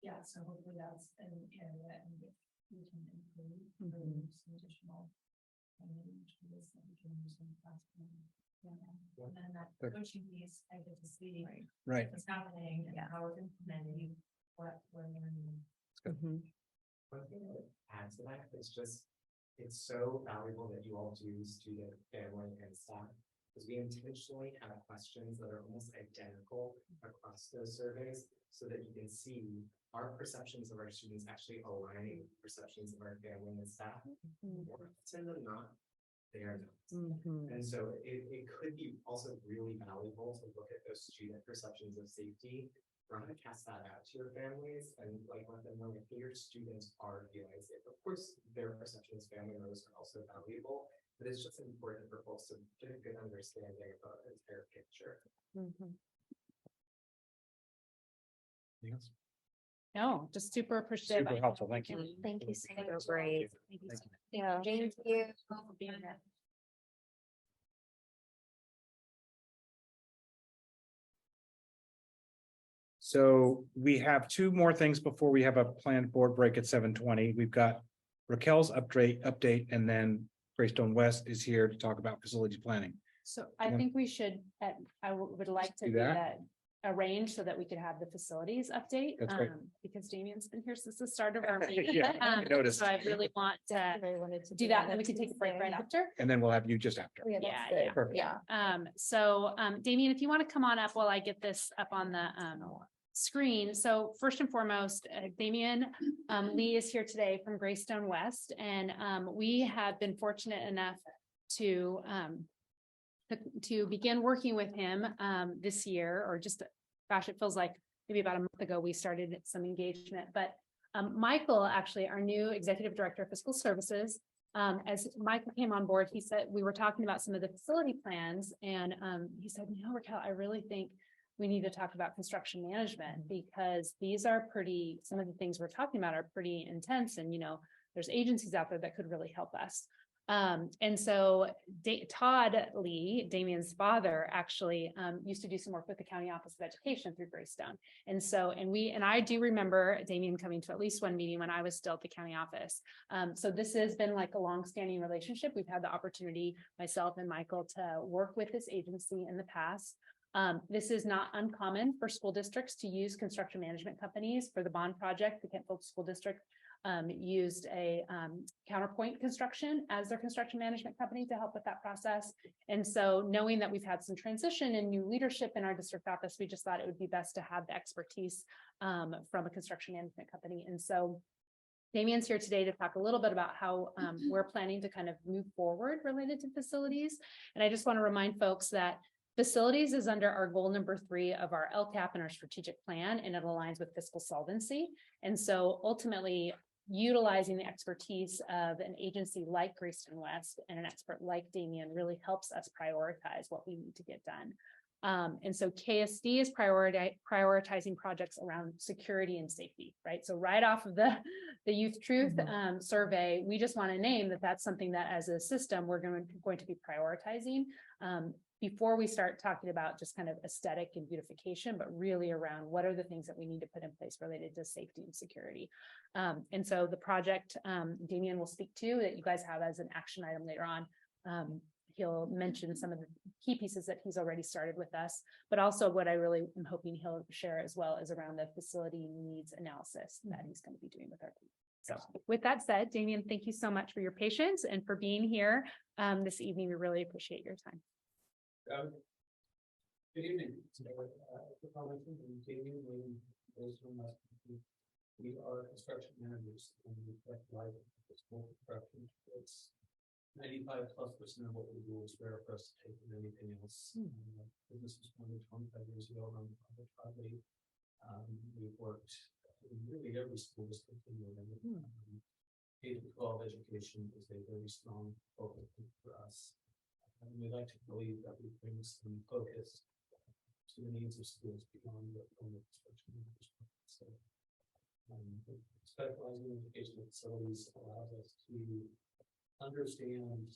yeah, so hopefully that's an area in which we can improve some additional tools that we can use in the classroom. And then that coaching piece, I get to see Right. what's happening and how we're implementing what we're learning. One thing I would add to that is just, it's so valuable that you all do student, family, and staff, because we intentionally have questions that are almost identical across those surveys, so that you can see our perceptions of our students actually aligning with perceptions of our family and staff. More often than not, they are not. And so it could be also really valuable to look at those student perceptions of safety, broadcast that out to your families, and like let them know if your students are feeling safe. Of course, their perceptions, family members are also valuable, but it's just important for folks to get a good understanding of the entire picture. Anything else? No, just super appreciative. Super helpful. Thank you. Thank you so much. Great. Thank you. Yeah. Thank you. So we have two more things before we have a planned board break at 7:20. We've got Raquel's update, and then Greystone West is here to talk about facility planning. So I Yeah. think we should, would like to Do do that. that arrange so that we could have the facilities update. That's great. Because Damien's been here since the start of our meeting. Yeah, I noticed. So I really want to Really wanted to do that, and we can take a break right after. And then we'll have you just after. Yeah, Perfect. Damien, if you want to come on up while I get this up on the screen. So first and foremost, Damien Lee is here today from Greystone West, and we have been fortunate enough to begin working with him this year, or just, gosh, it feels like maybe about a month ago, we started some engagement. But Michael, actually, our new Executive Director of Fiscal Services, as Michael came on board, he said, we were talking about some of the facility plans, and he said, Raquel, I really think we need to talk about construction management, because these are some of the things we're talking about are pretty intense, and there's agencies out there that could really help us. And so Todd Lee, Damien's father, actually used to do some work with the County Office of Education through Greystone. And I do remember Damien coming to at least one meeting when I was still at the county office. So this has been like a long-standing relationship. We've had the opportunity, myself and Michael, to work with this agency in the past. This is not uncommon for school districts to use construction management companies for the bond project. The Kent Folk School District used a Counterpoint Construction as their construction management company to help with that process. And so knowing that we've had some transition and new leadership in our district office, we just thought it would be best to have the expertise from a construction management company. And so Damien's here today to talk a little bit about how we're planning to kind of move forward related to facilities. And I just want to remind folks that facilities is under our goal number 3 of our LCAP and our strategic plan, and it aligns with fiscal solvency. And so ultimately, utilizing the expertise of an agency like Greystone West and an expert like Damien really helps us prioritize what we need to get done. And so KSD is prioritizing projects around security and safety, right? So right off of the Youth Truth survey, we just want to name that that's something that as a system, we're going to be prioritizing before we start talking about just kind of aesthetic and beautification, but really around what are the things that we need to put in place related to safety and security. And so the project Damien will speak to that you guys have as an action item later on. He'll mention some of the key pieces that he's already started with us, but also what I really am hoping he'll share as well is around the facility needs analysis that he's going to be doing with our team. So with that said, Damien, thank you so much for your patience and for being here this evening. We really appreciate your time. Good evening. We are construction managers and we specialize in school construction. It's 95+% of what we do is rare for us to take from anything else. Business was founded 25 years ago around the project project. We've worked in really every school district in New England. K-12 education is a very strong focus for us. And we like to believe that we bring some focus to the needs of schools beyond the construction management. So, specializing in educational facilities allows us to understand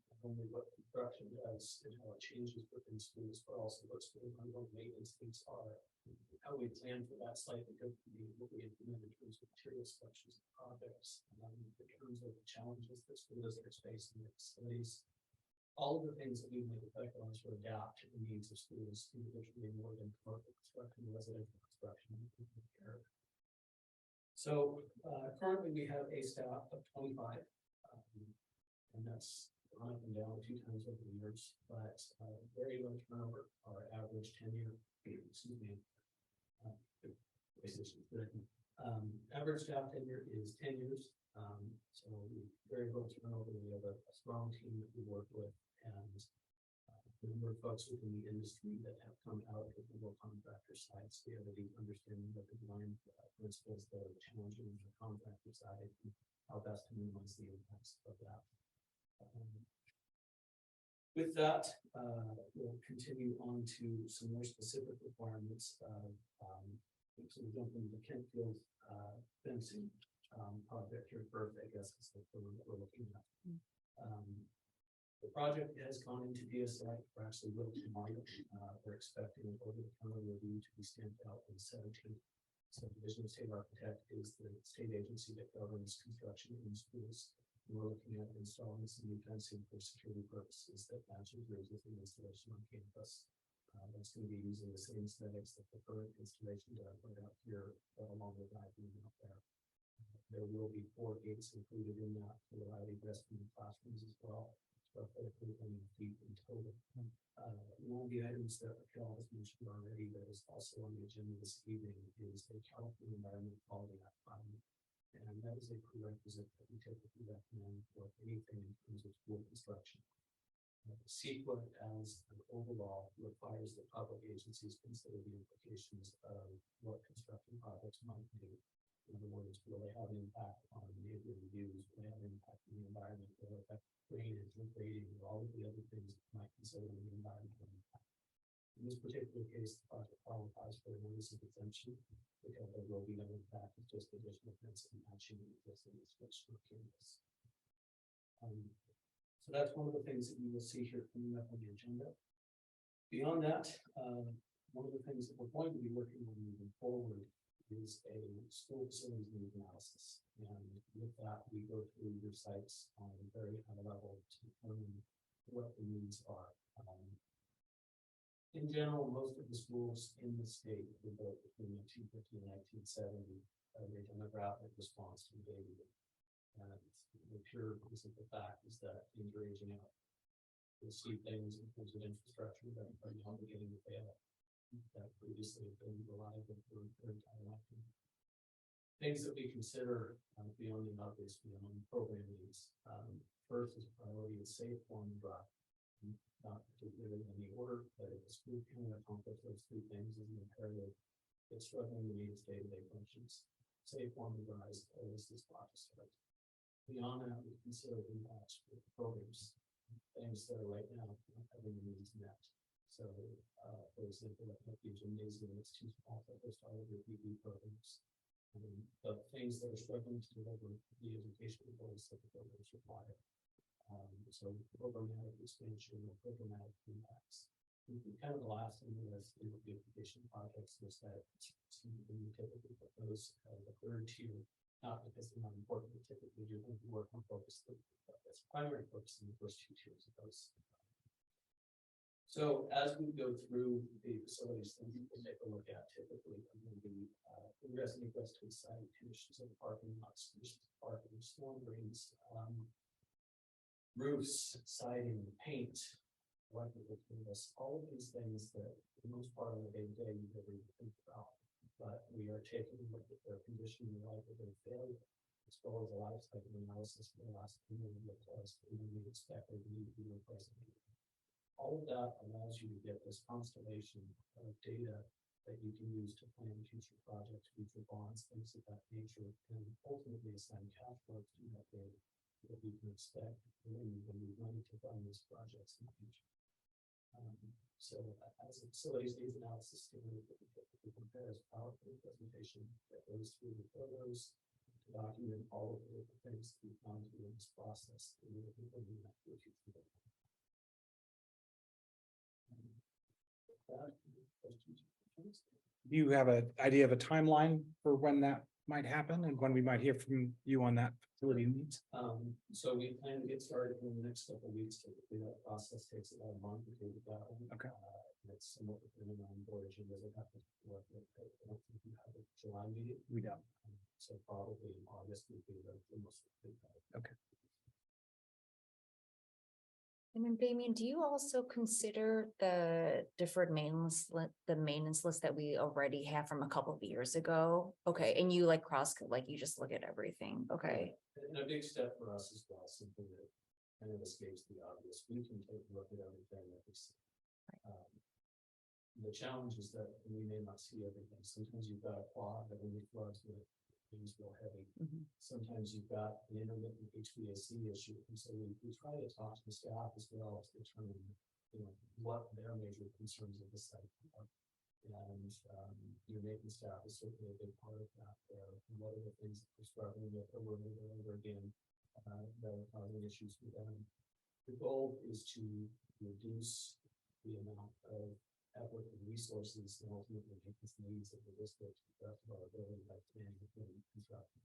not only what construction does and how it changes within schools, but also what school ongoing maintenance needs are, how we plan for that slightly differently, what we implement in terms of material selections and projects, in terms of the challenges that school districts face in their facilities. All of the things that we make effective on to adapt to the needs of schools, individually more than commercial construction, residential construction, and care. So currently we have a staff of 25, and that's gone up and down 2 times over the years, but very low turnover. Our average tenure, average staff tenure is 10 years. So very low turnover. We have a strong team that we work with, and a number of folks within the industry that have come out of the general contractor side. So we have a deep understanding of the design principles that are challenging on the contractor side, and how best to minimize the impacts of that. With that, we'll continue on to some more specific requirements of so we jump into the Kentfield fencing project here first, I guess is what we're looking at. The project has gone into DSI. We're actually will tomorrow. We're expecting an over-the-counter review to be stamped out on the 17th. So the Division of State Architect is the state agency that governs construction in schools. We're looking at installing some new fencing for security purposes that matches your existing installation on campus. That's going to be using the same aesthetics that the current installation that I put out here along with that being out there. There will be 4 gates included in that to allow egress from the classrooms as well. Roughly 20 feet in total. One of the items that Raquel has mentioned already that is also on the agenda this evening is a California Environmental Quality Act filing. And that is a prerequisite that we typically recommend for anything in terms of school construction. CEQA as an overall requires that public agencies consider the implications of what construction projects might do. In other words, will they have an impact on neighboring views, will they have an impact on the environment, will they affect drainage and grading, or all of the other things that might consider the environmental impact. In this particular case, the project qualifies for a notice of exemption because there will be no impact, it's just additional fencing matching the existing installation of campus. So that's one of the things that you will see here coming up on the agenda. Beyond that, one of the things that we're going to be working on moving forward is a school facilities need analysis. And with that, we go through your sites on a very high level to determine what the needs are. In general, most of the schools in the state were built between 1950 and 1970. Their demographic response to the baby boom. And the pure simple fact is that things are aging out. You'll see things in terms of infrastructure that are now beginning to fail. That previously have been reliable for their entire lifetime. Things that we consider beyond the obvious, beyond program needs. First is priority is safe, warm, and dry. Not particularly in any order, but if the school can accomplish those 3 things is an imperative. It's struggling to meet its day-to-day functions. Safe, warm, and dry is always the spot to start. Beyond that, we consider impacts for the programs, things that are right now not having the needs met. So, for example, like the gymnasium, it's too small for most all of your PE programs. The things that are struggling to deliver the educational goals that the programs require. So programmatic expansion or programmatic impacts. Kind of the last thing was in the beautification projects was that we typically put those as a 3rd tier. Not because they're not important, but typically do work on focus. That's primary focus in the first 2 tiers of those. So as we go through the facilities, things you can take a look at typically are going to be ingress and egress to the site, conditions of the parking lots, conditions of parking, storm drains, roofs, siding, paint, electrical this, all of these things that for the most part on the day-to-day you never even think about. But we are taking a look at their condition and likelihood of failure, as well as a life cycle analysis for the last community that tells us we expect or need to be replaced. All of that allows you to get this constellation of data that you can use to plan future projects, future bonds, things of that nature, and ultimately assign cash flows to that data that you can expect when you money to fund these projects in the future. So as a facilities needs analysis, we compare as PowerPoint presentation that goes through the photos to document all of the different things that we found in this process. And we're implementing that for future. Do you have an idea of a timeline for when that might happen and when we might hear from you on that facility needs? So we plan to get started in the next couple of weeks. Typically that process takes about a month to do that. Okay. It's somewhat dependent on board agendas that have to work with. I don't think you have a July meeting. We don't. So probably in August would be the most. Okay. And then Damien, do you also consider the deferred maintenance, the maintenance list that we already have from a couple of years ago? Okay, and you like you just look at everything, okay? And a big step for us as well, something that kind of escapes the obvious. We can take a look at everything that we see. The challenge is that we may not see everything. Sometimes you've got a quad that really floods with things real heavy. Sometimes you've got an intermittent HVAC issue. And so we try to talk to the staff as well to determine, what their major concerns of the site are. And your maintenance staff is certainly a big part of that. And what are the things that we're struggling with over and over again that are causing issues with them. The goal is to reduce the amount of effort and resources and ultimately make this needs of the district to the best of our ability by planning and construction.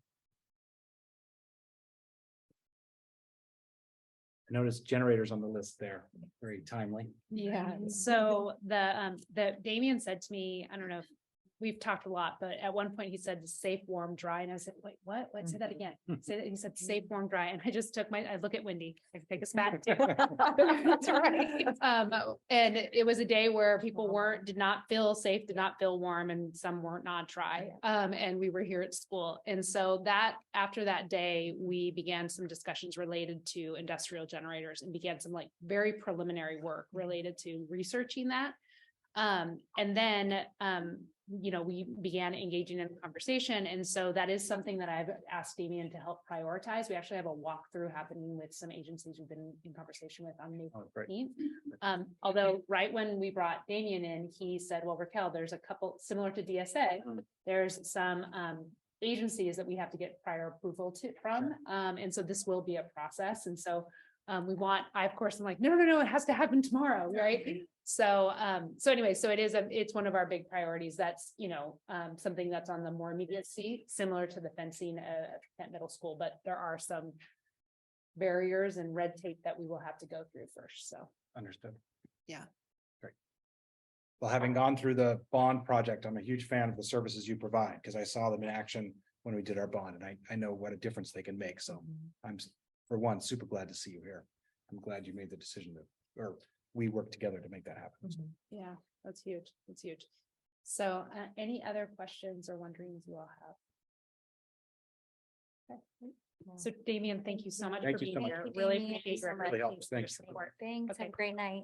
noticed generators on the list there, very timely. Yeah, so the Damien said to me, I don't know if we've talked a lot, but at one point he said safe, warm, dry. And I said, wait, what? Say that again. He said safe, warm, dry. And I just I look at Wendy, I take a spat. That's right. And it was a day where people did not feel safe, did not feel warm, and some weren't not dry. And we were here at school. And so after that day, we began some discussions related to industrial generators and began some like very preliminary work related to researching that. And then, we began engaging in conversation. And so that is something that I've asked Damien to help prioritize. We actually have a walkthrough happening with some agencies we've been in conversation with on May 15th. Although right when we brought Damien in, he said, well, Raquel, there's a couple similar to DSA. There's some, agencies that we have to get prior approval from. And so this will be a process. And so I of course, I'm like, no, it has to happen tomorrow. Right. So it's one of our big priorities. That's, something that's on the more immediacy, similar to the fencing at middle school, but there are some barriers and red tape that we will have to go through first. So. Understood. Yeah. Great. Well, having gone through the bond project, I'm a huge fan of the services you provide because I saw them in action when we did our bond and I know what a difference they can make. So I'm, for one, super glad to see you here. I'm glad you made the decision or we worked together to make that happen. Yeah, that's huge. That's huge. So any other questions or wonderings you all have? Okay. So Damien, thank you so much Thank for you being so here. Thank you, Really Damien. appreciate your Really helps. Thanks. Support. Thanks. Okay. Have a great night.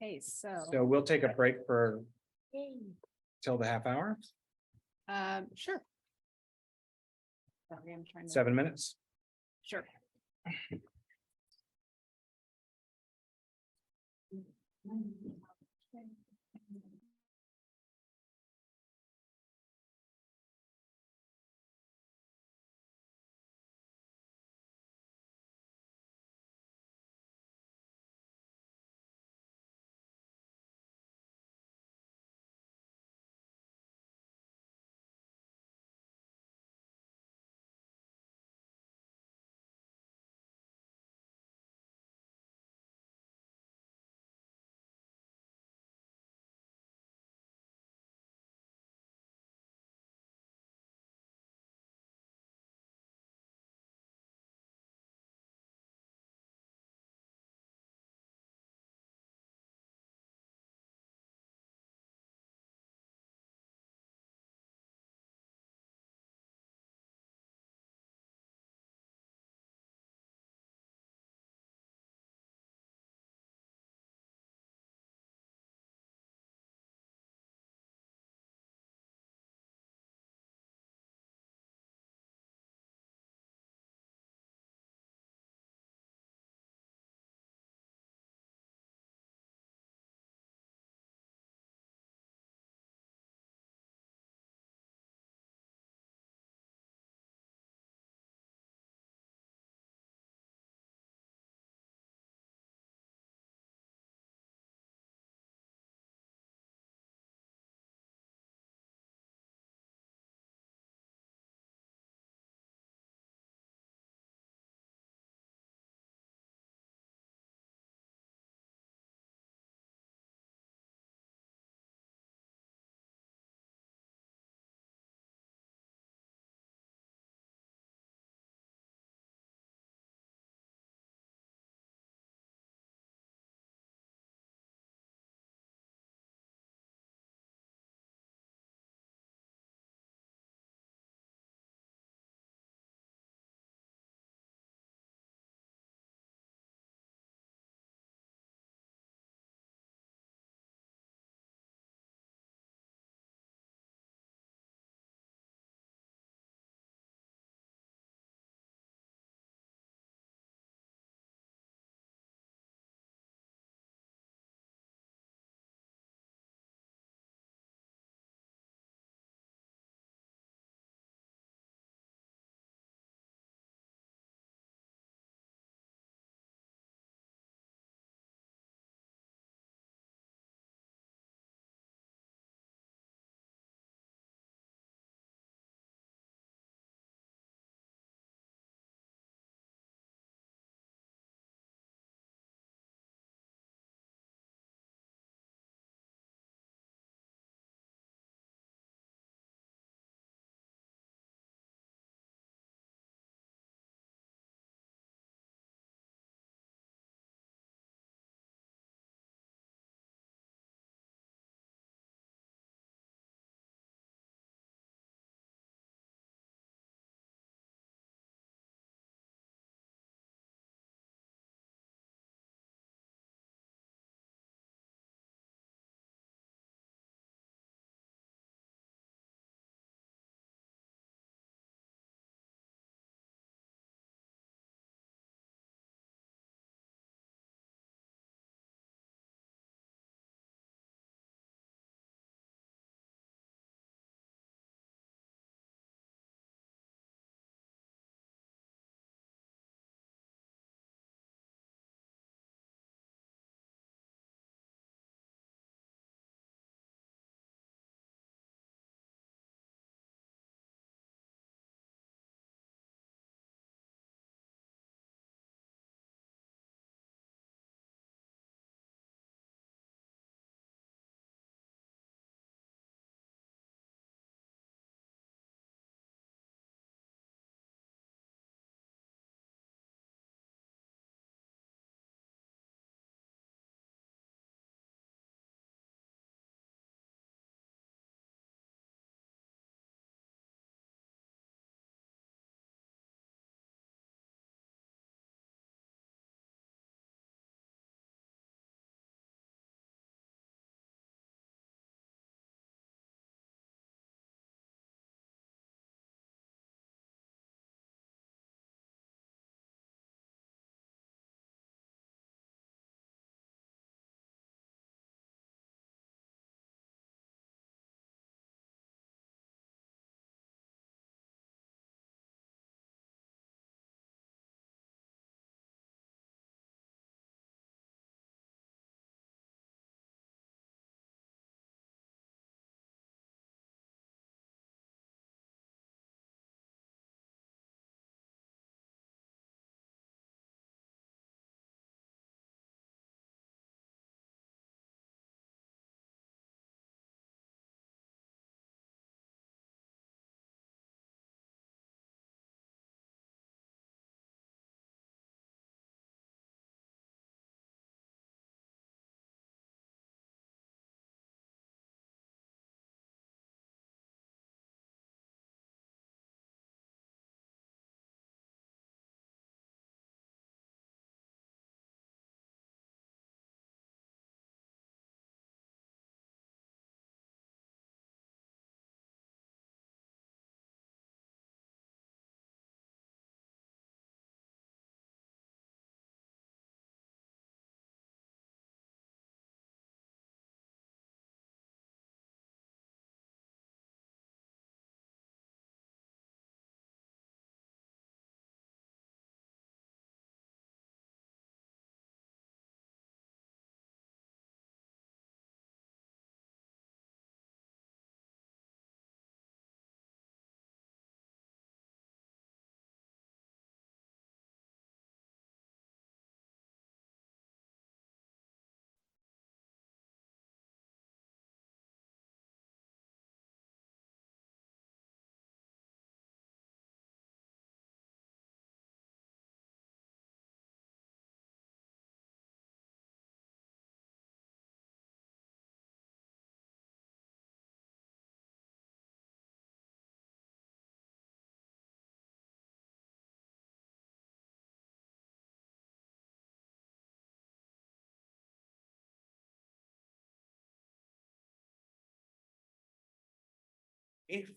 Okay, so So we'll take a break for till the half hour, sure. Sorry, I'm trying to. 7 minutes. Sure.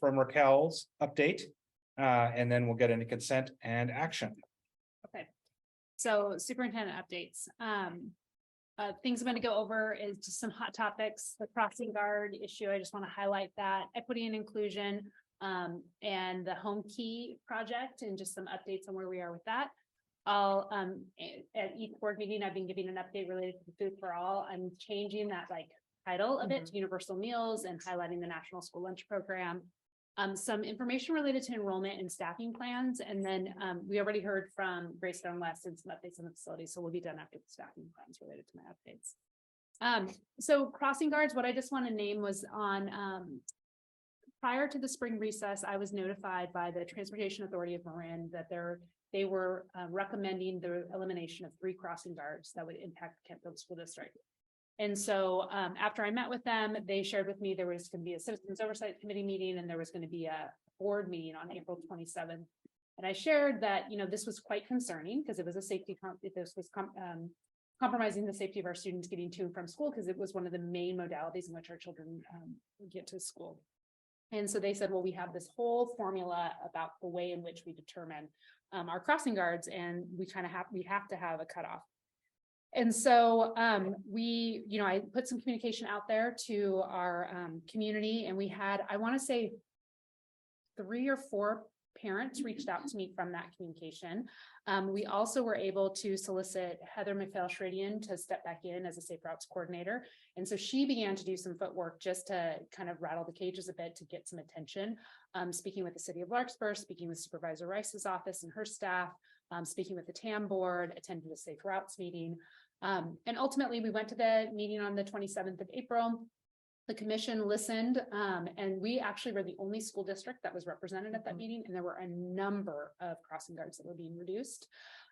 from Raquel's update. And then we'll get into consent and action. Okay. So superintendent updates. Things I'm going to go over is just some hot topics, the crossing guard issue. I just want to highlight that, equity and inclusion, and the home key project, and just some updates on where we are with that. I'll, at each board meeting, I've been giving an update related to Food for All. I'm changing that title of it to Universal Meals and highlighting the National School Lunch Program. Some information related to enrollment and staffing plans. And then we already heard from Greystone West and some updates on the facility. So we'll be done after the staffing plans related to my updates. So crossing guards, what I just want to name was on prior to the spring recess, I was notified by the Transportation Authority of Marin that they were recommending the elimination of 3 crossing guards that would impact the Kentfield School District. And so after I met with them, they shared with me there was going to be a Citizens Oversight Committee meeting and there was going to be a board meeting on April 27th. And I shared that, this was quite concerning because it was a safety, this was compromising the safety of our students getting to and from school, because it was one of the main modalities in which our children get to school. And so they said, well, we have this whole formula about the way in which we determine our crossing guards, and we have to have a cutoff. And so I put some communication out there to our community, and we had, I want to say 3 or 4 parents reached out to me from that communication. We also were able to solicit Heather McPhail-Schradian to step back in as a Safe Routes coordinator. And so she began to do some footwork just to kind of rattle the cages a bit to get some attention, speaking with the city of Larkspur, speaking with Supervisor Rice's office and her staff, speaking with the TAM board, attended a Safe Routes meeting. And ultimately we went to the meeting on the 27th of April. The commission listened, and we actually were the only school district that was represented at that meeting, and there were a number of crossing guards that were being reduced.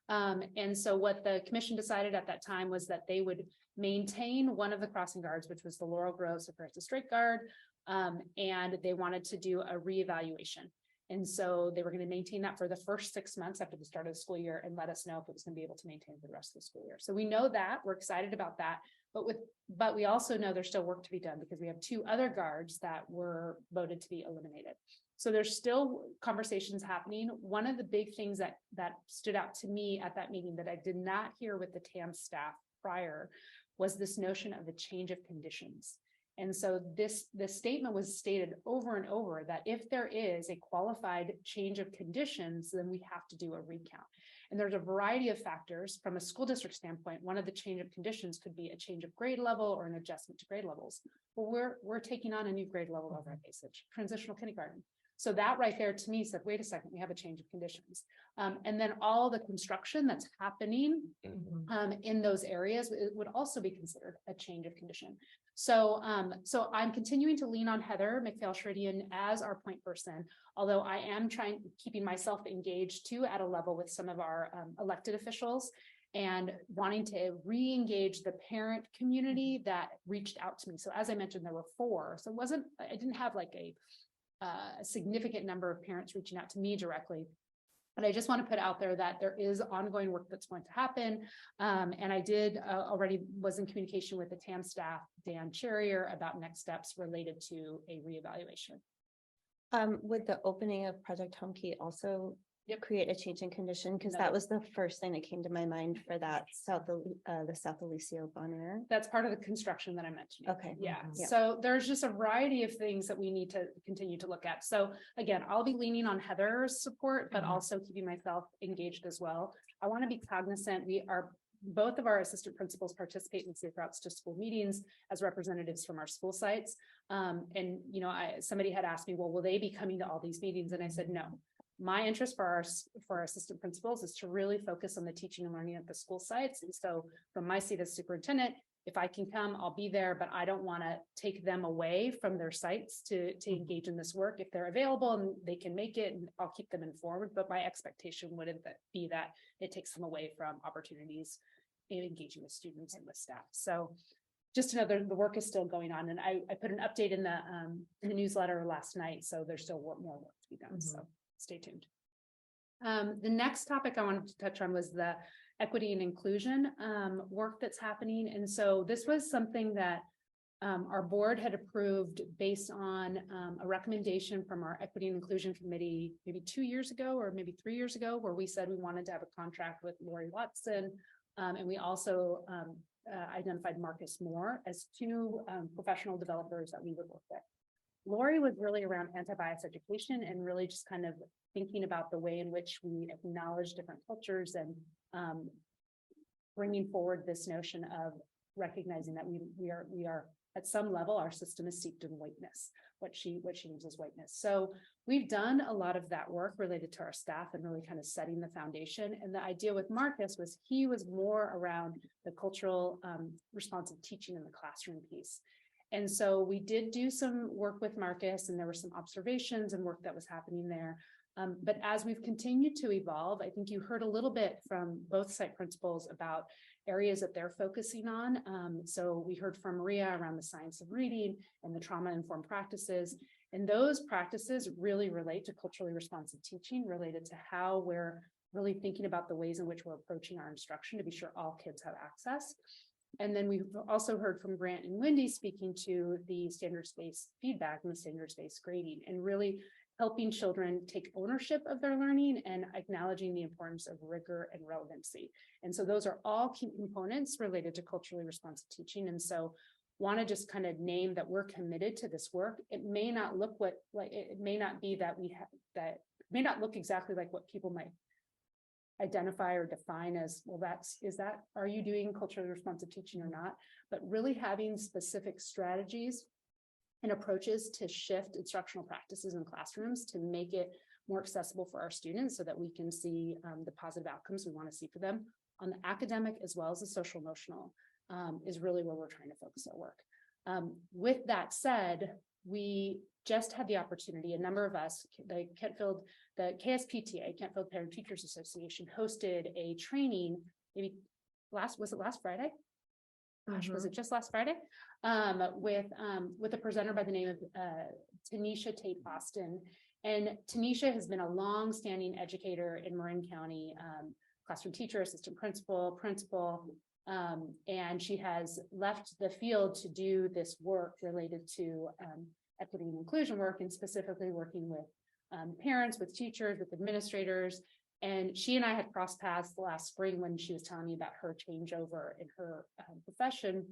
And so what the commission decided at that time was that they would maintain one of the crossing guards, which was the Laurel Grove Suppressed Straight Guard, and they wanted to do a reevaluation. And so they were going to maintain that for the first 6 months after the start of the school year and let us know if it was going to be able to maintain for the rest of the school year. So we know that, we're excited about that, but we also know there's still work to be done because we have 2 other guards that were voted to be eliminated. So there's still conversations happening. One of the big things that stood out to me at that meeting that I did not hear with the TAM staff prior was this notion of a change of conditions. And so this statement was stated over and over that if there is a qualified change of conditions, then we have to do a recount. And there's a variety of factors from a school district standpoint. One of the change of conditions could be a change of grade level or an adjustment to grade levels. Well, we're taking on a new grade level over at Basic, transitional kindergarten. So that right there to me said, wait a second, we have a change of conditions. And then all the construction that's happening in those areas, it would also be considered a change of condition. So I'm continuing to lean on Heather McPhail-Schradian as our point person, although I am keeping myself engaged too at a level with some of our elected officials and wanting to re-engage the parent community that reached out to me. So as I mentioned, there were 4. So I didn't have like a significant number of parents reaching out to me directly. But I just want to put out there that there is ongoing work that's going to happen. And I did already was in communication with the TAM staff, Dan Cherrier, about next steps related to a reevaluation. Would the opening of Project Home Key also create a change in condition? Because that was the first thing that came to my mind for that the South Alicio Bonner. That's part of the construction that I mentioned. Okay. Yeah. So there's just a variety of things that we need to continue to look at. So again, I'll be leaning on Heather's support, but also keeping myself engaged as well. I want to be cognizant. Both of our assistant principals participate in Safe Routes to School meetings as representatives from our school sites. And somebody had asked me, well, will they be coming to all these meetings? And I said, no. My interest for our assistant principals is to really focus on the teaching and learning at the school sites. And so from my seat as superintendent, if I can come, I'll be there, but I don't want to take them away from their sites to engage in this work. If they're available and they can make it, and I'll keep them informed, but my expectation wouldn't be that it takes them away from opportunities in engaging with students and with staff. So just to know the work is still going on. And I put an update in the newsletter last night. So there's still more work to be done. So stay tuned. The next topic I wanted to touch on was the equity and inclusion work that's happening. And so this was something that Our board had approved based on a recommendation from our Equity and Inclusion Committee, maybe 2 years ago, or maybe 3 years ago, where we said we wanted to have a contract with Lori Watson. And we also identified Marcus Moore as two professional developers that we would work with. Lori was really around anti-bias education and really just kind of thinking about the way in which we acknowledge different cultures and bringing forward this notion of recognizing that we are at some level, our system is steeped in whiteness, what she means as whiteness. So we've done a lot of that work related to our staff and really kind of setting the foundation. And the idea with Marcus was he was more around the cultural responsive teaching in the classroom piece. And so we did do some work with Marcus, and there were some observations and work that was happening there. But as we've continued to evolve, I think you heard a little bit from both site principals about areas that they're focusing on. So we heard from Maria around the science of reading and the trauma-informed practices. And those practices really relate to culturally responsive teaching, related to how we're really thinking about the ways in which we're approaching our instruction to be sure all kids have access. And then we've also heard from Grant and Wendy speaking to the standards-based feedback and the standards-based grading, and really helping children take ownership of their learning and acknowledging the importance of rigor and relevancy. And so those are all key components related to culturally responsive teaching. And so want to just kind of name that we're committed to this work. It may not look it may not be that we have that may not look exactly like what people might identify or define as, well, are you doing culturally responsive teaching or not? But really having specific strategies and approaches to shift instructional practices in classrooms to make it more accessible for our students so that we can see the positive outcomes we want to see for them on the academic as well as the social emotional is really where we're trying to focus our work. With that said, we just had the opportunity, a number of us, the KSPTA, Kentfield Parent Teachers Association, hosted a training, was it last Friday? Gosh, was it just last Friday? With a presenter by the name of Tanisha Tate Austin. And Tanisha has been a long-standing educator in Marin County, classroom teacher, assistant principal, and she has left the field to do this work related to equity and inclusion work, and specifically working with parents, with teachers, with administrators. And she and I had crossed paths last spring when she was telling me about her changeover in her profession.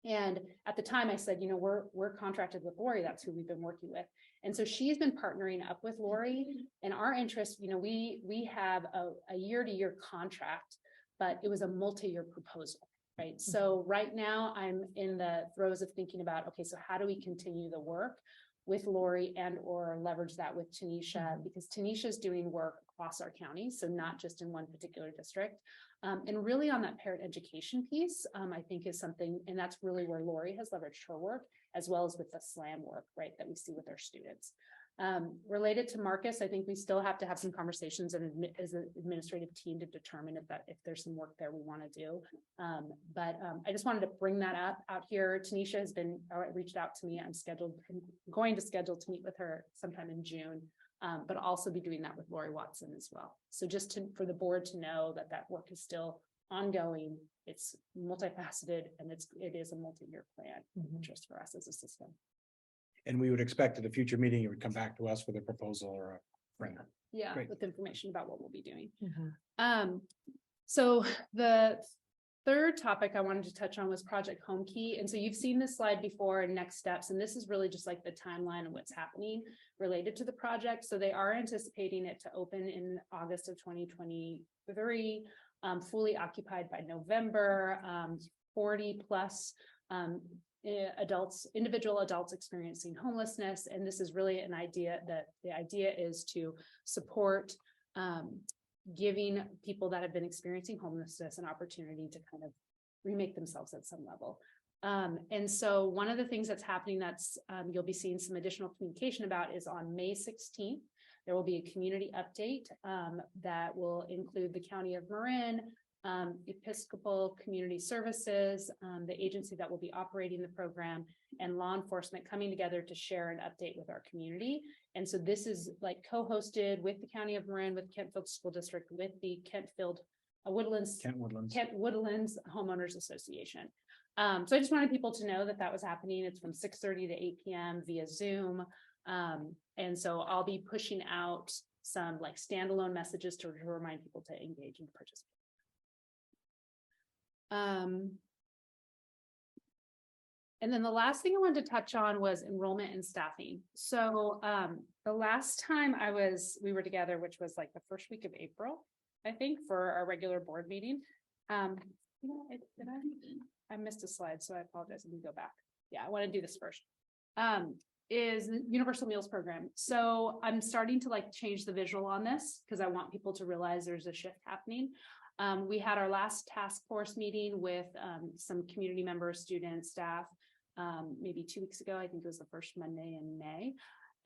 And at the time I said, we're contracted with Lori. That's who we've been working with. And so she's been partnering up with Lori, and our interest, we have a year-to-year contract, but it was a multi-year proposal, right? So right now I'm in the throes of thinking about, okay, so how do we continue the work with Lori and or leverage that with Tanisha, because Tanisha is doing work across our county, so not just in one particular district. And really on that parent education piece, I think is something, and that's really where Lori has leveraged her work, as well as with the SLAM work, right, that we see with our students. Related to Marcus, I think we still have to have some conversations as an administrative team to determine if there's some work there we want to do. But I just wanted to bring that up out here. Tanisha has been reached out to me. I'm going to schedule to meet with her sometime in June, but also be doing that with Lori Watson as well. So just for the board to know that work is still ongoing. It's multifaceted, and it is a multi-year plan just for us as a system. And we would expect at a future meeting, you would come back to us with a proposal or a framework. Yeah, Great. with information about what we'll be doing. So the third topic I wanted to touch on was Project Home Key. And so you've seen this slide before, and next steps, and this is really just like the timeline of what's happening related to the project. So they are anticipating it to open in August of 2023, fully occupied by November, 40 plus individual adults experiencing homelessness. And this is really an idea that the idea is to support giving people that have been experiencing homelessness an opportunity to kind of remake themselves at some level. And so one of the things that's happening that's you'll be seeing some additional communication about is on May 16th, there will be a community update that will include the County of Marin, Episcopal Community Services, the agency that will be operating the program, and law enforcement coming together to share an update with our community. And so this is like co-hosted with the County of Marin, with Kentfield School District, with the Kent Woodlands Homeowners Association. So I just wanted people to know that that was happening. It's from 6:30 to 8 p.m. via Zoom. And so I'll be pushing out some like standalone messages to remind people to engage and participate. And then the last thing I wanted to touch on was enrollment and staffing. So the last time we were together, which was like the first week of April, I think, for our regular board meeting. I missed a slide, so I apologize. Let me go back. Yeah, I want to do this first. Is the Universal Meals Program. So I'm starting to like change the visual on this because I want people to realize there's a shift happening. We had our last task force meeting with some community members, students, staff, maybe 2 weeks ago. I think it was the first Monday in May.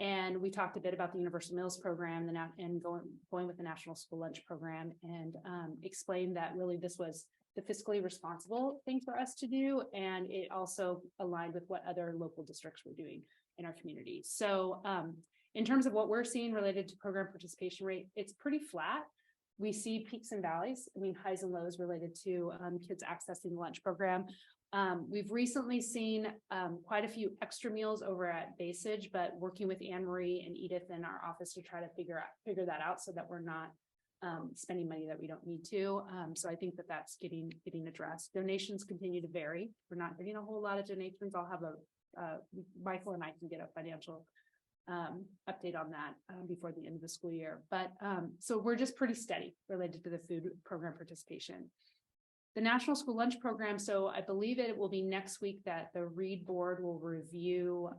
And we talked a bit about the Universal Meals Program and going with the National School Lunch Program, and explained that really this was the fiscally responsible thing for us to do. And it also aligned with what other local districts were doing in our community. So in terms of what we're seeing related to program participation rate, it's pretty flat. We see peaks and valleys, highs and lows related to kids accessing the lunch program. We've recently seen quite a few extra meals over at Basage, but working with Anne Marie and Edith in our office to try to figure that out so that we're not spending money that we don't need to. So I think that that's getting addressed. Donations continue to vary. We're not getting a whole lot of donations. I'll have Michael and I can get a financial update on that before the end of the school year. But so we're just pretty steady related to the food program participation. The National School Lunch Program, so I believe it will be next week that the Read Board will review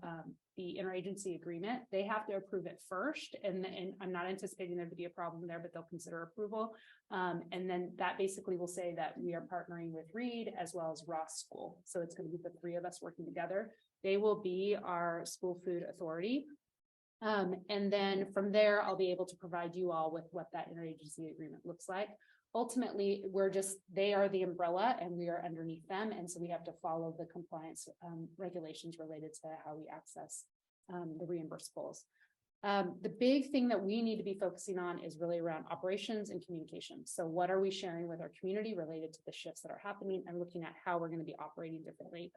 the interagency agreement. They have to approve it first, and I'm not anticipating there to be a problem there, but they'll consider approval. And then that basically will say that we are partnering with Read as well as Ross School. So it's going to be the three of us working together. They will be our school food authority. And then from there, I'll be able to provide you all with what that interagency agreement looks like. Ultimately, they are the umbrella and we are underneath them. And so we have to follow the compliance regulations related to how we access the reimbursables. The big thing that we need to be focusing on is really around operations and communication. So what are we sharing with our community related to the shifts that are happening, and looking at how we're going to be operating differently.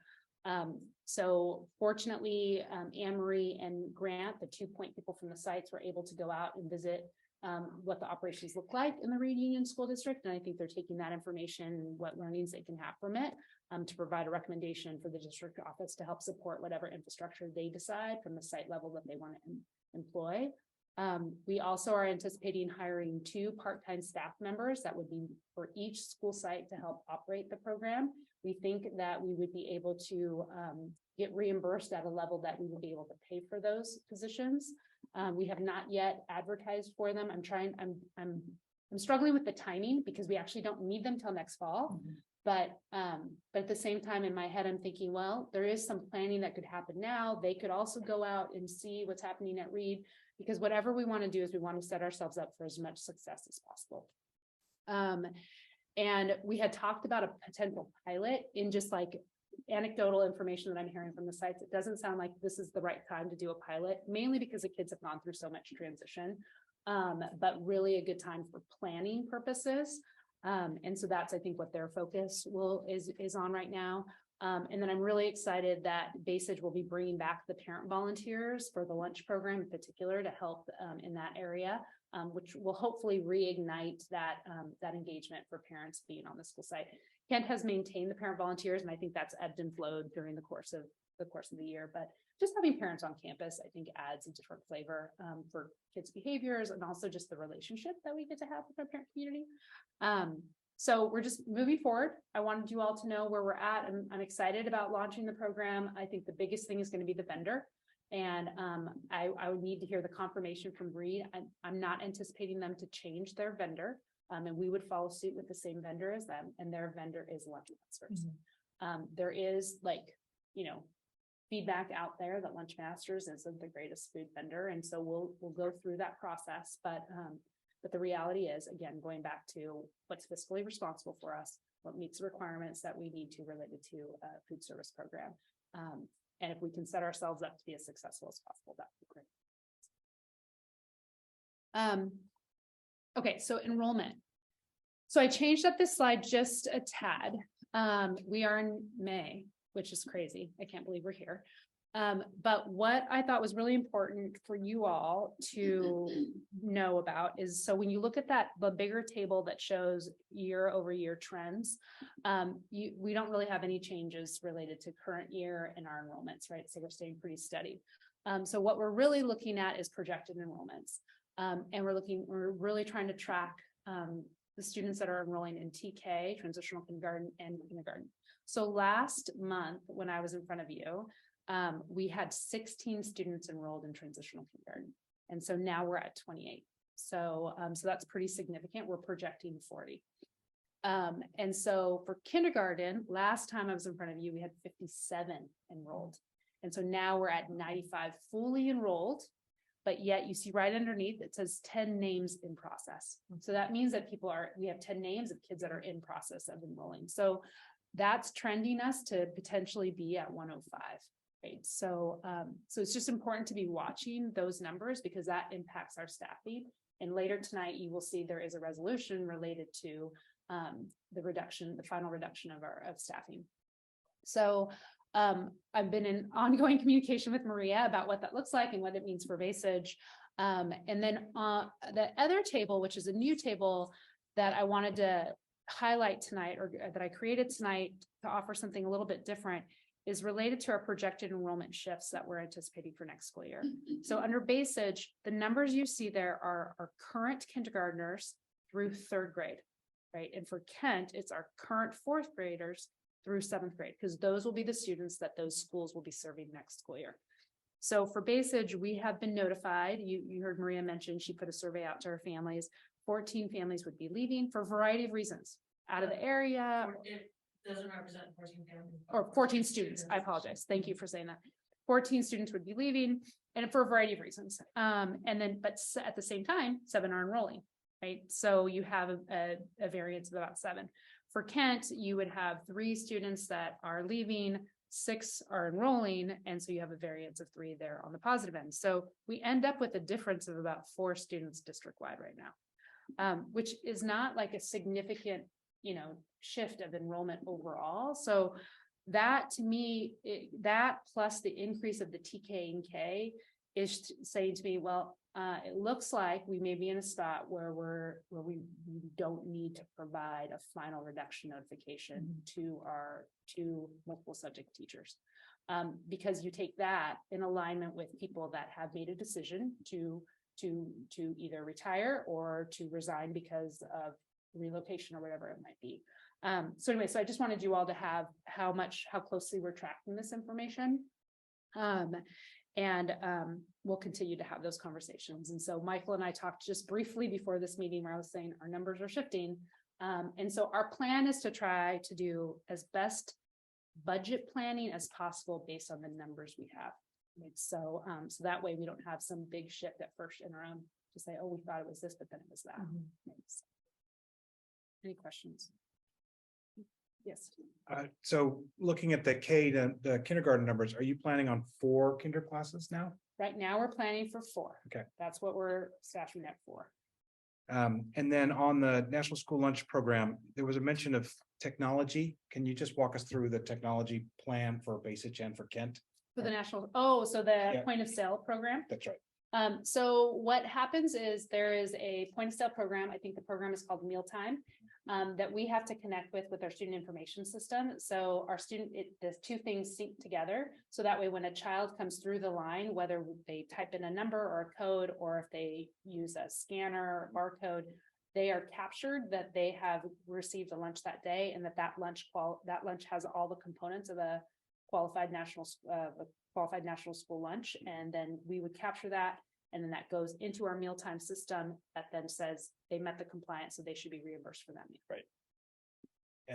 So fortunately, Anne Marie and Grant, the 2 point people from the sites, were able to go out and visit what the operations look like in the Reed Union School District. And I think they're taking that information, what learnings they can have from it, to provide a recommendation for the district office to help support whatever infrastructure they decide from the site level that they want to employ. We also are anticipating hiring 2 part-time staff members that would be for each school site to help operate the program. We think that we would be able to get reimbursed at a level that we would be able to pay for those positions. We have not yet advertised for them. I'm struggling with the timing because we actually don't need them till next fall. Mm-hmm. But at the same time, in my head, I'm thinking, well, there is some planning that could happen now. They could also go out and see what's happening at Reed, because whatever we want to do is we want to set ourselves up for as much success as possible. And we had talked about a potential pilot in just like anecdotal information that I'm hearing from the sites. It doesn't sound like this is the right time to do a pilot, mainly because the kids have gone through so much transition, but really a good time for planning purposes. And so that's, I think, what their focus is on right now. And then I'm really excited that Basage will be bringing back the parent volunteers for the lunch program in particular to help in that area, which will hopefully reignite that engagement for parents being on the school site. Kent has maintained the parent volunteers, and I think that's ebbed and flowed during the course of the year. But just having parents on campus, I think, adds a different flavor for kids' behaviors, and also just the relationship that we get to have with our parent community. So we're just moving forward. I wanted you all to know where we're at. I'm excited about launching the program. I think the biggest thing is going to be the vendor. And I would need to hear the confirmation from Reed. I'm not anticipating them to change their vendor. And we would follow suit with the same vendor as them. And their vendor is Lunch Masters. Mm-hmm. There is feedback out there that Lunch Masters isn't the greatest food vendor. And so we'll go through that process. But the reality is, again, going back to what's fiscally responsible for us, what meets the requirements that we need to related to a food service program. And if we can set ourselves up to be as successful as possible, that would be great. Okay, so enrollment. So I changed up this slide just a tad. We are in May, which is crazy. I can't believe we're here. But what I thought was really important for you all to know about is, so when you look at the bigger table that shows year over year trends, we don't really have any changes related to current year and our enrollments, right? So we're staying pretty steady. So what we're really looking at is projected enrollments. And we're really trying to track the students that are enrolling in TK, transitional kindergarten, and kindergarten. So last month, when I was in front of you, we had 16 students enrolled in transitional kindergarten. And so now we're at 28. So that's pretty significant. We're projecting 40. And so for kindergarten, last time I was in front of you, we had 57 enrolled. And so now we're at 95 fully enrolled, but yet you see right underneath, it says 10 names in process. So that means that we have 10 names of kids that are in process of enrolling. So that's trending us to potentially be at 105. Right. So it's just important to be watching those numbers because that impacts our staffing. And later tonight, you will see there is a resolution related to the final reduction of staffing. So I've been in ongoing communication with Maria about what that looks like and what it means for Vasage. And then the other table, which is a new table that I wanted to highlight tonight, or that I created tonight to offer something a little bit different, is related to our projected enrollment shifts that we're anticipating for next school year. So under Basage, the numbers you see there are our current kindergartners through 3rd grade, right? And for Kent, it's our current 4th graders through 7th grade, because those will be the students that those schools will be serving next school year. So for Basage, we have been notified. You heard Maria mention she put a survey out to her families. 14 families would be leaving for a variety of reasons. Out of the area. Doesn't represent 14 families. Or 14 students. I apologize. Thank you for saying that. 14 students would be leaving, and for a variety of reasons. But at the same time, 7 are enrolling, right? So you have a variance of about 7. For Kent, you would have 3 students that are leaving, 6 are enrolling, and so you have a variance of 3 there on the positive end. So we end up with a difference of about 4 students district-wide right now, which is not like a significant shift of enrollment overall. So that to me, that plus the increase of the TK and K is saying to me, well, it looks like we may be in a spot where we don't need to provide a final reduction notification to our 2 multiple subject teachers. Because you take that in alignment with people that have made a decision to either retire or to resign because of relocation or whatever it might be. So anyway, so I just wanted you all to have how closely we're tracking this information. And we'll continue to have those conversations. And so Michael and I talked just briefly before this meeting where I was saying our numbers are shifting. And so our plan is to try to do as best budget planning as possible based on the numbers we have. Right? So that way we don't have some big shift at first interim to say, oh, we thought it was this, but then it was that. Right? So, any questions? Yes. So looking at the kindergarten numbers, are you planning on 4 kinder classes now? Right now, we're planning for 4. Okay. That's what we're staffing at for. And then on the National School Lunch Program, there was a mention of technology. Can you just walk us through the technology plan for Basage and for Kent? For the national, so the point of sale program. That's right. So what happens is there is a point of sale program. I think the program is called Mealtime. That we have to connect with our student information system. So our the 2 things sync together. So that way, when a child comes through the line, whether they type in a number or a code, or if they use a scanner or barcode, they are captured that they have received a lunch that day, and that lunch has all the components of a qualified national school lunch. And then we would capture that. And then that goes into our mealtime system that then says they met the compliance, so they should be reimbursed for that meal. Right.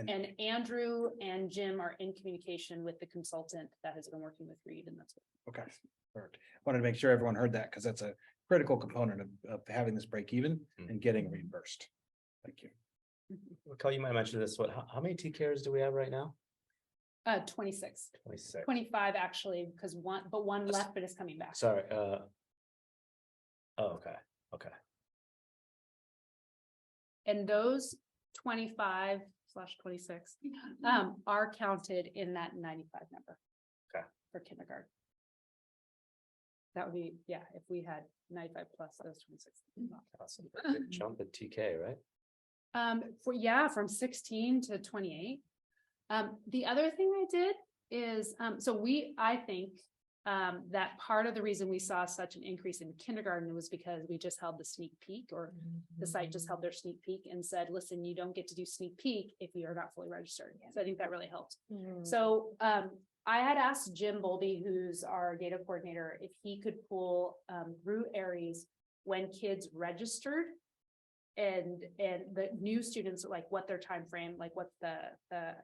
And Andrew and Jim are in communication with the consultant that has been working with Reed, and that's what. Okay. Perfect. Wanted to make sure everyone heard that because that's a critical component of having this break even and getting reimbursed. Thank you. Raquel, you might mention this. How many TCARES do we have right now? 26. 26. 25 actually, because one left, but it's coming back. Sorry. Oh, okay. And those 25 /26, are counted in that 95 number. Okay. For kindergarten. That would be, yeah, if we had 95 plus those 26. Awesome. Big jump in TK, right? From 16 to 28. The other thing I did is, I think that part of the reason we saw such an increase in kindergarten was because we just held the sneak peek, or the site just held their sneak peek and said, listen, you don't get to do sneak peek if you are not fully registered. So I think that really helped. So I had asked Jim Bolby, who's our data coordinator, if he could pull through Aries when kids registered and the new students, like what their time frame, like what the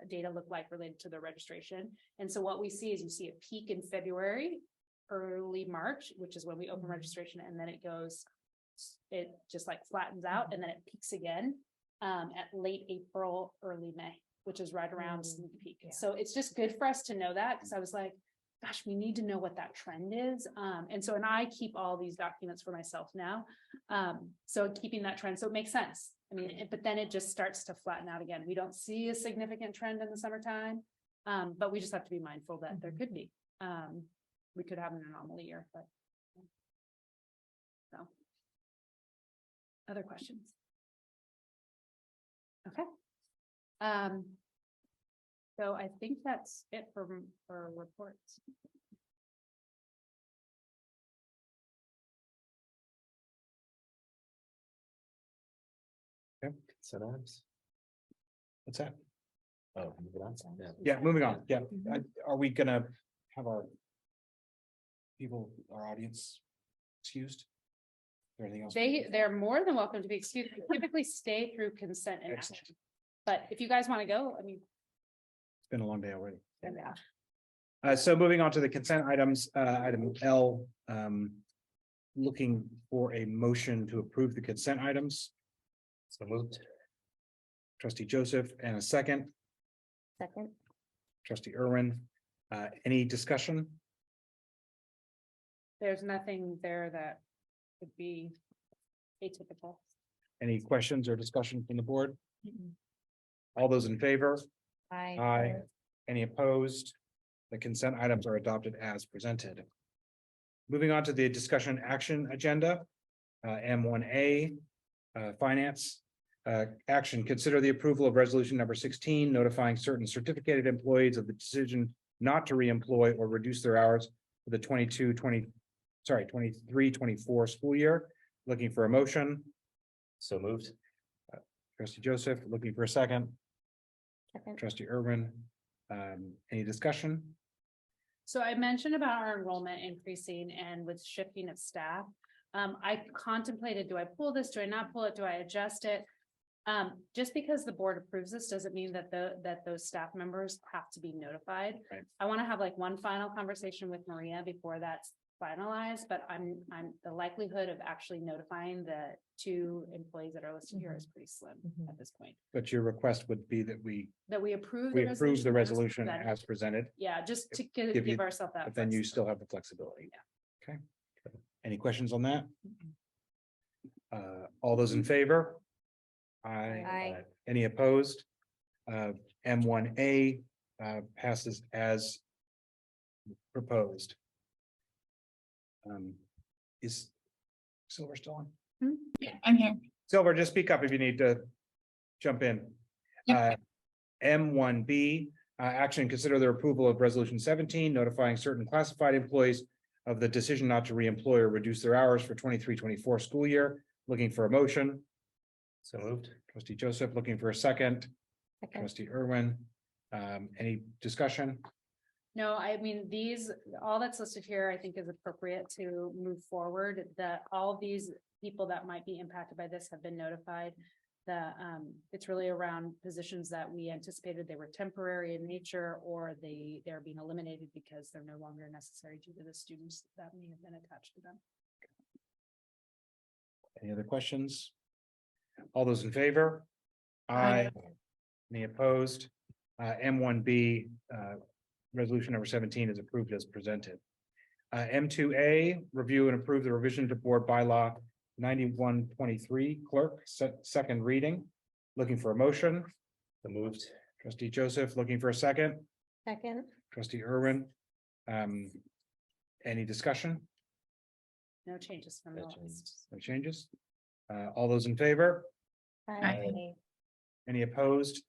data look like related to their registration. And so what we see is you see a peak in February, early March, which is when we open registration, and then it just like flattens out, and then it peaks again at late April, early May, which is right around sneak peak. So it's just good for us to know that, because I was like, gosh, we need to know what that trend is. And I keep all these documents for myself now. So keeping that trend, so it makes sense. I mean, but then it just starts to flatten out again. We don't see a significant trend in the summertime, but we just have to be mindful that there could be. We could have an anomaly year, but. So. Other questions? Okay. So I think that's it for reports. Okay. Consent items. What's that? Oh, moving on. Yeah, moving on. Yeah. Are we gonna have our our audience excused? Anything else? They're more than welcome to be excused. We typically stay through consent and action. Excellent. But if you guys want to go, I mean. It's been a long day already. Yeah. So moving on to the consent items, item L, looking for a motion to approve the consent items. So moved. Trustee Joseph, and a second, Second. trustee Irwin. Any discussion? There's nothing there that would be atypical. Any questions or discussion from the board? All those in favor? Aye. Any opposed? The consent items are adopted as presented. Moving on to the discussion action agenda. M1A, finance. Action, consider the approval of resolution number 16, notifying certain certificated employees of the decision not to reemploy or reduce their hours for the 23-24 school year. Looking for a motion. So moved. Trustee Joseph, looking for a second. Second. Trustee Irwin, any discussion? So I mentioned about our enrollment increasing and with shifting of staff. I contemplated, do I pull this? Do I not pull it? Do I adjust it? Just because the board approves this doesn't mean that those staff members have to be notified. Right. I want to have like one final conversation with Maria before that's finalized, but I'm the likelihood of actually notifying the 2 employees that are listed here is pretty slim at this point. But your request would be that we Approve approve the resolution presented. as presented, Yeah, just to Give give you- ourselves that. but then you flexibility. still have the flexibility. Okay. Any questions on that? All those in favor? Aye. Any opposed? M1A passes as proposed. Is Silver still on? Yeah, I'm here. Silver, just speak up if you need to jump in. M1B, action, consider the approval of resolution 17, notifying certain classified employees of the decision not to reemploy or reduce their hours for 23-24 school year. Looking for a motion. So moved. Trustee Joseph, looking for a second. Second. Trustee Irwin, any discussion? No, I mean, all that's listed here, I think is appropriate to move forward. All these people that might be impacted by this have been notified. It's really around positions that we anticipated they were temporary in nature, or they're being eliminated because they're no longer necessary due to the students that may have been attached to them. Any other questions? All those in favor? Aye. Any opposed? M1B, resolution number 17 is approved as presented. M2A, review and approve the revision to board bylaw 9123, clerk, second reading. Looking for a motion. So moved. Trustee Joseph looking for a second, Second. trustee Irwin. Any discussion? No changes from the No changes. last. No changes? All those in favor? Aye. Any opposed?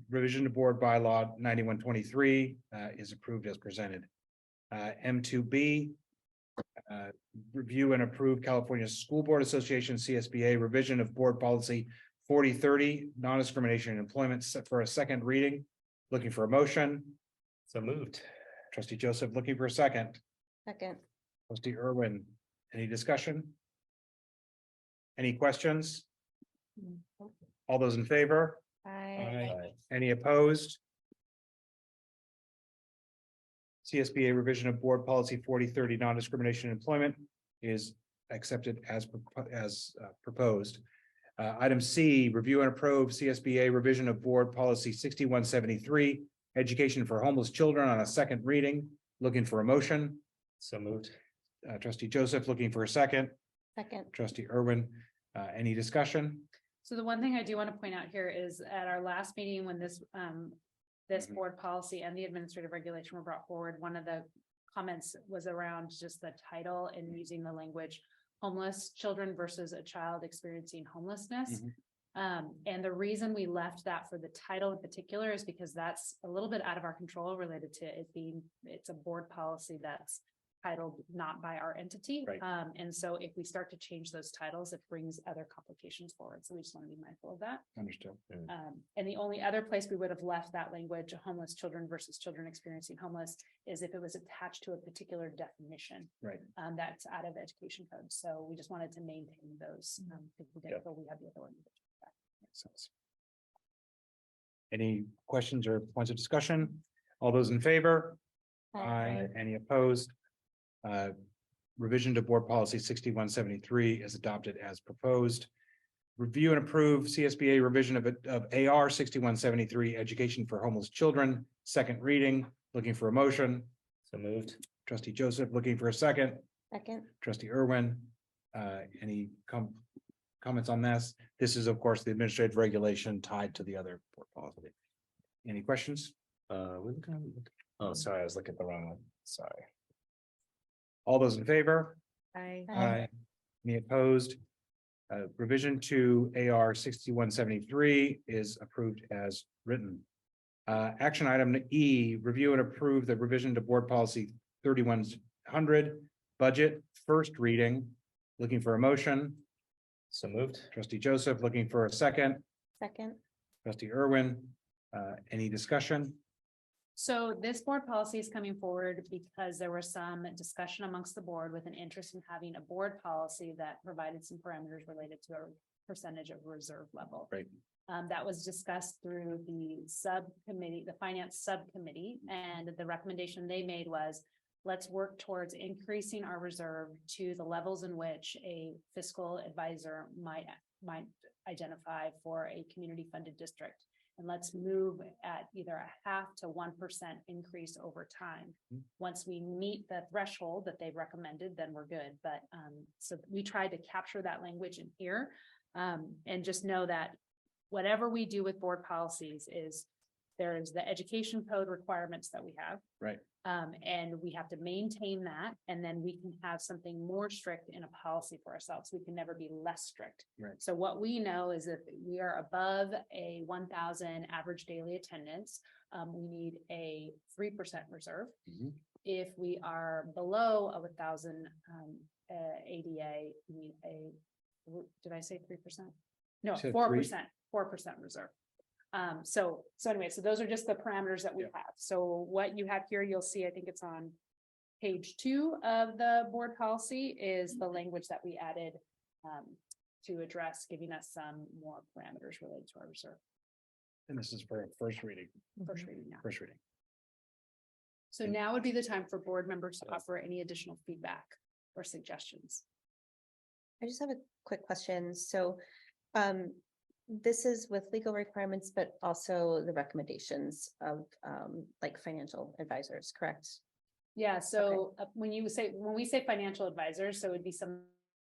Revision to board bylaw 9123 is approved as presented. M2B. Review and approve California School Board Association CSBA revision of board policy 4030, non-discrimination in employment, set for a second reading. Looking for a motion. So moved. Trustee Joseph looking for a second. Second. Trustee Irwin, any discussion? Any questions? All those in favor? Aye. Aye. Any opposed? CSBA revision of board policy 4030, non-discrimination in employment is accepted as proposed. Item C, review and approve CSBA revision of board policy 6173, education for homeless children on a second reading. Looking for a motion. So moved. Trustee Joseph looking for a second. Second. Trustee Irwin, any discussion? So the one thing I do want to point out here is at our last meeting, when this Mhm. board policy and the administrative regulation were brought forward, one of the comments was around just the title and using the language homeless children versus a child experiencing homelessness. And the reason we left that for the title in particular is because that's a little bit out of our control related to it being, it's a board policy that's titled not by our entity. Right. And so if we start to change those titles, it brings other complications forward. So we just want to be mindful of that. Understood. And the only other place we would have left that language, homeless children versus children experiencing homeless, is if it was attached to a particular definition. Right. That's out of education code. So we just wanted to maintain those. Because we didn't feel we had the authority. Makes sense. Any questions or points of discussion? All those in favor? Aye. Any opposed? Revision to board policy 6173 is adopted as proposed. Review and approve CSBA revision of AR 6173, education for homeless children, second reading. Looking for a motion. So moved. Trustee Joseph looking for a second. Second. Trustee Irwin, any comments on this? This is, of course, the administrative regulation tied to the other board policy. Any questions? Oh, sorry, I was looking at the wrong one. Sorry. All those in favor? Aye. Any opposed? Revision to AR 6173 is approved as written. Action item E, review and approve the revision to board policy 3100, budget, first reading. Looking for a motion. So moved. Trustee Joseph looking for a second. Second. Trustee Irwin, any discussion? So this board policy is coming forward because there was some discussion amongst the board with an interest in having a board policy that provided some parameters related to a percentage of reserve level. Right. That was discussed through the subcommittee, the finance subcommittee, and the recommendation they made was, let's work towards increasing our reserve to the levels in which a fiscal advisor might identify for a community funded district. And let's move at either a 0.5% to 1% increase over time. Once we meet the threshold that they've recommended, then we're good. But so we tried to capture that language in here, and just know that whatever we do with board policies is there is the education code requirements that we have. Right. And we have to maintain that, and then we can have something more strict in a policy for ourselves. We can never be less strict. Right. So what we know is if we are above a 1,000 average daily attendance, we need a 3% reserve. Mhm. If we are below a 1,000 ADA, we need did I say 3%? No, You said 4%, 4% reserve. So anyway, so those are just the parameters that we have. So what you have here, you'll see, I think it's on page 2 of the board policy is the language that we added to address, giving us some more parameters related to our reserve. And this is for first reading. First reading now. First reading. So now would be the time for board members to offer any additional feedback or suggestions. I just have a quick question. So, this is with legal requirements, but also the recommendations of, like financial advisors, correct? Yeah, so when we say financial advisors, so it'd be some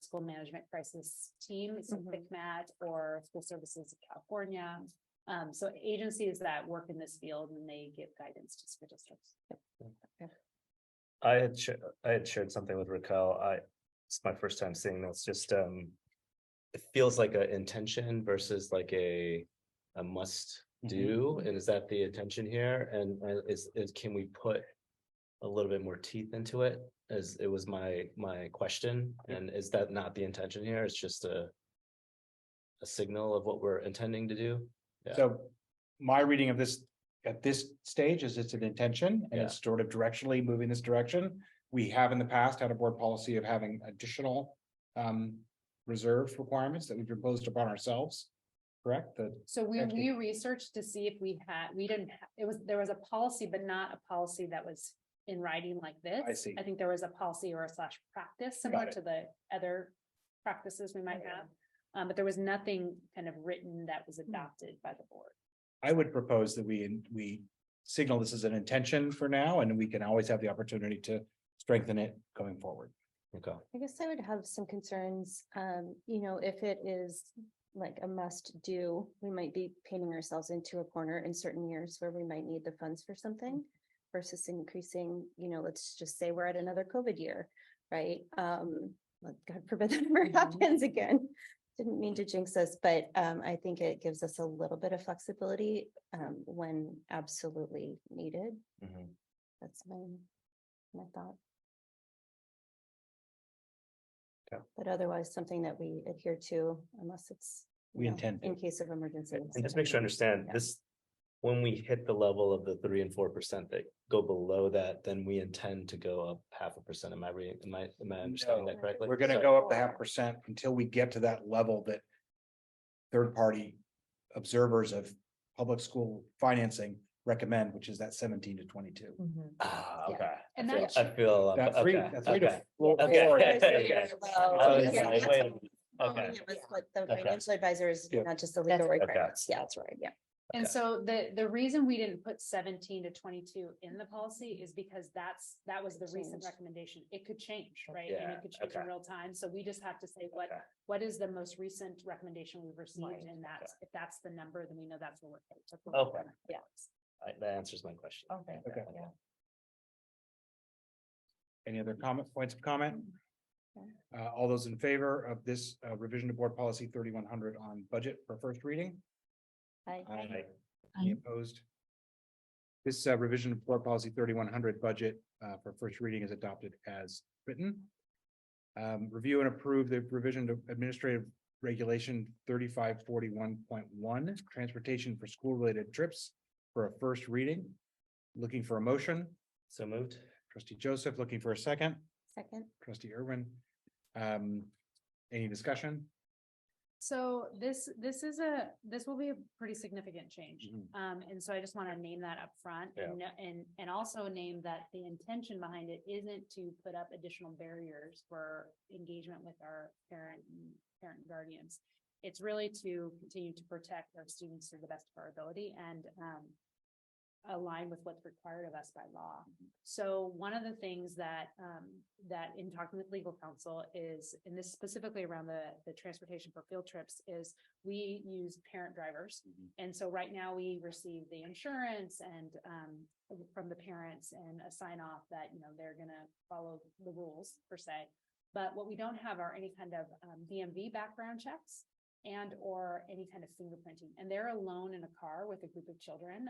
school management crisis team, so Mhm. PICMAT or School Services of California. So agencies that work in this field and they give guidance to school districts. I had shared something with Raquel. It's my first time seeing this, just, it feels like an intention versus like a must do, and is that the intention here? And can we put a little bit more teeth into it? As it was my question, and is that not the intention here? It's just a signal of what we're intending to do? Yeah. So my reading of this at this stage is it's an intention and it's sort of directionally moving this direction. We have in the past had a board policy of having additional reserve requirements that we've imposed upon ourselves. Correct? So we Actually- researched to see if there was a policy, but not a policy that was in writing like this. I see. I think there was a policy or a slash practice similar it. to the other practices we might have. But there was nothing kind of written that was adopted by the board. I would propose that we signal this as an intention for now, and we can always have the opportunity to strengthen it going forward. Okay. I guess I would have some concerns, if it is like a must do, we might be painting ourselves into a corner in certain years where we might need the funds for something versus increasing, let's just say we're at another COVID year, right? God forbid that ever happens again. Didn't mean to jinx us, but I think it gives us a little bit of flexibility when absolutely needed. Mhm. That's my thought. Okay. But otherwise, something that we adhere to unless it's. We intend to. In case of emergency. And just make sure I understand Yeah. this, when we hit the level of the 3% and 4% that go below that, then we intend to go up 0.5%. Am I reading, am I understanding that correctly? We're gonna Sorry. go up the 0.5% until we get to that level that third-party observers of public school financing recommend, which is that 17 to 22. Ah, Yeah. okay. And I feel- that- I feel, That three, okay, that three to okay. four. Okay. four- Okay. I was Yeah. like, wait a minute. Okay. It was what the Okay. financial advisor is, Yeah. not just the legal That's- requirements. Yeah, that's right. Yeah. And Okay. so the reason we didn't put 17 to 22 in the policy is because that was the recent Change. recommendation. It could change, right? And Yeah, it could change in okay. real time. So we just have to say Okay. what is the most recent recommendation we've received? Right, And that's, if that's the number, then we know that's what we're. Okay. Yeah. That answers my question. Okay. Okay. Any other points of comment? All those in favor of this revision to board policy 3100 on budget for first reading? Aye. Any opposed? This revision of board policy 3100 budget for first reading is adopted as written. Review and approve the revision to administrative regulation 3541.1 transportation for school related trips for a first reading. Looking for a motion. So moved. Trustee Joseph looking for a second. Second. Trustee Irwin. Any discussion? So this will be a pretty significant change. Mhm. And so I just want to name that up front and also name that the intention behind it isn't to put up additional barriers for engagement with our parent and guardians. It's really to continue to protect our students to the best of our ability and align with what's required of us by law. So one of the things that in talking with legal counsel is, and this specifically around the transportation for field trips, is we use parent drivers. And so right now we receive the insurance and from the parents and a sign off that, they're gonna follow the rules per se. But what we don't have are any kind of DMV background checks and or any kind of fingerprinting, and they're alone in a car with a group of children.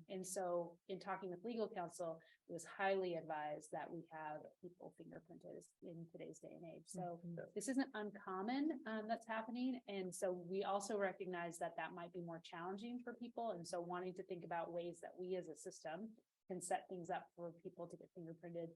And so in talking with legal counsel, it was highly advised that we have people fingerprinted in today's day and age. So this isn't uncommon that's happening. And so we also recognize that that might be more challenging for people. And so wanting to think about ways that we as a system can set things up for people to get fingerprinted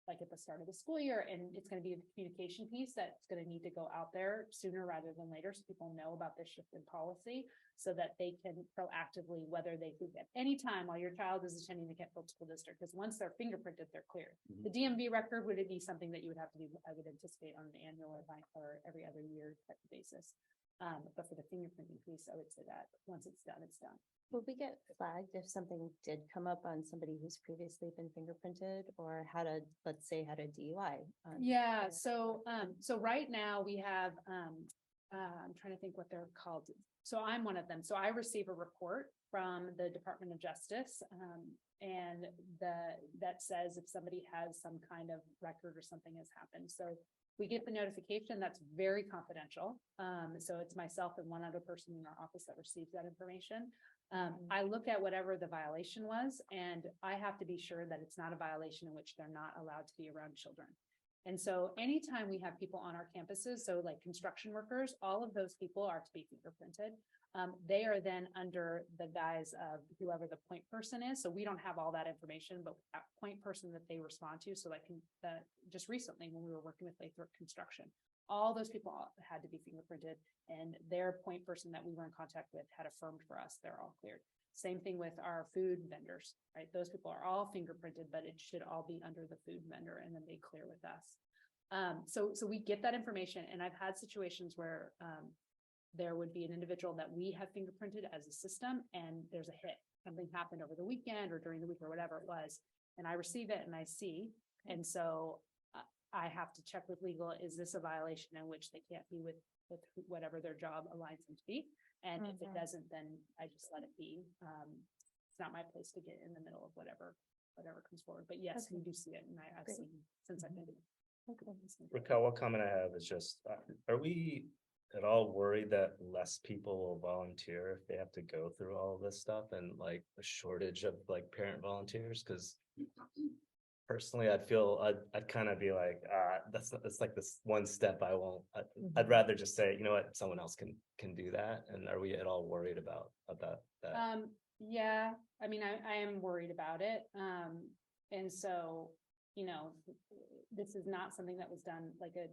like at the start of the school year, and it's going to be the communication piece that's going to need to go out there sooner rather than later, so people know about this shift in policy, so that they can proactively, whether they think at any time while your child is attending the Kent School District, because once they're fingerprinted, they're clear. The DMV record, would it be something that you would have to do? I would anticipate on an annual or every other year type of basis. But for the fingerprinting piece, I would say that once it's done, it's done. Will we get flagged if something did come up on somebody who's previously been fingerprinted or had a, let's say, had a DUI? Yeah, so right now we have, I'm trying to think what they're called. So I'm one of them. So I receive a report from the Department of Justice. And that says if somebody has some kind of record or something has happened. So we get the notification that's very confidential. So it's myself and one other person in our office that receives that information. I look at whatever the violation was, and I have to be sure that it's not a violation in which they're not allowed to be around children. And so anytime we have people on our campuses, so like construction workers, all of those people are to be fingerprinted. They are then under the guise of whoever the point person is. So we don't have all that information, but that point person that they respond to. So like just recently when we were working with Lathrop Construction, all those people had to be fingerprinted, and their point person that we were in contact with had affirmed for us they're all cleared. Same thing with our food vendors, right? Those people are all fingerprinted, but it should all be under the food vendor, and then they clear with us. So we get that information, and I've had situations where there would be an individual that we have fingerprinted as a system, and there's a hit. Something happened over the weekend or during the week or whatever it was, and I receive it and I see, and so I have to check with legal. Is this a violation in which they can't be with whatever their job aligns them to be? And if it doesn't, then I just let it be. It's not my place to get in the middle of whatever comes forward. But yes, we do see it, and I've seen since I've been. Raquel, what comment I have is just, are we at all worried that less people will volunteer if they have to go through all this stuff and like a shortage of like parent volunteers? Because personally, I'd kind of be like, that's like this one step I won't, I'd rather just say, you know what, someone else can do that. And are we at all worried about that? Yeah, I mean, I am worried about it. And so, you know, this is not something that was done like a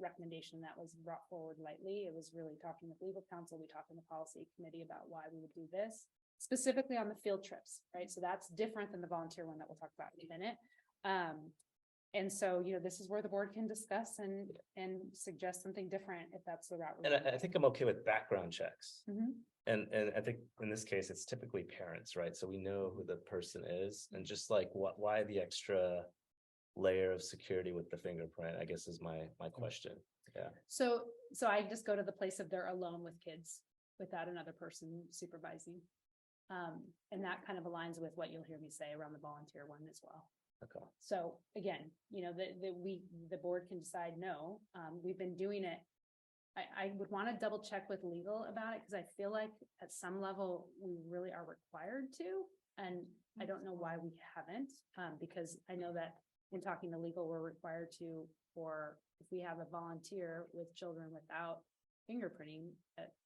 recommendation that was brought forward lightly. It was really talking with legal counsel. We talked in the policy committee about why we would do this, specifically on the field trips, right? So that's different than the volunteer one that we'll talk about in a minute. And so, you know, this is where the board can discuss and suggest something different if that's the route. And I think I'm okay with background checks. Mhm. And I think in this case, it's typically parents, right? So we know who the person is, and just like why the extra layer of security with the fingerprint, I guess is my question. Yeah. So I just go to the place of they're alone with kids without another person supervising. And that kind of aligns with what you'll hear me say around the volunteer one as well. Okay. So again, you know, the board can decide no. We've been doing it. I would want to double check with legal about it, because I feel like at some level we really are required to, and I don't know why we haven't, because I know that in talking to legal, we're required to, or if we have a volunteer with children without fingerprinting,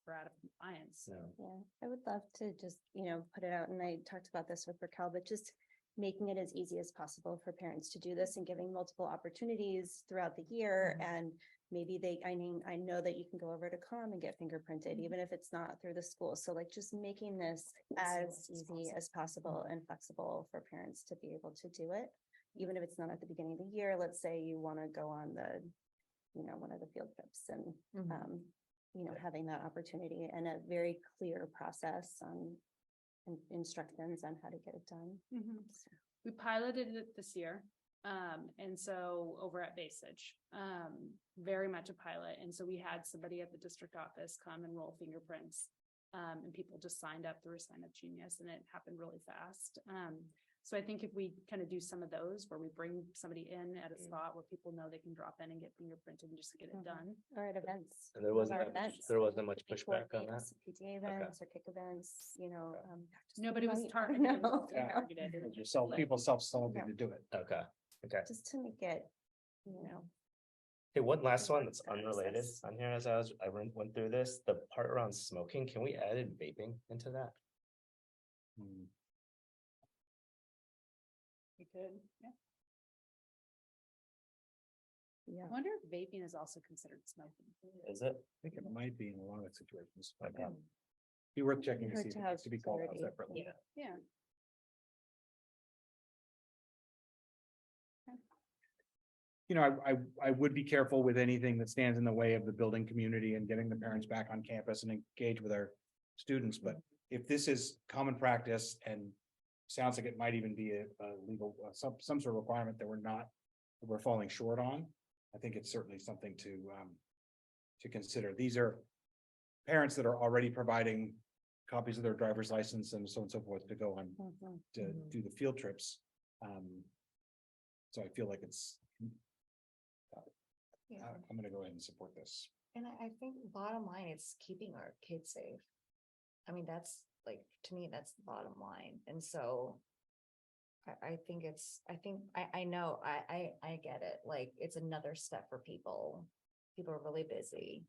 we're out of compliance. Yeah, I would love to just, you know, put it out, and I talked about this with Raquel, but just making it as easy as possible for parents to do this and giving multiple opportunities throughout the year. And maybe I know that you can go over to COM and get fingerprinted, even if it's not through the school. So like just making this as easy as possible and flexible for parents to be able to do it. Even if it's not at the beginning of the year, let's say you want to go on one of the field trips, and, having that opportunity and a very clear process on instructions on how to get it done. We piloted it this year. And so over at Basage, very much a pilot. And so we had somebody at the district office come and roll fingerprints. And people just signed up through Sign Up Genius, and it happened really fast. So I think if we kind of do some of those where we bring somebody in at a spot where people know they can drop in and get fingerprinted and just get it done. Or at events. And there wasn't Or events. much pushback on that. PTA events or kick events, Nobody was Right. targeted. No. targeted. People self-selecting to do it. Okay. just to make it, Hey, one last one that's unrelated Access. on here as I went through this, the part around smoking, can we add in vaping into that? We could, yeah. yeah. I wonder if vaping is also considered smoking. Is it? I think it might be in a lot of situations. Okay. Be worth checking to Hard see if to it have needs to be called out clarity. separately. Yeah. I would be careful with anything that stands in the way of the building community and getting the parents back on campus and engage with our students. But if this is common practice and sounds like it might even be a legal, some sort of requirement that we're falling short on, I think it's certainly something to consider. These are parents that are already providing copies of their driver's license and so on and so forth to go on to do the field trips. So I feel like it's, I'm gonna go ahead and support this. And I think bottom line, it's keeping our kids safe. I mean, that's like, to me, that's the bottom line. And so I think I know, I get it. Like, it's another step for people. People are really busy.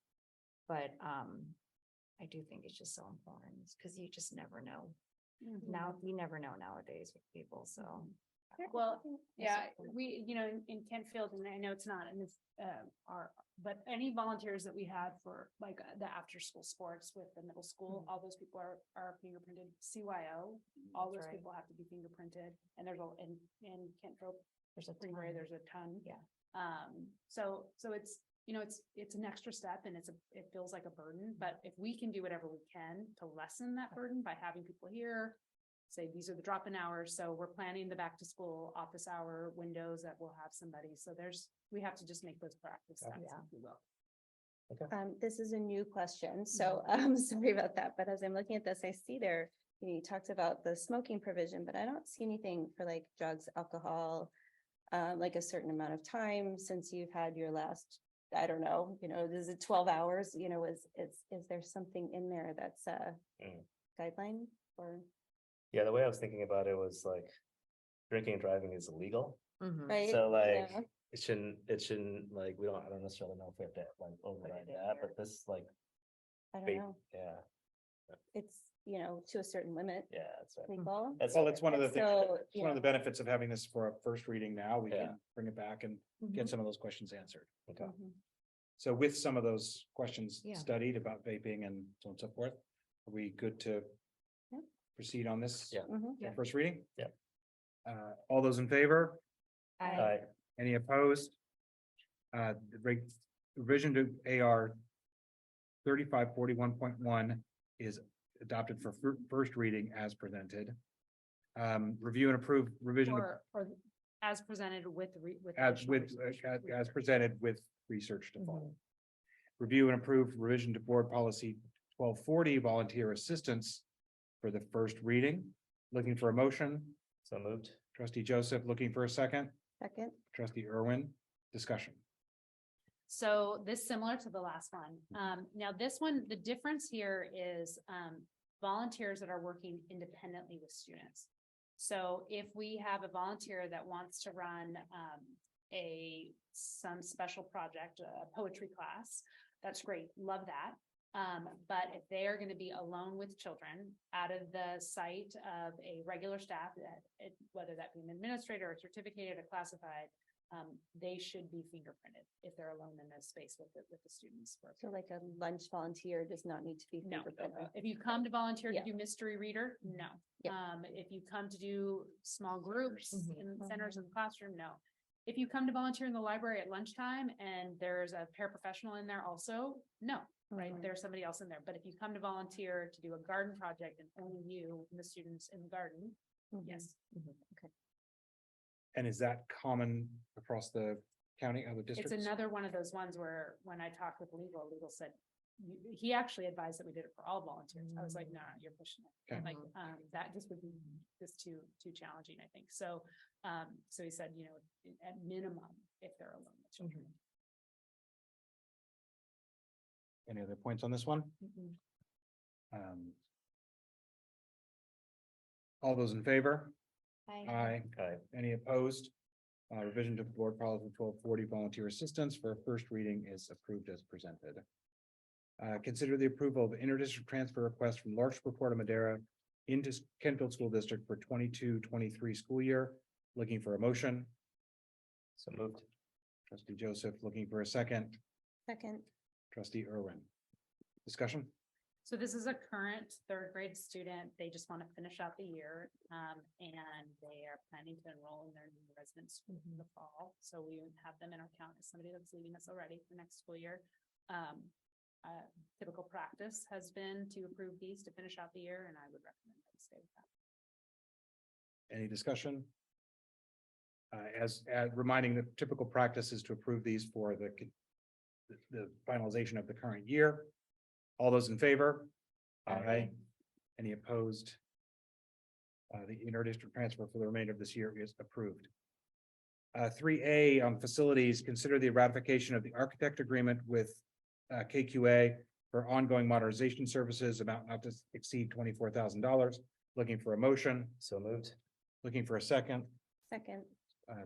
But I do think it's just so important because you just never know. Now, you never know nowadays with people, so. Well, yeah, we, in Kentfield, and I know it's not, and it's, but any volunteers that we had for like the after school sports with the middle school, all those people are fingerprinted. CYO, all those people have to be fingerprinted, and there's in Kentfield, there's a ton. Yeah. So it's, it's an extra step and it feels like a burden, but if we can do whatever we can to lessen that burden by having people here, say these are the drop-in hours, so we're planning the back to school office hour windows that we'll have somebody, so we have to just make those proactive steps, if you will. This is a new question, so sorry about that, but as I'm looking at this, I see there, you talked about the smoking provision, but I don't see anything for like drugs, alcohol, like a certain amount of time since you've had your last, I don't know, is it 12 hours, is there something in there that's a guideline or? Yeah, the way I was thinking about it was like drinking and driving is illegal. Right? So like Yeah. it shouldn't like, I don't necessarily know if we have to like override that, but this like, I don't know. yeah, It's, to a certain limit. yeah, that's right. Legal. Well, it's one of the things, So, it's one of the benefits of having this for a first reading now, we can bring it back and get some of those questions answered. Okay. So with some of those questions Yeah. studied about vaping and so on and so forth, are we good to Yeah. proceed on this? Yeah. for First reading? Yeah. All those in favor? Aye. Any opposed? Revision to AR 3541.1 is adopted for first reading as presented. Review and approve revision Or as presented with. as presented with research to follow. Review and approve revision to board policy 1240 volunteer assistance for the first reading. Looking for a motion. So moved. Trustee Joseph looking for a second. Second. Trustee Irwin, discussion. So this similar to the last one. Now this one, the difference here is volunteers that are working independently with students. So if we have a volunteer that wants to run some special project, a poetry class, that's great, love that. But if they are going to be alone with children out of the sight of a regular staff, whether that be an administrator or certificated or classified, they should be fingerprinted if they're alone in a space with the students. So like a lunch volunteer does not need to be No, fingerprinted. if you come to volunteer to Yeah. do mystery reader, no. Yeah. If you come to do small groups in centers in the classroom, no. If you come to volunteer in the library at lunchtime and there's a paraprofessional in there also, no, right? There's somebody else in there. But if you come to volunteer to do a garden project and only you and the students in the garden, yes. Okay. And is that common across the county, other It's districts? another one of those ones where when I talked with legal said, he actually advised that we did it for all volunteers. I was like, no, you're pushing it. Okay. Like, that just would be just too challenging, I think. So, so he said, at minimum, if they're alone with children. Any other points on this one? All those in favor? Aye. Aye. Any opposed? Revision to board policy 1240 volunteer assistance for a first reading is approved as presented. Consider the approval of interdistrict transfer request from Larkspur, Port Madera into Kentfield School District for 22-23 school year. Looking for a motion. So moved. Trustee Joseph looking for a second. Second. Trustee Irwin. Discussion? So this is a current third grade student. They just want to finish out the year. And they are planning to enroll in their new residence school in the fall. So we have them in our count as somebody that's leaving us already for next school year. typical practice has been to approve these to finish out the year, and I would recommend that we stay with that. Any discussion? As reminding the typical practice is to approve these for the finalization of the current year. All those in favor? Aye. Any opposed? The inter-district transfer for the remainder of this year is approved. 3A on facilities, consider the ratification of the architect agreement with KQA for ongoing modernization services amount not to exceed $24,000. Looking for a motion, So moved. looking for a second, Second,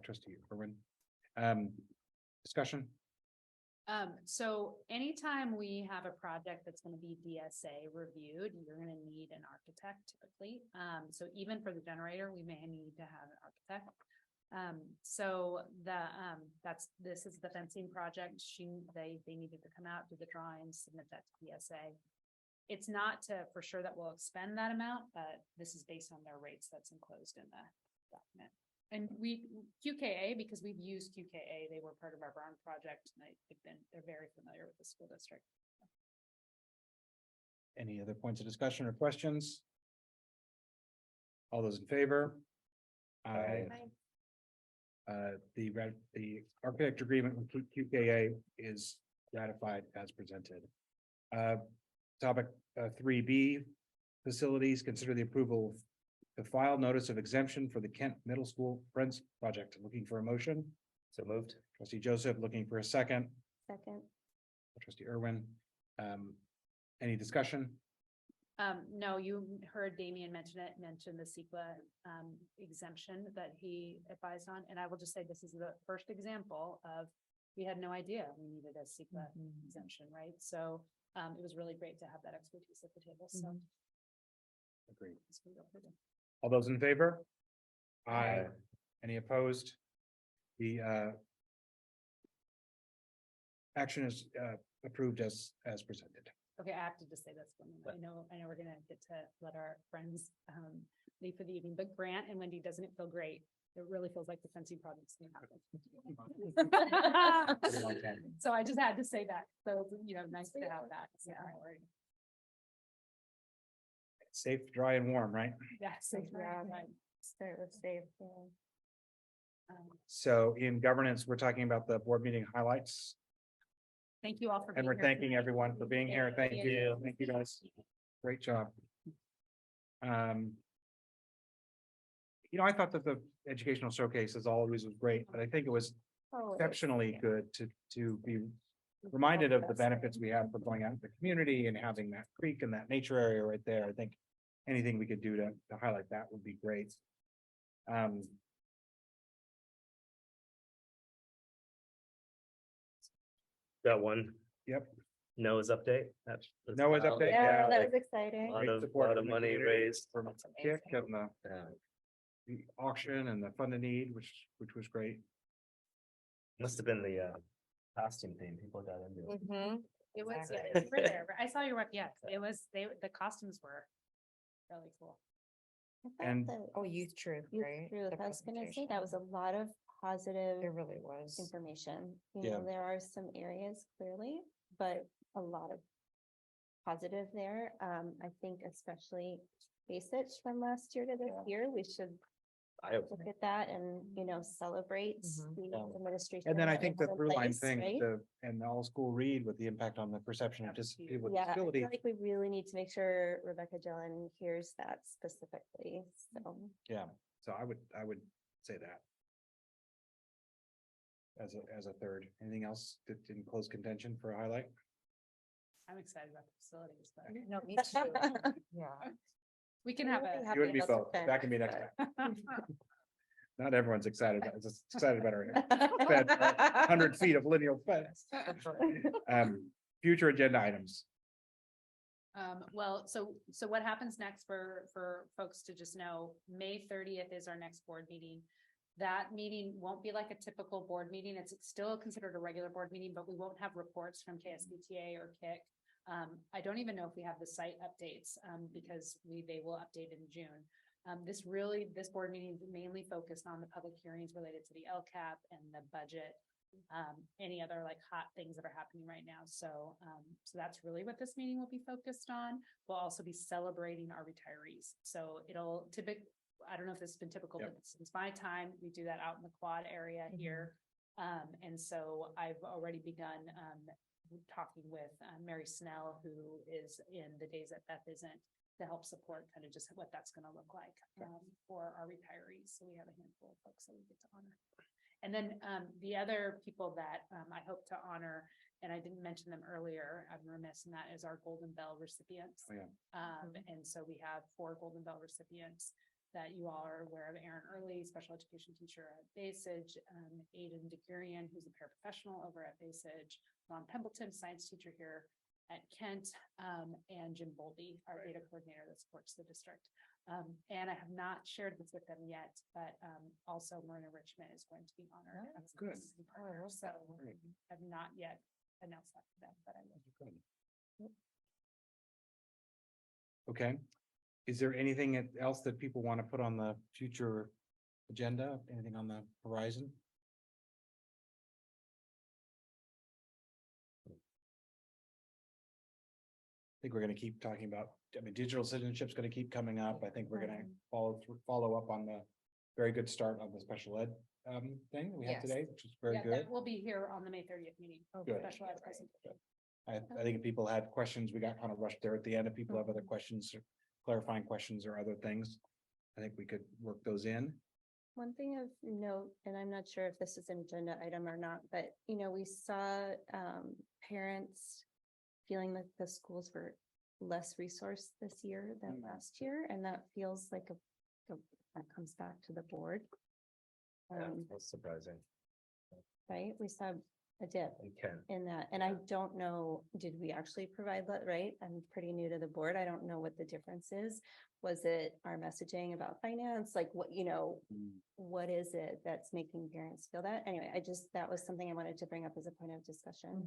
trustee Irwin. Discussion? So anytime we have a project that's gonna be DSA reviewed, you're gonna need an architect typically. So even for the generator, we may need to have an architect. So this is the fencing project. They needed to come out, do the drawings, submit that to DSA. It's not for sure that we'll expend that amount, but this is based on their rates that's enclosed in the document. And QKA, because we've used QKA, they were part of our barn project, and they're very familiar with the school district. Any other points of discussion or questions? All those in favor? Aye. The architect agreement with QKA is ratified as presented. Topic 3B, facilities, consider the approval of the file notice of exemption for the Kent Middle School Friends Project. Looking for a motion. So moved. Trustee Joseph, looking for a second. second, Trustee Irwin. Any discussion? No, you heard Damian mention the CEQA exemption that he advised on, and I will just say this is the first example of, we had no idea we needed a CEQA exemption, right? So it was really great to have that expertise at the table, so. Agreed. this will go further. All those in favor? Aye. Any opposed? The action is approved as presented. Okay, I have to just say this one. I know we're gonna get to let our friends leave for the evening, but Grant and Wendy, doesn't it feel great? It really feels like the fencing project's gonna happen. So I just had to say that. So, nice to have that. Yeah. Safe, dry and warm, right? Yes. Yeah. Right. start with safe. So in governance, we're talking about the board meeting highlights. Thank you all for. And we're being here thanking tonight. everyone for being here. Thank you. Thank you guys. Great job. I thought that the educational showcase as always was great, but I think it was exceptionally good to be reminded of the benefits we have for going out in the community and having that creek and that nature area right there. I think anything we could do to highlight that would be great. Got one. Yep. Noah's update. That's Noah's wild. update. Yeah, that like, was exciting. Lot great of, support lot of from the money community raised. From That's Kick amazing. and the auction and the fund of need, which was great. Must have been the costume theme. People got into it. Mhm. It was, Exactly. yeah, you were there. I saw your web. Yeah, it was, the costumes were really cool. I thought And- the Oh, youth truth, youth right? group, The I was gonna say presentation. that was a lot of positive It really was. information. Yeah. There are some areas clearly, but a lot of positive there. I think especially basics from last year to this year, we should I look at that and, celebrate the administration. And then I that we think the have in through line place, thing, right? and the all school read with the impact on the perception of people with Yeah, I disabilities. feel like we really need to make sure Rebecca Dillon hears that specifically, so. Yeah, so I would say that. As a third, anything else that in close contention for a highlight? I'm excited about the facilities, but No, me too. Yeah. we can have Really a. happy You and me about the both. That can be next fence, time. Not everyone's excited. It's just excited about our 100 feet of linear fence. Future agenda items. Well, so what happens next for folks to just know, May 30th is our next board meeting. That meeting won't be like a typical board meeting. It's still considered a regular board meeting, but we won't have reports from KSBTA or KIC. I don't even know if we have the site updates, because they will update in June. This board meeting is mainly focused on the public hearings related to the LCAP and the budget. any other like hot things that are happening right now. So, so that's really what this meeting will be focused on. We'll also be celebrating our retirees. So it'll I don't know if this has been typical, Yep. but since my time, we do that out in the quad area here. And so I've already begun, talking with Mary Snell, who is in the days that Beth isn't, to help support kind of just what that's going to look like for our retirees. So we have a handful of folks that we get to honor. And then the other people that I hope to honor, and I didn't mention them earlier, I'm remiss in that, is our Golden Bell recipients. Oh, yeah. And so we have 4 Golden Bell recipients that you all are aware of: Aaron Early, special education teacher at Basage, Aiden DeCurian, who's a paraprofessional over at Basage, Ron Pembleton, science teacher here at Kent, and Jim Boldy, our data coordinator that supports the district. And I have not shared this with them yet, but also Myrna Richmond is going to be honored. as a good. listening partner. So Great. I've not yet announced that to them, but I will. Okay. Is there anything else that people want to put on the future agenda? Anything on the horizon? I think we're going to keep talking about, I mean, digital citizenship is going to keep coming up. I think we're going to follow up on the very good start of the special ed thing that we had Yes. today, which is very Yeah, good. that will be here on the May 30th meeting. Good. Special ed presentation. I think if people had questions, we got kind of rushed there at the end. If people have other questions, or clarifying questions or other things, I think we could work those in. One thing of note, and I'm not sure if this is an agenda item or not, but we saw parents feeling like the schools were less resourced this year than last year, and that feels like that comes back to the board. That's surprising. Right, we saw a dip You can. in that, and I don't know, did we actually provide that, right? I'm pretty new to the board, I don't know what the difference is. Was it our messaging about finance, like what, what is it that's making parents feel that? Anyway, that was something I wanted to bring up as a point of discussion.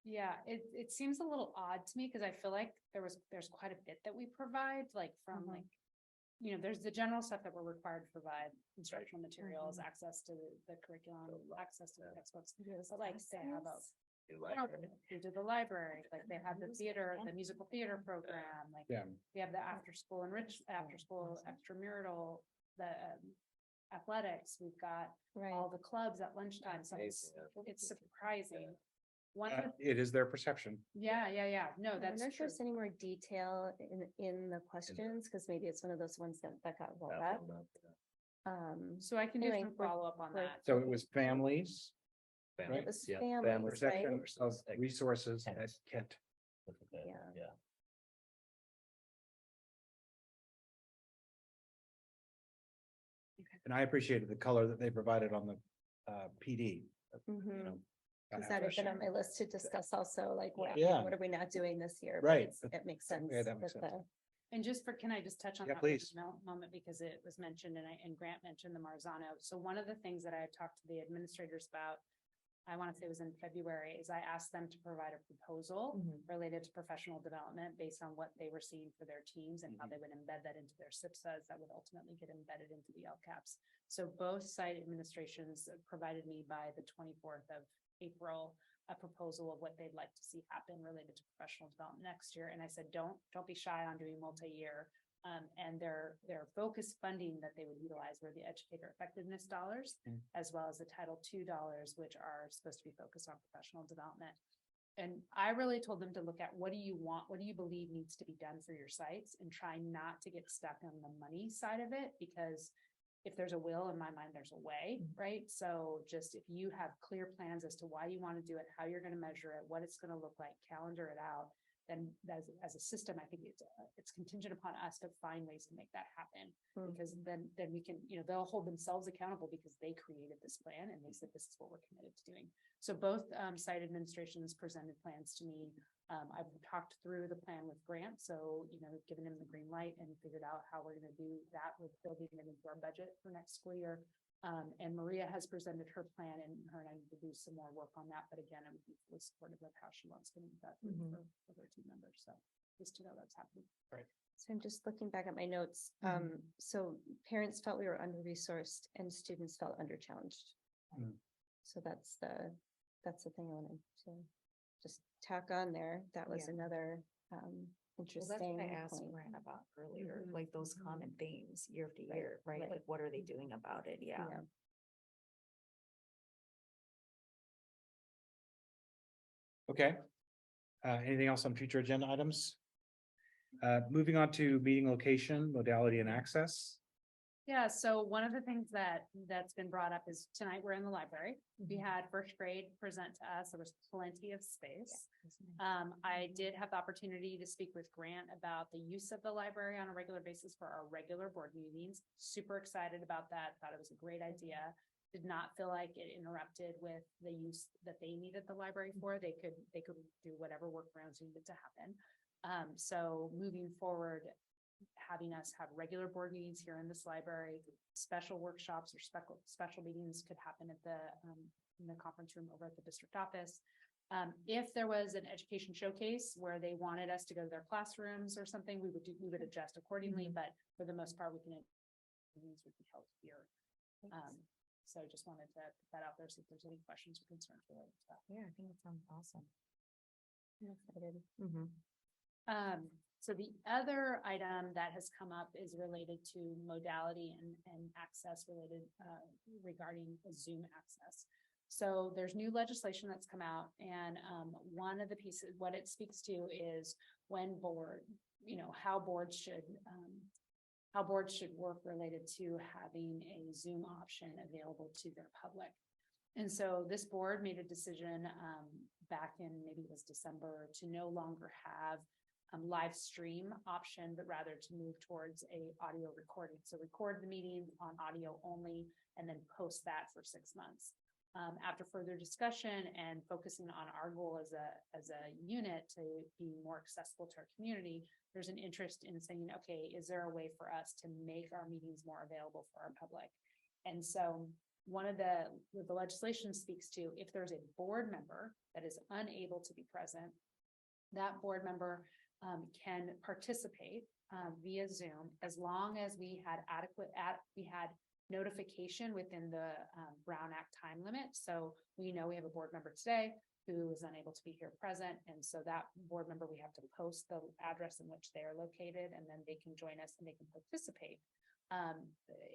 Yeah, it seems a little odd to me because I feel like there's quite a bit that we provide, like from like, there's the general stuff that we're required to provide: instructional materials, access to the curriculum, access to the textbooks. But like they have we do the library, like they have the theater, the musical theater program, like Yeah. we have the after school extramural, the athletics, we've got Right. all the clubs at lunchtime, so it's surprising. One of the, It is their perception. yeah, no, I that's wonder if true. there's any more detail in the questions, because maybe it's one of those ones that got rolled up. So I can do Anyway, some we're- follow up on we're- that. So it was families, It was Yeah, families, perception right? of resources Kent. at Kent. Yeah. Yeah. And I appreciated the color that they provided on the PD. Mhm. Because that had been on my list to discuss also, like, Yeah. what are we not doing this year? But Right. It makes sense. Yeah, that makes that sense. And just can I just touch on Yeah, that for please. a moment, because it was mentioned and Grant mentioned the Marzano. So one of the things that I had talked to the administrators about, I want to say it was in February, is I asked them to provide a proposal related to professional development based on what they were seeing for their teams and how they would embed that into their SIPSAs that would ultimately get embedded into the LCAPs. So both site administrations provided me by the 24th of April a proposal of what they'd like to see happen related to professional development next year. And I said, don't be shy on doing multi-year. And their focused funding that they would utilize were the educator effectiveness dollars, as well as the Title II dollars, which are supposed to be focused on professional development. And I really told them to look at what do you want, what do you believe needs to be done for your sites, and try not to get stuck on the money side of it, because if there's a will, in my mind, there's a way, right? So just if you have clear plans as to why you want to do it, how you're going to measure it, what it's going to look like, calendar it out, then as a system, I think it's contingent upon us to find ways to make that happen. Because then we can, they'll hold themselves accountable because they created this plan and they said, this is what we're committed to doing. So both site administrations presented plans to me. I've talked through the plan with Grant, so, given him the green light and figured out how we're going to do that with building it into our budget for next school year. And Maria has presented her plan, and her and I need to do some more work on that. But again, I'm fully supportive of how she wants to move that for her team members. So just to know that's happening. Right. So I'm just looking back at my notes. So parents felt we were under-resourced and students felt under-challenged. So that's the thing I wanted to just tack on there. That was Yeah. another Well, that's interesting what I asked point. Fran about earlier, Mhm. like those common themes year after Right, year, right? right. Like, what are they doing about it? Yeah. Yeah. Okay. Anything else on future agenda items? Moving on to meeting location, modality and access. Yeah, so one of the things that's been brought up is tonight we're in the library. We had first grade present to us. There was plenty of space. I did have the opportunity to speak with Grant about the use of the library on a regular basis for our regular board meetings. Super excited about that. Thought it was a great idea. Did not feel like it interrupted with the use that they needed the library for. They could do whatever workarounds needed to happen. So moving forward, having us have regular board meetings here in this library, special workshops or special meetings could happen at in the conference room over at the district office. If there was an education showcase where they wanted us to go to their classrooms or something, we would adjust accordingly, but for the most part, meetings would be held here. So just wanted to put that out there, see if there's any questions or concerns related to that. Yeah, I think it sounds awesome. I'm excited. So the other item that has come up is related to modality and access related, regarding Zoom access. So there's new legislation that's come out, and one of the pieces, what it speaks to is when board, how boards should work related to having a Zoom option available to their public. And so this board made a decision back in, maybe it was December, to no longer have live stream option, but rather to move towards a audio recording. So record the meeting on audio only, and then post that for 6 months. After further discussion and focusing on our goal as a unit to be more accessible to our community, there's an interest in saying, okay, is there a way for us to make our meetings more available for our public? And so one of the legislation speaks to, if there's a board member that is unable to be present, that board member can participate via Zoom, as long as we had notification within the Brown Act time limit. So we know we have a board member today who is unable to be here present. And so that board member, we have to post the address in which they are located, and then they can join us and they can participate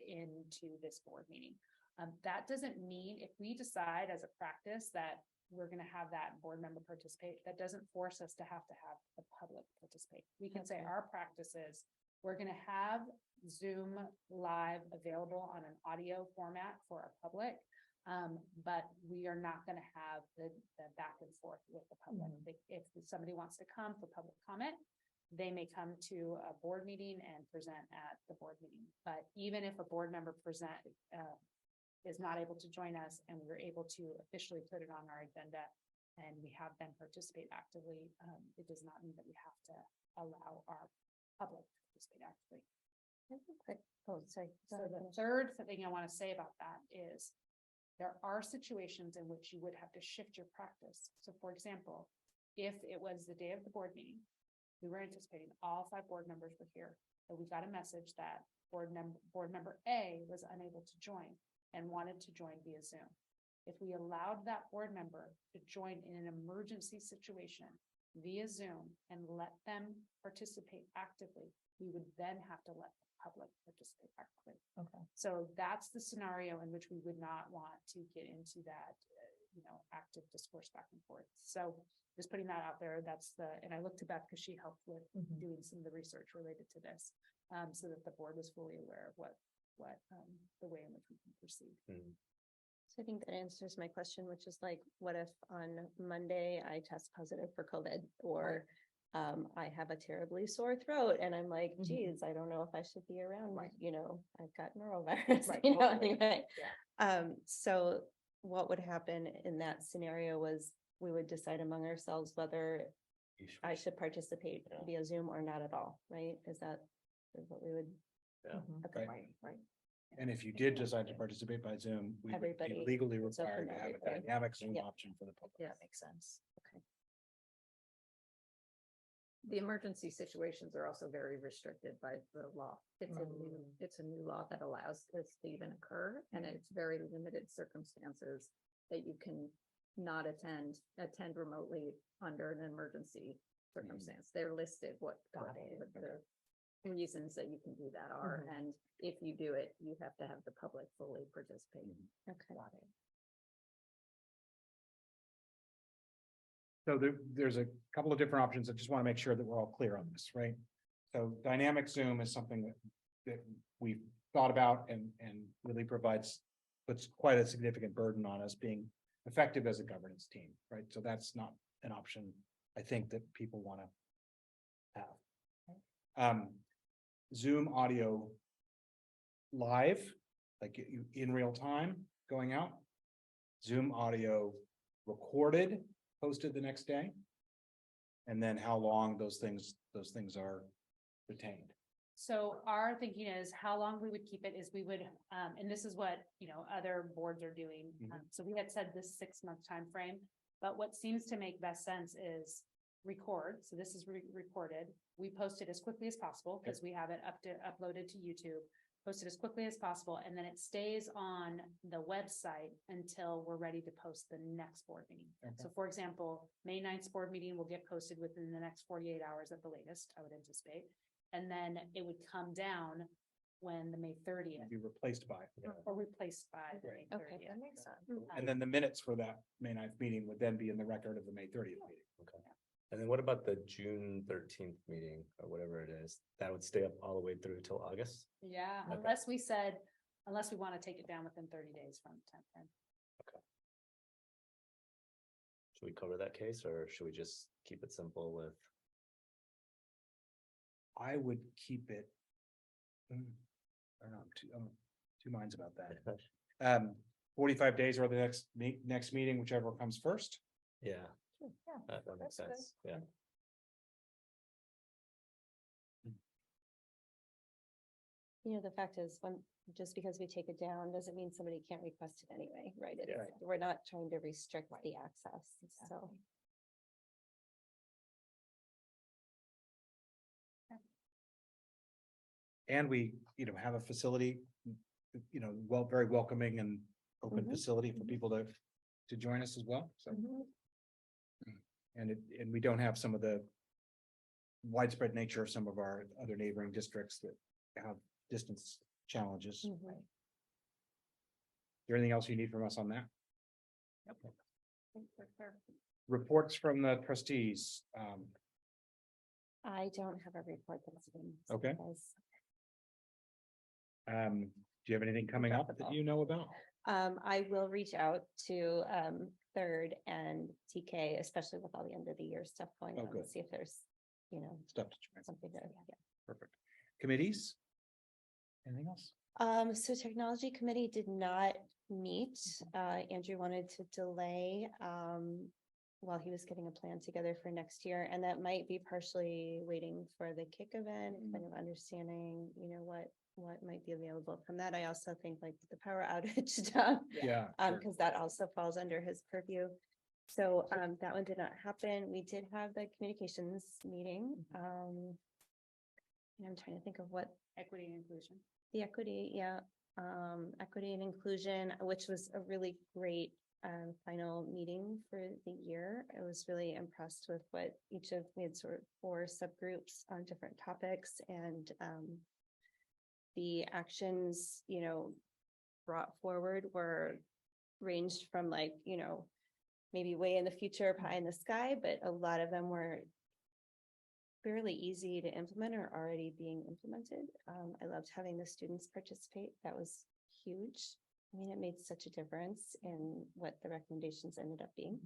into this board meeting. That doesn't mean, if we decide as a practice that we're going to have that board member participate, that doesn't force us to have the public participate. We can say our practice is, we're going to have Zoom live available on an audio format for our public, but we are not going to have the back and forth with the public. If somebody wants to come for public comment, they may come to a board meeting and present at the board meeting. But even if a board member is not able to join us, and we're able to officially put it on our agenda, and we have them participate actively, it does not mean that we have to allow our public to participate actively. Sorry. So the third thing I want to say about that is, there are situations in which you would have to shift your practice. So for example, if it was the day of the board meeting, we were anticipating all 5 board members were here, and we got a message that board member A was unable to join and wanted to join via Zoom. If we allowed that board member to join in an emergency situation via Zoom and let them participate actively, we would then have to let the public participate actively. Okay. So that's the scenario in which we would not want to get into that, active discourse back and forth. So just putting that out there, and I looked to Beth because she helped with doing some of the research related to this, so that the board was fully aware of what the way in which we can proceed. So I think that answers my question, which is like, what if on Monday I test positive for COVID, or I have a terribly sore throat and I'm like, geez, I don't know if I should be around, I've got norovirus, anyway. So what would happen in that scenario was, we would decide among ourselves whether I should participate via Zoom or not at all, right? Is what we would? Yeah. Okay. Right. And if you did decide to participate by Zoom, we would be Everybody, legally it's open required to to have a everybody. dynamic Zoom Yep. option for the public. Yeah, that makes sense. Okay. The emergency situations are also very restricted by the law. It's a new law that allows this to even occur, and it's very limited circumstances that you can not attend remotely under an emergency circumstance. They're listed what the reasons that you can do that are, and if you do it, you have to have the public fully participate. Okay. So there's a couple of different options. I just want to make sure that we're all clear on this, right? So dynamic Zoom is something that we've thought about and really puts quite a significant burden on us being effective as a governance team, right? So that's not an option I think that people want to have. Zoom audio live, like in real time going out. Zoom audio recorded, posted the next day. And then how long those things are retained. So our thinking is how long we would keep it is we would, and this is what, other boards are doing. So we had said this 6-month time frame, but what seems to make best sense is record. So this is recorded. We post it as quickly as possible because we have it uploaded to YouTube, post it as quickly as possible. And then it stays on the website until we're ready to post the next board meeting. So for example, May 9th board meeting will get posted within the next 48 hours at the latest, I would anticipate. And then it would come down when the May 30th. Be replaced by. Or replaced by the May Okay, 30th. that makes sense. And then the minutes for that May 9th meeting would then be in the record of the May 30th meeting. Okay. And then what about the June 13th meeting or whatever it is? That would stay up all the way through till August? Yeah, Okay. unless we want to take it down within 30 days from the time frame. Should we cover that case or should we just keep it simple with? I would keep it. I don't know, I'm two minds about that. 45 days or the next meeting, whichever comes first. Yeah, Yeah, that makes that's good. sense. Yeah. The fact is, just because we take it down doesn't mean somebody can't request it anyway, right? Yeah. We're not trying to restrict the access, so. And we, have a facility, very welcoming and open facility for people to join us as well, so. And we don't have some of the widespread nature of some of our other neighboring districts that have distance challenges. Is there anything else you need from us on that? Reports from the trustees. I don't have a report that's been. Okay. Do you have anything coming up that you know about? I will reach out to Third and TK, especially with all the end of the year stuff going on, good. and see if there's, Stuff to try. something to, Perfect. Committees? Anything else? So technology committee did not meet. Andrew wanted to delay while he was getting a plan together for next year, and that might be partially waiting for the kick event, kind of understanding, what might be available from that. I also think like the power outage stuff, Yeah. because that also falls under his purview. So that one did not happen. We did have the communications meeting. And I'm trying to think of what Equity and inclusion. the equity, yeah. Equity and inclusion, which was a really great final meeting for the year. I was really impressed with what we had sort of 4 subgroups on different topics, and the actions, brought forward were ranged from maybe way in the future, pie in the sky, but a lot of them were fairly easy to implement or already being implemented. I loved having the students participate. That was huge. I mean, it made such a difference in what the recommendations ended up being.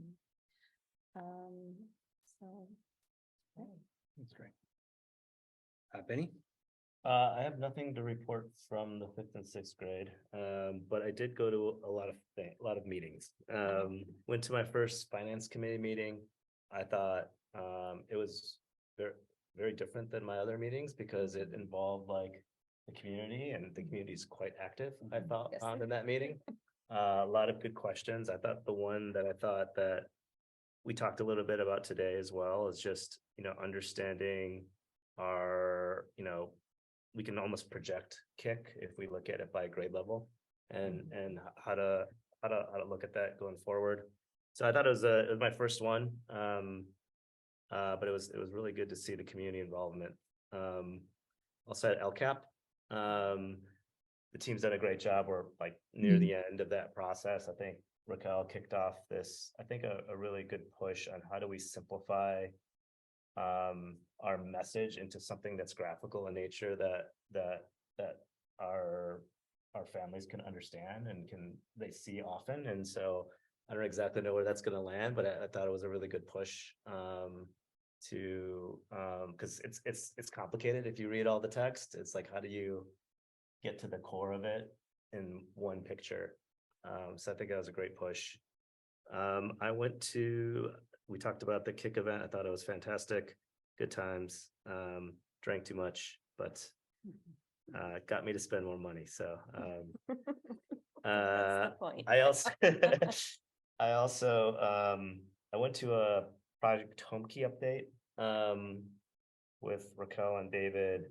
That's great. Benny? I have nothing to report from the 5th and 6th grade, but I did go to a lot of meetings. Went to my first finance committee meeting. I thought it was very, very different than my other meetings because it involved the community, and the community is quite active. I found in that meeting. A lot of good questions. I thought the one that that we talked a little bit about today as well is just, understanding our, we can almost project kick if we look at it by grade level, and how to how to look at that going forward. So I thought it was my first one. But it was really good to see the community involvement. Also at LCAP, the team's done a great job. We're like near the end of that process. I think Raquel kicked off this, I think a really good push on how do we simplify our message into something that's graphical in nature that our families can understand and they see often. And so I don't exactly know where that's going to land, but I thought it was a really good push because it's complicated. If you read all the text, it's like, how do you get to the core of it in one picture? So I think that was a great push. We talked about the kick event. I thought it was fantastic. Good times. Drank too much, but it got me to spend more money. So I went to a Project Homekey update with Raquel and David,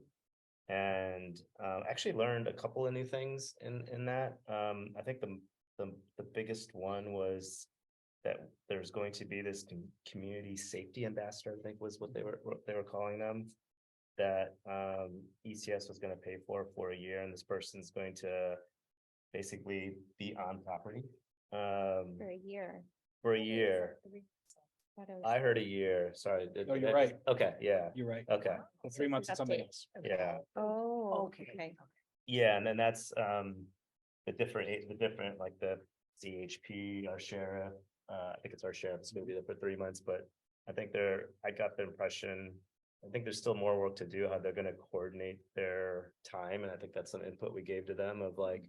and actually learned a couple of new things in that. I think the biggest one was that there's going to be this community safety ambassador, I think was what they were calling them, that ECS was going to pay for a year, and this person's going to basically be on property For a year. for a year. I heard a year. Sorry. No, you're right. Okay, yeah. You're right. Okay, Well, 3 months is something else. yeah, Oh, okay. yeah, and then that's the different like the CHP, our sheriff. I think it's our sheriff. It's gonna be there for 3 months, but I think I got the impression. I think there's still more work to do, how they're gonna coordinate their time, and I think that's some input we gave to them of like,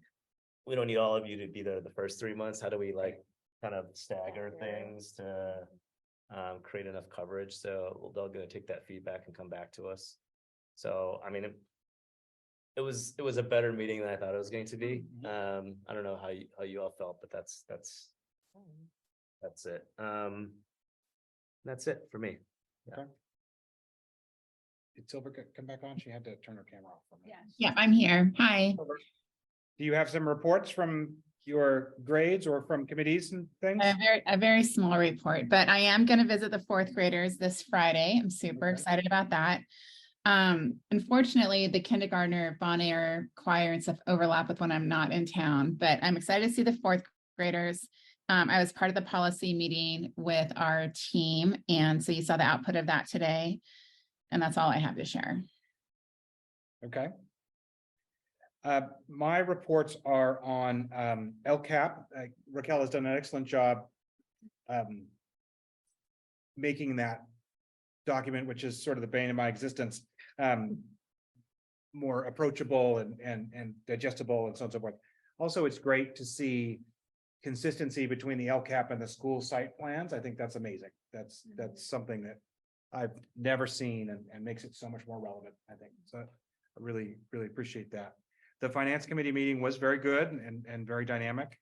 we don't need all of you to be there the first 3 months. How do we like kind of stagger things to create enough coverage? So they're going to take that feedback and come back to us. So I mean, it was a better meeting than I thought it was going to be. I don't know how you all felt, but that's it. That's it for me. Yeah. Did Silver come back on? She had to turn her camera off for a minute. Yeah, I'm here. Hi. Do you have some reports from your grades or from committees and things? A very small report, but I am going to visit the fourth graders this Friday. I'm super excited about that. Unfortunately, the kindergartner Bon Air choir and stuff overlap with when I'm not in town, but I'm excited to see the fourth graders. I was part of the policy meeting with our team, and so you saw the output of that today, and that's all I have to share. Okay. My reports are on LCAP. Raquel has done an excellent job making that document, which is sort of the bane of my existence, more approachable and digestible and so on and so forth. Also, it's great to see consistency between the LCAP and the school site plans. I think that's amazing. That's something that I've never seen and makes it so much more relevant, I think. So I really appreciate that. The finance committee meeting was very good and very dynamic.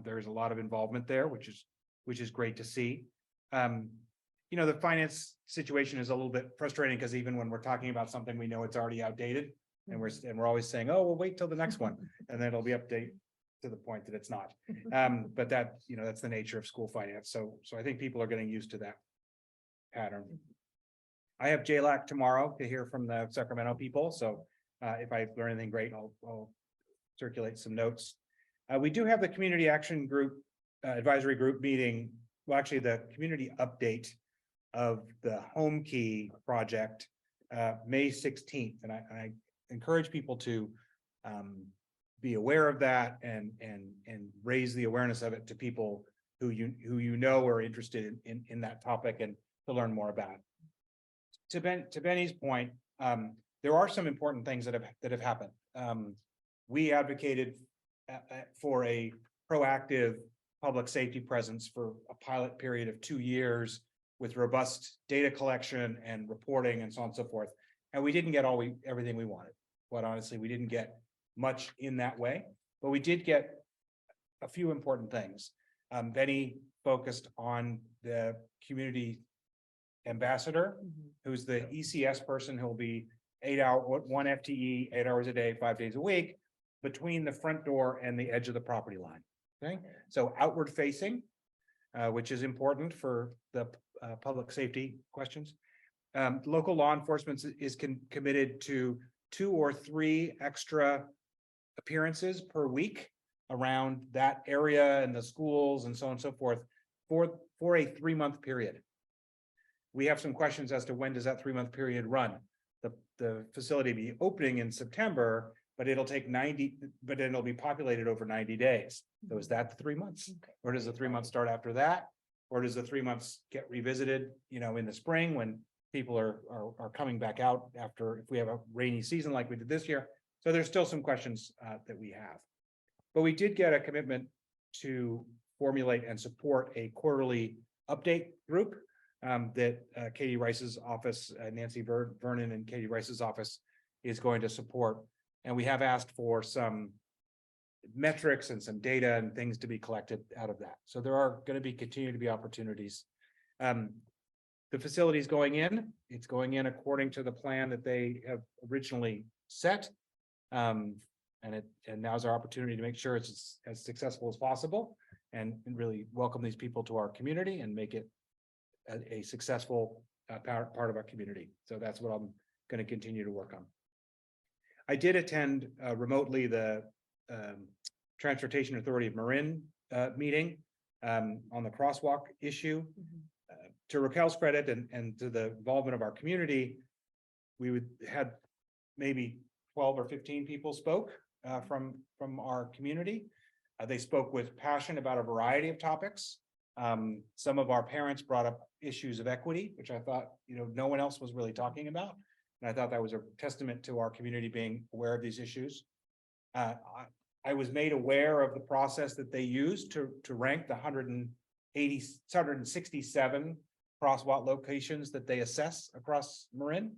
There's a lot of involvement there, which is great to see. You know, the finance situation is a little bit frustrating because even when we're talking about something, we know it's already outdated, and we're always saying, oh, we'll wait till the next one, and then it'll be updated to the point that it's not. But that, you know, that's the nature of school finance. So I think people are getting used to that pattern. I have JLAC tomorrow to hear from the Sacramento people. So if I learn anything great, I'll circulate some notes. We do have the community action group advisory group meeting. Well, actually, the community update of the Homekey project, May 16th, and I encourage people to be aware of that and raise the awareness of it to people who you know are interested in that topic and to learn more about it. To Benny's point, there are some important things that have happened. We advocated for a proactive public safety presence for a pilot period of 2 years with robust data collection and reporting and so on and so forth. And we didn't get everything we wanted. Quite honestly, we didn't get much in that way, but we did get a few important things. Benny focused on the community ambassador, who's the ECS person who'll be 1 FTE, 8 hours a day, 5 days a week, between the front door and the edge of the property line. Okay, so outward facing, which is important for the public safety questions. Local law enforcement is committed to 2 or 3 extra appearances per week around that area and the schools and so on and so forth for a 3-month period. We have some questions as to when does that 3-month period run? The facility be opening in September, but it'll take 90, but it'll be populated over 90 days. So is that the 3 months? Or does the 3 months start after that? Or does the 3 months get revisited, in the spring when people are coming back out after, if we have a rainy season like we did this year? So there's still some questions that we have. But we did get a commitment to formulate and support a quarterly update group that Katie Rice's office, Nancy Vernon and Katie Rice's office is going to support. And we have asked for some metrics and some data and things to be collected out of that. So there are going to continue to be opportunities. The facility is going in, it's going in according to the plan that they have originally set. And now's our opportunity to make sure it's as successful as possible and really welcome these people to our community and make it a successful part of our community. So that's what I'm going to continue to work on. I did attend remotely the Transportation Authority of Marin meeting on the crosswalk issue. To Raquel's credit and to the involvement of our community, we had maybe 12 or 15 people spoke from our community. They spoke with passion about a variety of topics. Some of our parents brought up issues of equity, which I thought, no one else was really talking about. And I thought that was a testament to our community being aware of these issues. I was made aware of the process that they used to rank the 167 crosswalk locations that they assess across Marin.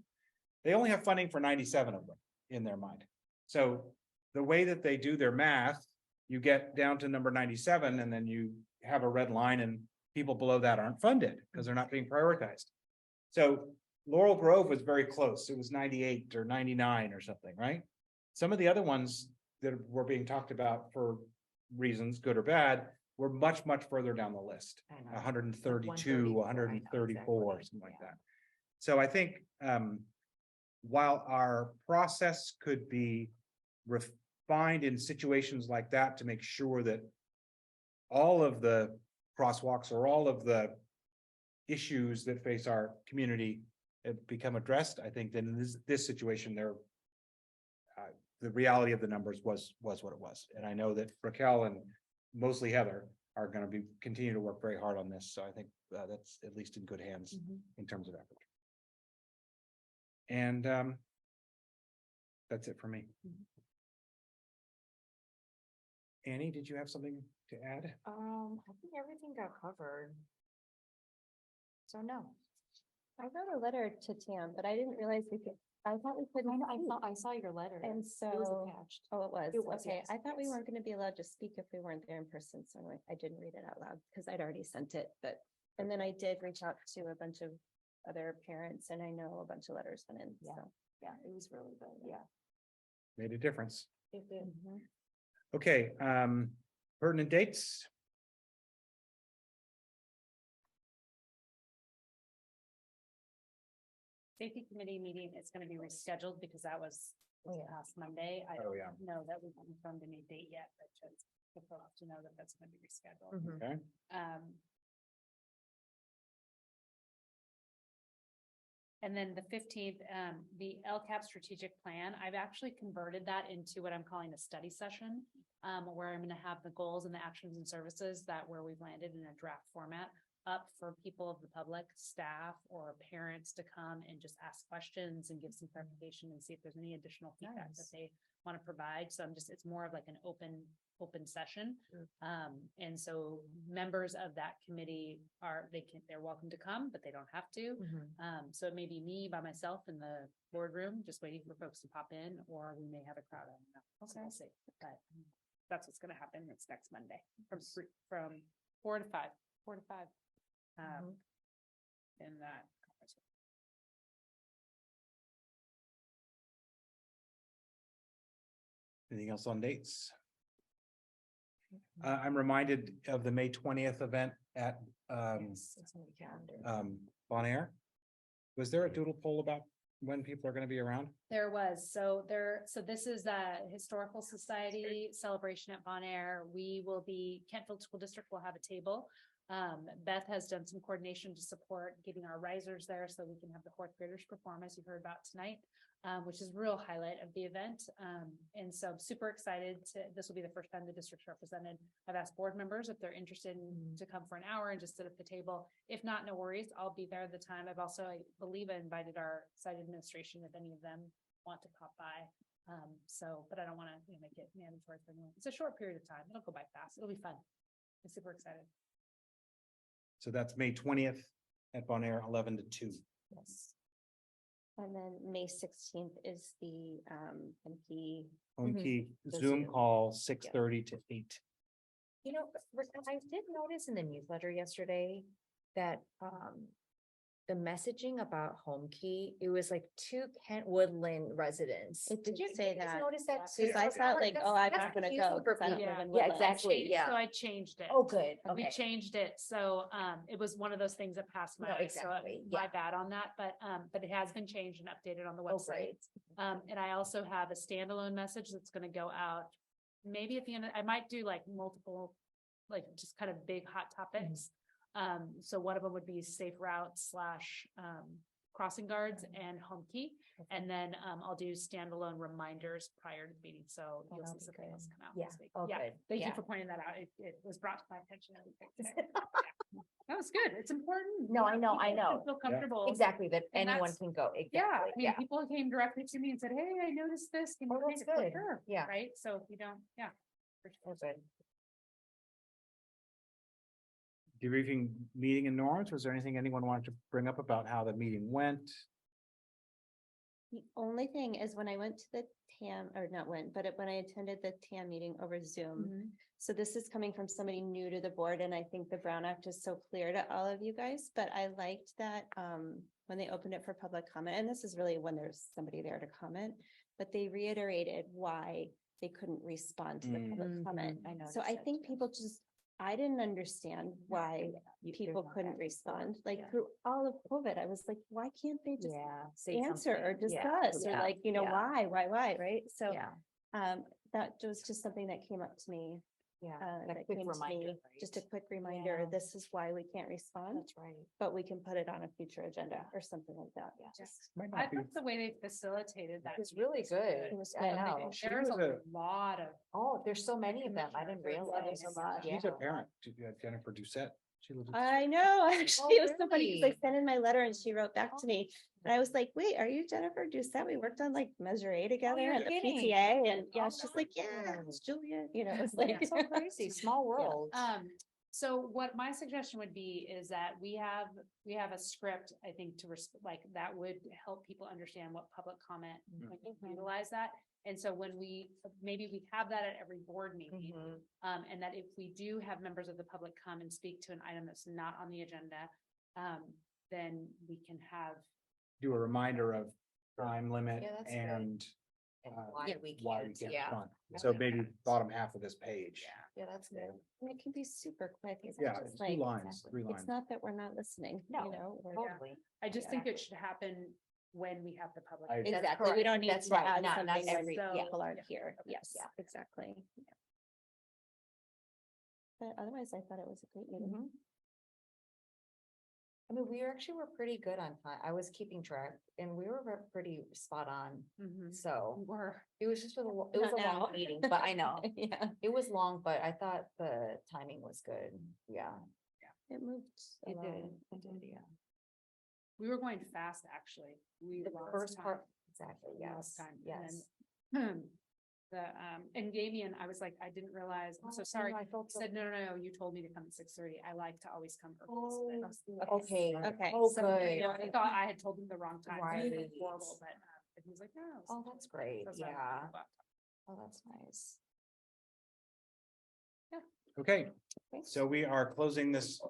They only have funding for 97 of them in their mind. So the way that they do their math, you get down to number 97 and then you have a red line and people below that aren't funded because they're not being prioritized. So Laurel Grove was very close. It was 98 or 99 or something, right? Some of the other ones that were being talked about for reasons, good or bad, were much, much further down the list. 132, 134, something like that. So I think while our process could be refined in situations like that to make sure that all of the crosswalks or all of the issues that face our community have become addressed, I think then in this situation there, the reality of the numbers was what it was. And I know that Raquel and mostly Heather are going to continue to work very hard on this. So I think that's at least in good hands in terms of effort. And that's it for me. Annie, did you have something to add? I think everything got covered. So no. I wrote a letter to Tam, but I didn't realize I thought we couldn't. I saw your letter. And so, It was attached. oh, it was, It was, okay. yes, I thought we yes. weren't gonna be allowed to speak if we weren't there in person, so I didn't read it out loud, because I'd already sent it, and then I did reach out to a bunch of other parents, and I know a bunch of letters went in, Yeah. so. Yeah, it was really good. Yeah. Made a difference. It did. Okay, pertinent dates. Safety committee meeting is going to be rescheduled because that was last Monday. I Oh, don't yeah. know that we haven't confirmed any date yet, but just for folks to know that that's going to be rescheduled. Okay. And then the 15th, the LCAP strategic plan, I've actually converted that into what I'm calling a study session, where I'm going to have the goals and the actions and services that where we've landed in a draft format up for people of the public, staff, or parents to come and just ask questions and give some clarification and see if there's any additional feedback that they want to provide. So it's more of like an open session. And so members of that committee they're welcome to come, but they don't have to. So it may be me by myself in the boardroom, just waiting for folks to pop in, or we may have a crowd. I don't know. So we'll see. But that's what's going to happen. It's next Monday from 4 to 5. In that conference. Anything else on dates? I'm reminded of the May 20th event at Yes, it's on the calendar. Bon Air. Was there a doodle poll about when people are going to be around? There was, so this is the Historical Society celebration at Bon Air. We will be, Kentfield School District will have a table. Beth has done some coordination to support getting our risers there so we can have the fourth graders perform, as you heard about tonight, which is a real highlight of the event. And so I'm super excited this will be the first time the district's represented. I've asked board members if they're interested to come for an hour and just sit at the table. If not, no worries, I'll be there at the time. I've also, I believe, I invited our site administration if any of them want to pop by. But I don't want to make it mandatory for anyone. It's a short period of time. It'll go by fast. It'll be fun. I'm super excited. So that's May 20th at Bon Air, 11 to 2. Yes. And then May 16th is the MP. Home key The Zoom Zoom. call, 6:30 to 8. You know, I did notice in the newsletter yesterday that the messaging about home key, it was like to Kent Woodland residents. It did Did you say guys that. Notice that too? Because I thought like, oh, I'm not gonna go. 'cause I don't live in Yeah, Woodland. exactly. Yeah. So I changed it. Oh, good. We Okay. changed it, so it was one of those things that passed No, my, exactly, my yeah. bad on that, but it has been changed and updated on the Oh, website. great. And I also have a standalone message that's gonna go out. Maybe at the end, I might do like multiple, like just kind of big hot topics. So one of them would be safe routes / crossing guards and home key. And then I'll do standalone reminders prior to the meeting, so you'll that'll see be something good. else come out. Yeah. this week. Oh, Yeah, good. thank you Yeah. for pointing that out. It was brought to my attention. That was good. It's important. No, I know, People I should know. Feel comfortable. Exactly, that And anyone that's- can go. Yeah, Exactly. I mean, people came directly to me and said, hey, I noticed this. Can you Oh, make that's it good. quicker? Yeah. Right, so if you don't, yeah. Oh, good. Debriefing meeting and norms. Was there anything anyone wanted to bring up about how the meeting went? The only thing is when I went to the TAM, or not went, but when I attended the TAM meeting over Zoom. So this is coming from somebody new to the board, and I think the Brown Act is so clear to all of you guys, but I liked that when they opened it for public comment, and this is really when there's somebody there to comment, but they reiterated why they couldn't respond to the public comment. I noticed So I that think too. people just, I didn't understand why people couldn't respond, like Yeah. through all of COVID, I was like, why can't they just Yeah. say answer or something. Yeah, discuss or yeah, like, you know, yeah, why, right? So Yeah, that was just something that came up to me. yeah. That That quick came to reminder, me, just a right? quick reminder, Yeah. this is why we can't respond, That's right. but we can put it on a future agenda or something like that. Yeah. Just, Might I not be. thought the way they facilitated that. It was meeting really good. It was I good. know. There's was a lot of, Oh, there's so many of them. I didn't realize. there's a lot. She's Yeah. a parent, Jennifer Doucette. She lives. I know, actually, it was so funny because I really? sent in my letter and she wrote back to me. And I was like, wait, are you Jennifer Doucette? We worked on like Measure A together you're at the kidding. PTA, and yeah, Oh, she's like, yeah, no. it's Julia, you know, it's like. So crazy, small world. so what my suggestion would be is that we have a script, I think, to like, that would help people understand what public comment, when you utilize that. And so when maybe we have that at every board meeting, and that if we do have members of the public come and speak to an item that's not on the agenda, then we can have. Do a reminder of time limit Yeah, that's good. and And why we can't yeah. respond. So maybe bottom half of this page. Yeah, that's good. And it can be super quick. It's Yeah, just it's like, 2 lines, 3 lines. it's not that we're not listening, you No, know. we're- Totally. I just think it should happen when we have the public. I- meeting. Exactly, we correct. don't need That's to right. add Not something when every, So- yeah. people aren't yeah. here. Okay. Yes, Yeah. exactly. Yeah. But otherwise, I thought it was a great meeting. Mhm. I mean, we were pretty good on time. I was keeping track and we were pretty spot on. Mhm. So We're it was just it was a Not now. long meeting, but I know Yeah, it was long, but I thought the timing was good. Yeah. it moved. It did. along. It did, yeah. We were going fast, actually. We The lost first time. part, exactly, We lost yes, time. yes. And then, and Damien, I was like, I didn't realize, I'm Oh, so I sorry. know, I He felt so- said, no, you told me to come at 6:30. I like to always come early. So then I was like, Okay. Okay. Oh, So, good. you know, I thought I had told him the wrong time. so it was Right. horrible, but he was like, no. Oh, that's great. That's why I Yeah. thought about it. Oh, that's nice. Okay, Thanks. so we are closing this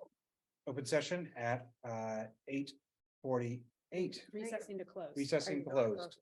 open session at 8:48. Recessing to close. Recessing closed.